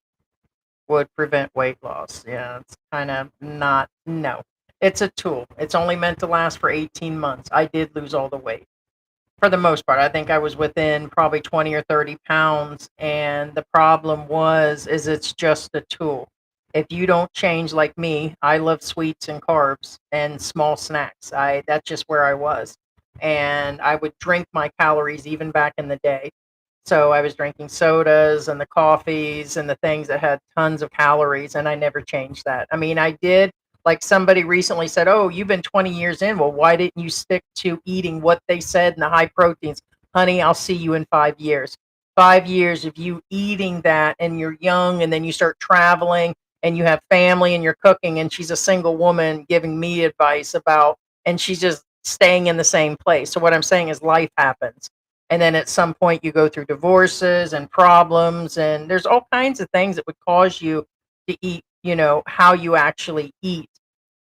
Speaker 2: would prevent weight loss. Yeah, it's kind of not, no. It's a tool. It's only meant to last for 18 months. I did lose all the weight for the most part. I think I was within probably 20 or 30 pounds. And the problem is it's just a tool. If you don't change like me, I love sweets and carbs and small snacks. That's just where I was. And I would drink my calories even back in the day. So I was drinking sodas and the coffees and the things that had tons of calories, and I never changed that. I mean, I did, like somebody recently said, "Oh, you've been 20 years in. Well, why didn't you stick to eating what they said in the high proteins?" Honey, I'll see you in 5 years. 5 years of you eating that, and you're young, and then you start traveling, and you have family, and you're cooking. And she's a single woman giving me advice about, and she's just staying in the same place. So what I'm saying is, life happens, and then at some point you go through divorces and problems, and there's all kinds of things that would cause you to eat, how you actually eat.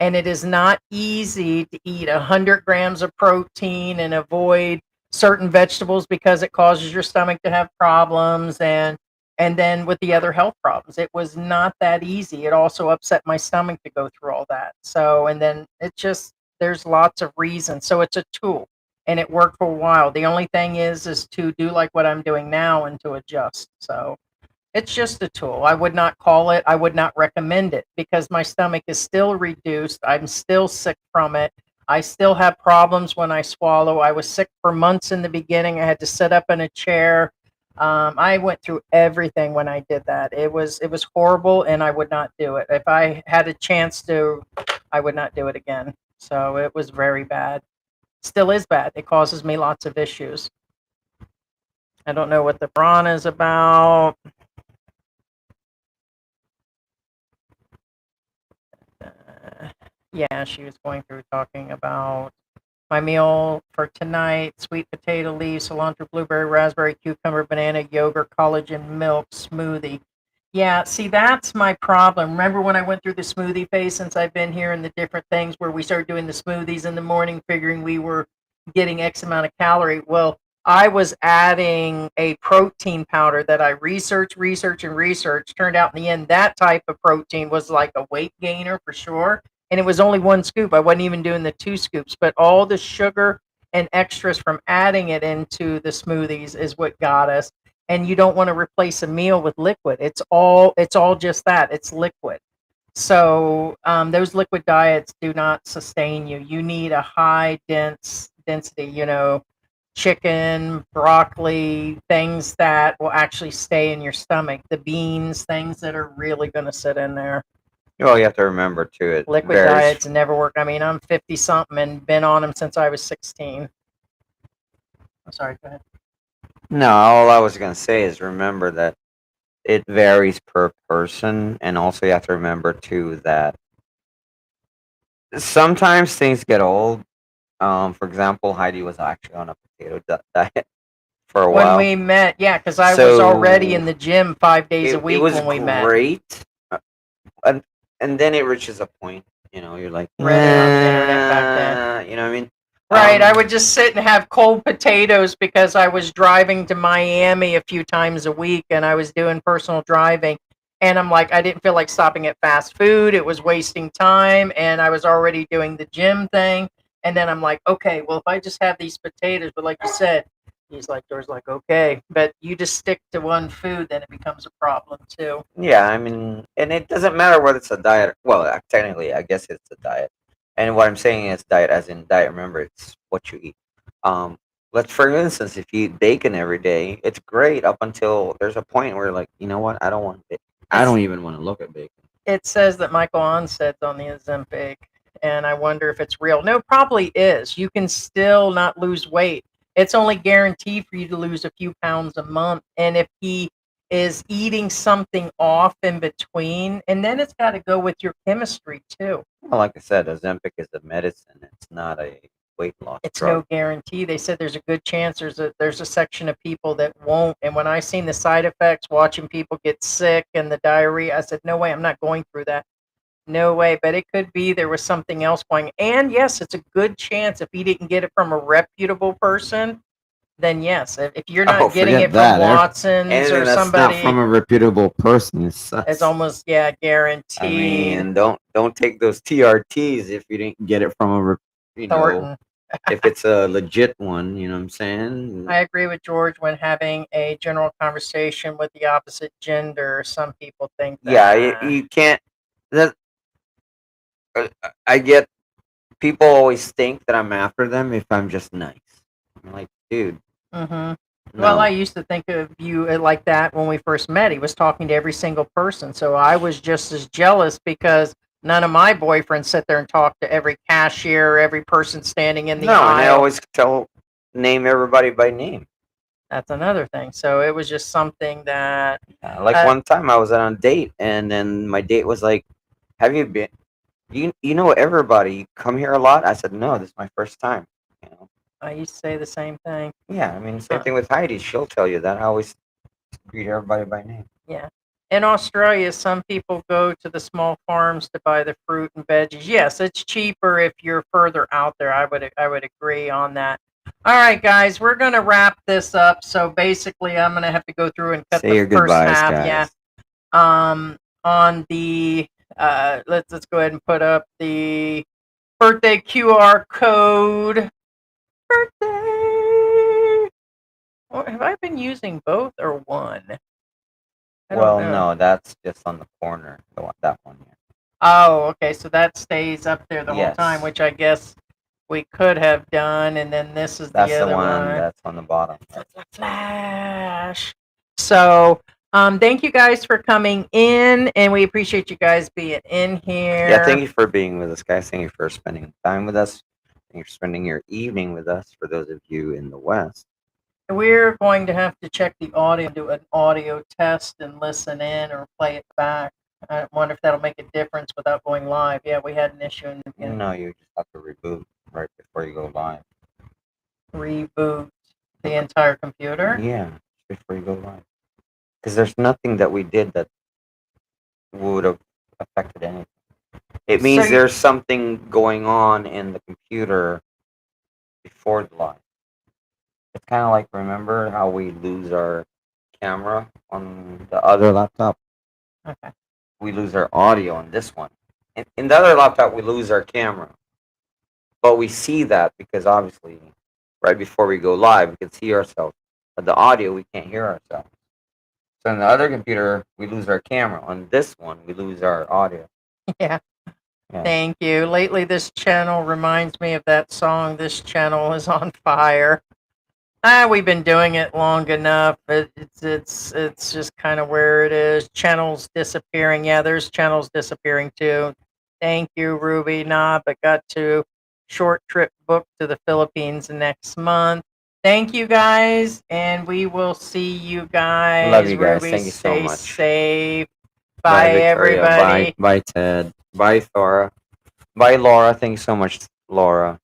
Speaker 2: And it is not easy to eat 100 grams of protein and avoid certain vegetables because it causes your stomach to have problems, and then with the other health problems, it was not that easy. It also upset my stomach to go through all that. So, and then it just, there's lots of reasons. So it's a tool, and it worked for a while. The only thing is to do like what I'm doing now and to adjust. So it's just a tool. I would not call it, I would not recommend it because my stomach is still reduced. I'm still sick from it. I still have problems when I swallow. I was sick for months in the beginning. I had to sit up in a chair. I went through everything when I did that. It was horrible, and I would not do it. If I had a chance to, I would not do it again. So it was very bad. Still is bad. It causes me lots of issues. I don't know what the brawn is about. Yeah, she was going through talking about my meal for tonight: sweet potato leaves, cilantro, blueberry, raspberry, cucumber, banana, yogurt, collagen, milk, smoothie. Yeah, see, that's my problem. Remember when I went through the smoothie phase since I've been here, and the different things where we started doing the smoothies in the morning, figuring we were getting X amount of calorie? Well, I was adding a protein powder that I and researched. Turned out in the end, that type of protein was like a weight gainer for sure. And it was only one scoop. I wasn't even doing the two scoops, but all the sugar and extras from adding it into the smoothies is what got us. And you don't want to replace a meal with liquid. It's all just that. It's liquid. So those liquid diets do not sustain you. You need a high density, chicken, broccoli, things that will actually stay in your stomach. The beans, things that are really going to sit in there.
Speaker 3: Well, you have to remember too, it
Speaker 2: Liquid
Speaker 3: varies.
Speaker 2: diets never work. I mean, I'm 50 something and been on them since I was 16. I'm sorry, go ahead.
Speaker 3: No, all I was gonna say is remember that it varies per person, and also you have to remember too that sometimes things get old. For example, Heidi was actually on a potato diet for a
Speaker 2: When
Speaker 3: while.
Speaker 2: we met, yeah, because I was already in
Speaker 3: So
Speaker 2: the gym 5 days a
Speaker 3: it
Speaker 2: week
Speaker 3: was
Speaker 2: when we met.
Speaker 3: great, and then it reaches a point, you're like,
Speaker 2: Reddit on the internet back then.
Speaker 3: you know what I mean?
Speaker 2: Right, I would just sit and have cold potatoes because I was driving to Miami a few times a week and I was doing personal driving. And I'm like, I didn't feel like stopping at fast food. It was wasting time. And I was already doing the gym thing. And then I'm like, okay, well, if I just have these potatoes, but like you said, George's like, okay, but you just stick to one food, then it becomes a problem too.
Speaker 3: Yeah, I mean, and it doesn't matter whether it's a diet. Well, technically, I guess it's a diet. And what I'm saying is diet, as in diet. Remember, it's what you eat. Let's, for instance, if you eat bacon every day, it's great up until there's a point where, like, you know what? I don't want bacon. I don't even want to look at bacon.
Speaker 2: It says that Michael Onset's on the Ozempic, and I wonder if it's real. No, probably is. You can still not lose weight. It's only guaranteed for you to lose a few pounds a month. And if he is eating something off in between, and then it's got to go with your chemistry too.
Speaker 3: Well, like I said, Ozempic is a medicine. It's not a weight loss
Speaker 2: It's
Speaker 3: drug.
Speaker 2: no guarantee. They said there's a good chance there's a section of people that won't. And when I seen the side effects, watching people get sick and the diarrhea, I said, no way, I'm not going through that. No way. But it could be there was something else going. And yes, it's a good chance if he didn't get it from a reputable person, then yes. If you're not getting
Speaker 4: forget
Speaker 2: it from
Speaker 4: that.
Speaker 2: Watson's
Speaker 3: Anything
Speaker 2: or
Speaker 3: that's
Speaker 2: somebody,
Speaker 4: Not from a reputable person. It sucks.
Speaker 2: it's almost guaranteed.
Speaker 3: I mean, don't take those TRTs if you didn't get it from a
Speaker 2: Thornton.
Speaker 3: if it's a legit one. You know what I'm saying?
Speaker 2: I agree with George when having a general conversation with the opposite gender. Some people think that.
Speaker 3: Yeah, you can't. That I get. People always think that I'm after them if I'm just nice. I'm like, dude.
Speaker 2: Mm-hmm.
Speaker 3: No.
Speaker 2: Well, I used to think of you like that when we first met. He was talking to every single person. So I was just as jealous because none of my boyfriends sit there and talk to every cashier, every person standing in the aisle.
Speaker 3: And I always name everybody by name.
Speaker 2: That's another thing. So it was just something that...
Speaker 3: one time I was on a date, and then my date was like, have you been... You know everybody. You come here a lot? I said, no, this is my first time. You know?
Speaker 2: I used to say the same thing.
Speaker 3: Yeah, I mean, same thing with Heidi. She'll tell you that. I always greet everybody by name.
Speaker 2: Yeah. In Australia, some people go to the small farms to buy the fruit and veggies. Yes, it's cheaper if you're further out there. I would agree on that. All right, guys, we're gonna wrap this up. So basically, I'm gonna have to go through and cut
Speaker 3: Say your
Speaker 2: the first
Speaker 3: goodbyes,
Speaker 2: half.
Speaker 3: guys.
Speaker 2: Yeah. On the let's go ahead and put up the birthday QR code. Birthday. Have I been using both or one? I don't
Speaker 3: Well,
Speaker 2: know.
Speaker 3: no, that's just on the corner. That one here.
Speaker 2: Oh, okay. So that stays up there the whole
Speaker 3: Yes.
Speaker 2: time, which I guess we could have done. And then this is
Speaker 3: That's
Speaker 2: the
Speaker 3: the
Speaker 2: other
Speaker 3: one
Speaker 2: one.
Speaker 3: that's on the bottom.
Speaker 2: The flash. So, thank you guys for coming in, and we appreciate you guys being in here.
Speaker 3: Yeah, thank you for being with us, guys. Thank you for spending time with us. Thank you for spending your evening with us. For those of you in the West.
Speaker 2: We're going to have to check the audio, do an audio test, and listen in or play it back. I wonder if that'll make a difference without going live. Yeah, we had an issue in the beginning.
Speaker 3: No, you just have to reboot right before you go live.
Speaker 2: Reboot the entire computer?
Speaker 3: Yeah, before you go live. Because there's nothing that we did that would have affected anything. It means there's something going on in the computer before the live. It's kind of like, remember how we lose our camera on the other laptop?
Speaker 2: Okay.
Speaker 3: We lose our audio on this one. In the other laptop, we lose our camera. But we see that because obviously, right before we go live, we can see ourselves. But the audio, we can't hear ourselves. So in the other computer, we lose our camera. On this one, we lose our audio.
Speaker 2: Yeah.
Speaker 3: Yeah.
Speaker 2: Thank you. Lately, this channel reminds me of that song, This Channel is on Fire. We've been doing it long enough. It's just kind of where it is. Channels disappearing. Yeah, there's channels disappearing too. Thank you, Ruby. But got to short trip book to the Philippines next month. Thank you, guys, and we will see you guys.
Speaker 3: Love you guys.
Speaker 2: Ruby,
Speaker 3: Thank you so
Speaker 2: stay
Speaker 3: much.
Speaker 2: safe. Bye,
Speaker 3: Victoria.
Speaker 2: everybody.
Speaker 3: Bye, Ted. Bye, Thora. Bye, Laura. Thank you so much, Laura.